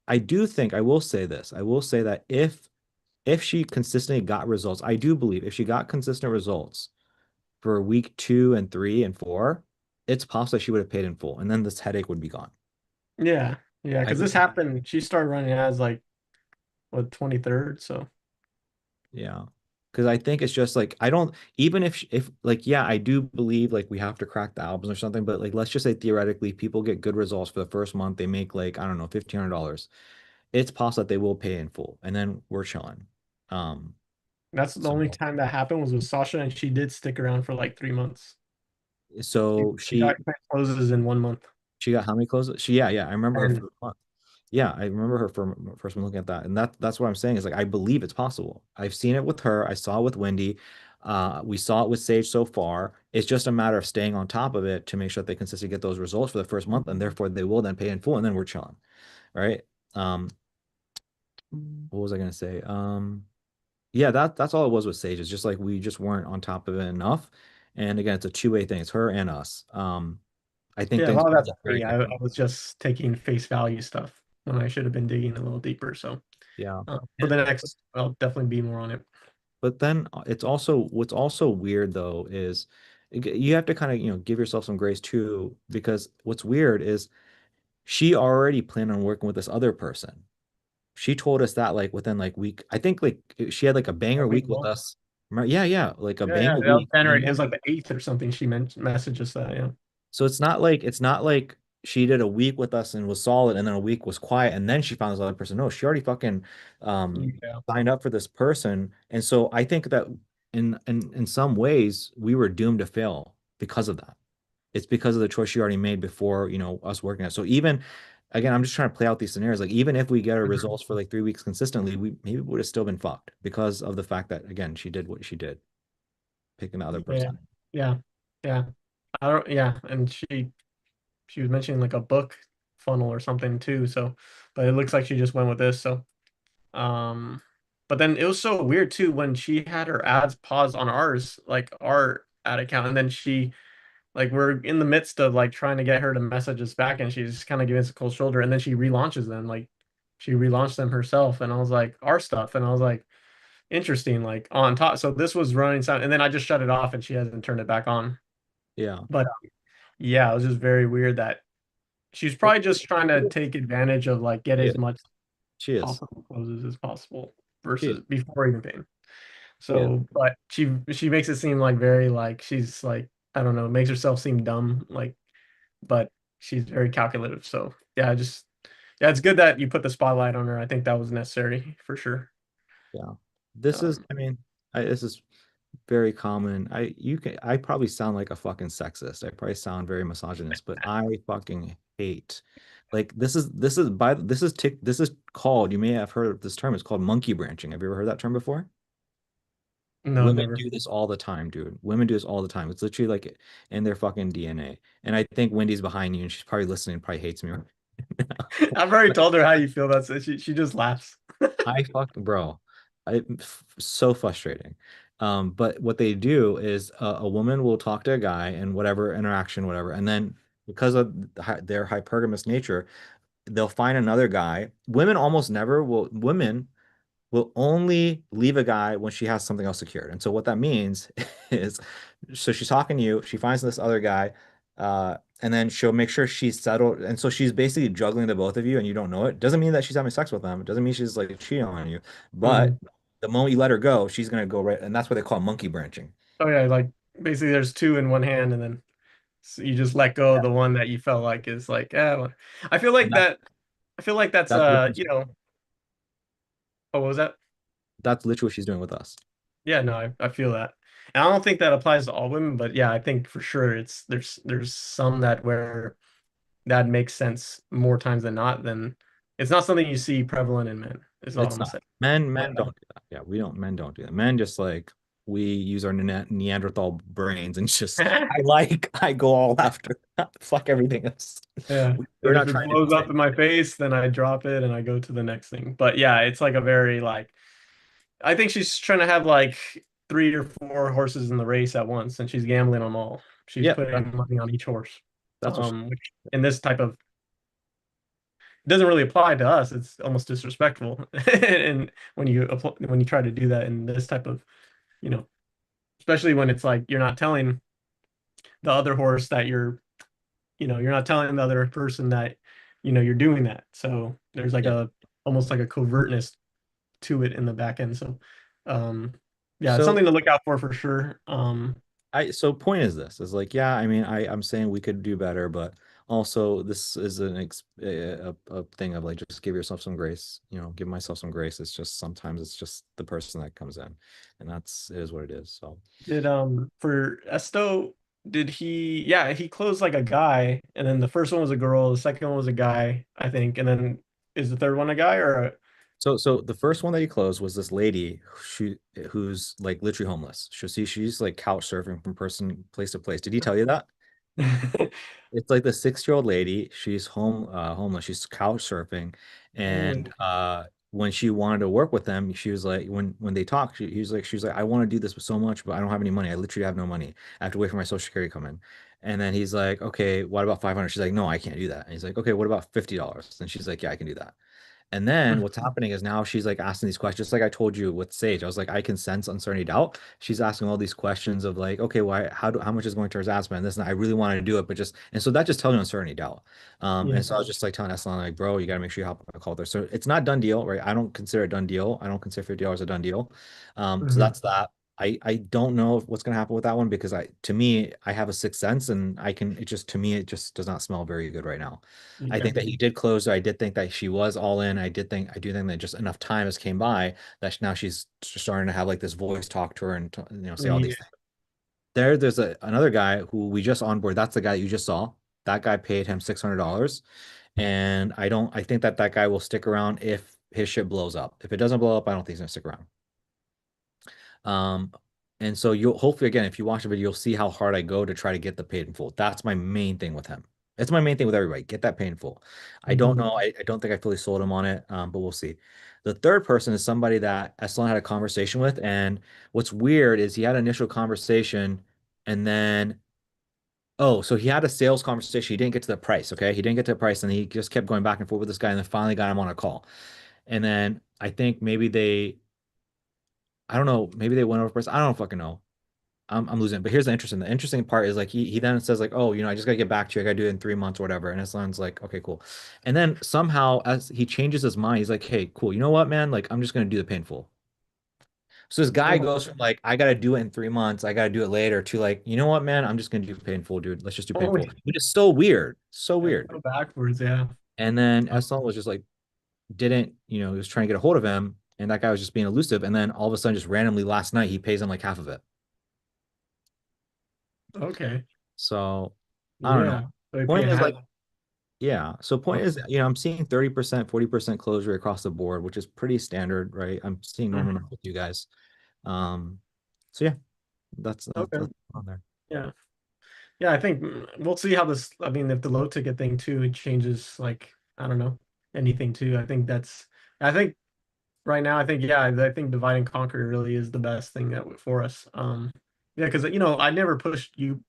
I do think I will say this. I will say that if she consistently got results, I do believe if she got consistent results for week 2 and 3 and 4, it's possible she would have paid in full, and then this headache would be gone. Yeah, yeah, I because think, this happened. She started running ads like what 23rd. So, yeah, because I think it's just like I don't even if like yeah, I do believe like we have to crack the albums or something, but like let's just say theoretically people get good results for the first month, they make like I don't know $1,500. It's possible that they will pay in full, and then we're chilling. Um, that's the so only time that happened was with Sasha, and she did stick around for like 3 months. so She got closes in 1 month. she got how many closes? Yeah, I remember her And first month. Yeah, I remember her for first one looking at that. And that's what I'm saying is like I believe it's possible. I've seen it with her. I saw it with Wendy. We saw it with Sage so far. It's just a matter of staying on top of it to make sure that they consistently get those results for the first month, and therefore they will then pay in full, and then we're chilling, right? Um, what was I gonna say? Yeah, that's all it was with Sage. It's just like we just weren't on top of it enough. And again, it's a two-way thing. It's her and us. I think Yeah, a things lot of are that's going on very me. I quickly. was just taking face value stuff when I should have been digging a little deeper. So Yeah. for And the next, I'll definitely be more on it. but then it's also what's also weird though is you have to kind of, give yourself some grace too, because what's weird is she already planned on working with this other person. She told us that like within like week, I think like she had like a A banger week week with long. us. Yeah, yeah, like a Yeah, yeah, banger that was week. January. And It was then like the 8th or something. She messaged us that. Yeah. so it's not like she did a week with us and was solid, and then a week was quiet, and then she found this other person. No, she already fucking Yeah. signed up for this person, and so I think that in some ways we were doomed to fail because of that. It's because of the choice she already made before, us working it. So even again, I'm just trying to play out these scenarios. Like even if we get our Mhm. results for like 3 weeks consistently, we maybe would have still been fucked because of the fact that again she did what she did, picking the other Yeah. person. Yeah. Yeah. I don't. Yeah, and she was mentioning like a book funnel or something too. So, but it looks like she just went with this. So, um, but then it was so weird too when she had her ads paused on ours, like our ad account, and then she like we're in the midst of like trying to get her to message us back, and she's kind of giving us a cold shoulder, and then she relaunches them, like she relaunched them herself, and I was like our stuff, and I was like interesting, like on top. So this was running sound, and then I just shut it off, and she hasn't turned it back on. Yeah. But yeah, it was just very weird that she's probably just trying to take advantage of like get She as is. much She is. possible closes as possible She is. versus before even paying. She is. So, but she makes it seem like very like she's like I don't know, makes herself seem dumb, like, but she's very calculative. So yeah, just yeah, it's good that you put the spotlight on her. I think that was necessary for sure. Yeah. This is, Um, I mean, this is very common. I probably sound like a fucking sexist. I probably sound very misogynist, but I fucking hate. Like this is called, you may have heard of this term, it's called monkey branching. Have you ever heard that term before? no, Women never. do this all the time, dude. Women do this all the time. It's literally like in their fucking DNA. And I think Wendy's behind you and she's probably listening, probably hates me right now. I've already told her how you feel. That's it. She just laughs. I fucking bro, so frustrating. But what they do is a woman will talk to a guy and whatever interaction, whatever, and then because of their hypergamous nature, they'll find another guy. Women will only leave a guy when she has something else secured. And so what that means is, so she's talking to you, she finds this other guy, and then she'll make sure she's settled. And so she's basically juggling the both of you and you don't know it. Doesn't mean that she's having sex with them. It doesn't mean she's like cheating on you. But Mhm. the moment you let her go, she's gonna go right. And that's what they call monkey branching. Oh yeah, like basically there's two in one hand, and then so you just let go of the one that you felt like is like, well. I feel And like that. I feel like that's that's literally, oh, what was that? that's literally what she's doing with us. Yeah, no, I feel that. And I don't think that applies to all women, but yeah, I think for sure it's there's some that where that makes sense more times than not, then it's not something you see prevalent in men, is all I'm It's gonna not. say. Men But don't do that. Yeah, we don't. Men don't do that. Men just like we use our Neanderthal brains and just I go all after fuck everything else. yeah. We're And if not it trying to be blows up safe. in my face, then I drop it and I go to the next thing. But yeah, it's like a very like I think she's trying to have like 3 or 4 horses in the race at once, and she's gambling on them all. She's Yeah, putting money on each horse. that's what she, Which in this type of it doesn't really apply to us. It's almost disrespectful. And when you try to do that in this type of, you know, especially when it's like you're not telling the other horse that you're not telling the other person that, you're doing that. So there's like yeah. a almost like a covertness to it in the back end. So, um, yeah, it's So something to look out for sure. so point is this is like yeah, I mean I'm saying we could do better, but also this is a thing of like just give yourself some grace, give myself some grace. It's just sometimes it's just the person that comes in, and it is what it is. So Did for Esto, did he yeah, he closed like a guy, and then the first one was a girl, the second one was a guy, I think, and then is the third one a guy or So the first one that he closed was this lady who's like literally homeless. She's like couch surfing from person place to place. Did he tell you that? It's like the 6-year-old lady. She's homeless. She's couch surfing, and Oh, when she wanted to work with them, she was like, when they talked, she was like, I want to do this so much, but I don't have any money. I literally have no money. I have to wait for my social security to come in. And then he's like, okay, what about 500? She's like, no, I can't do that. And he's like, okay, what about $50? And she's like, yeah, I can do that. And then what's happening is now she's like asking these questions, just like I told you with Sage. I was like, I can sense uncertainty, doubt. She's asking all these questions of like, okay, why, how much is going towards asthma and this and that. I really wanted to do it, but just, and so that just tells you uncertainty, doubt. yeah. And so I was just like telling Eslan, like, bro, you got to make sure you hop on a call there. So it's not done deal, right? I don't consider it done deal. I don't consider $50 a done deal. So Mhm. that's that. I don't know what's going to happen with that one because to me, I have a sixth sense and to me, it just does not smell very good right now. I Yeah. think that he did close her. I did think that she was all in. I do think that just enough time has came by that now she's starting to have like this voice talk to her and say all Yeah. these things. There's another guy who we just onboard. That's the guy you just saw. That guy paid him $600, and I think that that guy will stick around if his shit blows up. If it doesn't blow up, I don't think he's gonna stick around. Um, and so you'll hopefully again, if you watch the video, you'll see how hard I go to try to get the paid in full. That's my main thing with him. It's my main thing with everybody. Get that paid in full. I don't Mhm. know. I don't think I fully sold him on it, but we'll see. The third person is somebody that Eslan had a conversation with, and what's weird is he had an initial conversation, and then so he had a sales conversation. He didn't get to the price. Okay, he didn't get to the price, and he just kept going back and forth with this guy, and then finally got him on a call. And then I think I don't know, maybe they went over price. I don't fucking know. I'm losing. But here's the interesting part is like he then says like, oh, I just gotta get back to you. I gotta do it in 3 months or whatever. And Aslan's like, okay, cool. And then somehow as he changes his mind, he's like, hey, cool. You know what, man? Like I'm just gonna do the painful. So this guy Oh, goes from like, I gotta do it in 3 months, I gotta do it later to like, you know what, man? I'm just gonna do painful, dude. Let's just do oh, painful. Which is so weird. So yeah, weird. go backwards. Yeah. And then Aslan was just like, didn't, he was trying to get a hold of him, and that guy was just being elusive. And then all of a sudden, just randomly last night, he pays him like half of it. Okay. So I don't know. Yeah. So you pay Point is half. like, yeah. So point is, I'm seeing 30%, 40% close rate across the board, which is pretty standard, right? I'm seeing normal Mhm. numbers with you guys. Um, so yeah, Okay. that's on there. Yeah. Yeah. I think we'll see how this. I mean, if the low ticket thing too, it changes. Like I don't know anything too. I think that's. I think right now, I think yeah, I think divide and conquer really is the best thing for us. Yeah, because I never pushed you.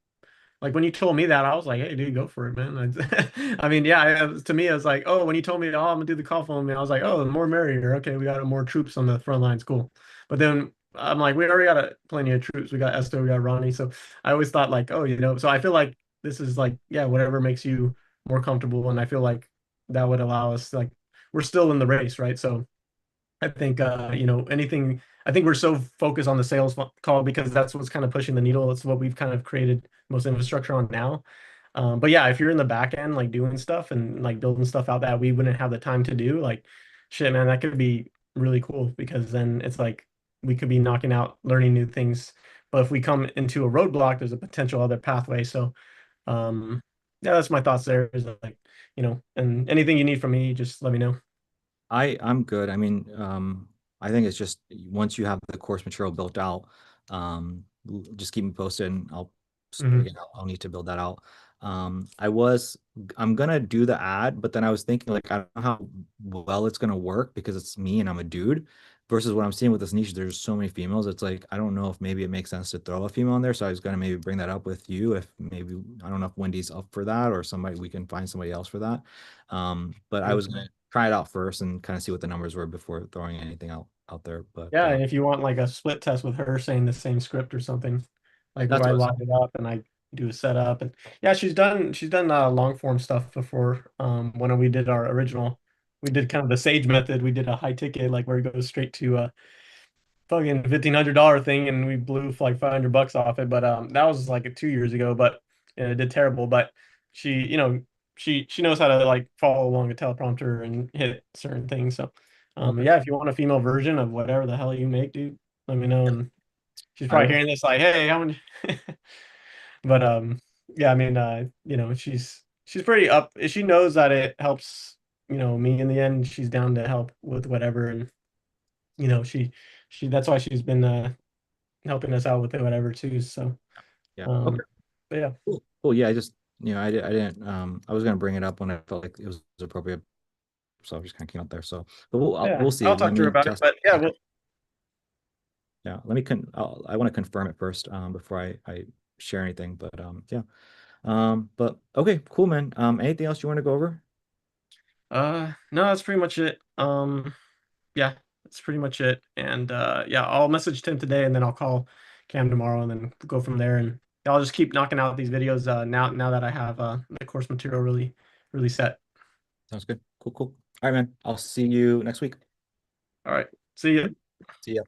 Like when you told me that, I was like, "Hey, dude, go for it, man." I mean, yeah. To me, it was like, "Oh, when you told me, oh, I'm gonna do the call phone," I was like, "Oh, the more merrier." Okay, we got more troops on the front lines, cool. But then I'm like, we already got plenty of troops. We got Esther, we got Ronnie. So I always thought like, oh, So I feel like this is like, yeah, whatever makes you more comfortable, and I feel like that would allow us like we're still in the race, right? So I think anything. I think we're so focused on the sales call because that's what's kind of pushing the needle. It's what we've kind of created most infrastructure on now. But yeah, if you're in the back end, like doing stuff and like building stuff out that we wouldn't have the time to do, like shit, man, that could be really cool because then it's like we could be knocking out learning new things. But if we come into a roadblock, there's a potential other pathway. So um, yeah, that's my thoughts there. Is like and anything you need from me, just let me know. I'm good. I mean, I think it's just once you have the course material built out, just keep me posted and Hmm. again, I'll need to build that out. I was I'm gonna do the ad, but then I was thinking like I don't know how well it's gonna work because it's me and I'm a dude versus what I'm seeing with this niche. There's so many females. It's like I don't know if maybe it makes sense to throw a female in there. So I was gonna maybe bring that up with you if maybe I don't know if Wendy's up for that or somebody we can find somebody else for that. But I was gonna try it out first and kind of see what the numbers were before throwing anything out there. But Yeah, and if you want like a split test with her saying the same script or something, like where that's I what I was. line it up and I do a setup and yeah, she's done long form stuff before. When we did our original, we did kind of the Sage method. We did a high ticket like where it goes straight to fucking $1,500 thing, and we blew like $500 off it. But that was like 2 years ago. But it did terrible. But she, she knows how to like follow along a teleprompter and hit certain things. So, Okay. yeah, if you want a female version of whatever the hell you make, dude, let me know. And she's I probably will. hearing this like, hey, how many? But yeah, I mean, she's pretty up. She knows that it helps. me in the end, she's down to help with whatever, and she that's why she's been helping us out with it, whatever too. So, Yeah. Okay. um, but yeah, Cool. Yeah. I just, I didn't, I was going to bring it up when I felt like it was appropriate. So I just kind of came out there. So, but yeah, we'll see. I'll Let talk to her me about it. test. But yeah, well, Yeah. Let me, I want to confirm it first, before I share anything, but, yeah. But okay, cool, man. Anything else you want to go over? no, that's pretty much it. Yeah, that's pretty much it. And yeah, I'll message Tim today, and then I'll call Cam tomorrow, and then go from there. And I'll just keep knocking out these videos now that I have the course material really set. Sounds good. Cool. All right, man. I'll see you next week. All right, see you. See ya.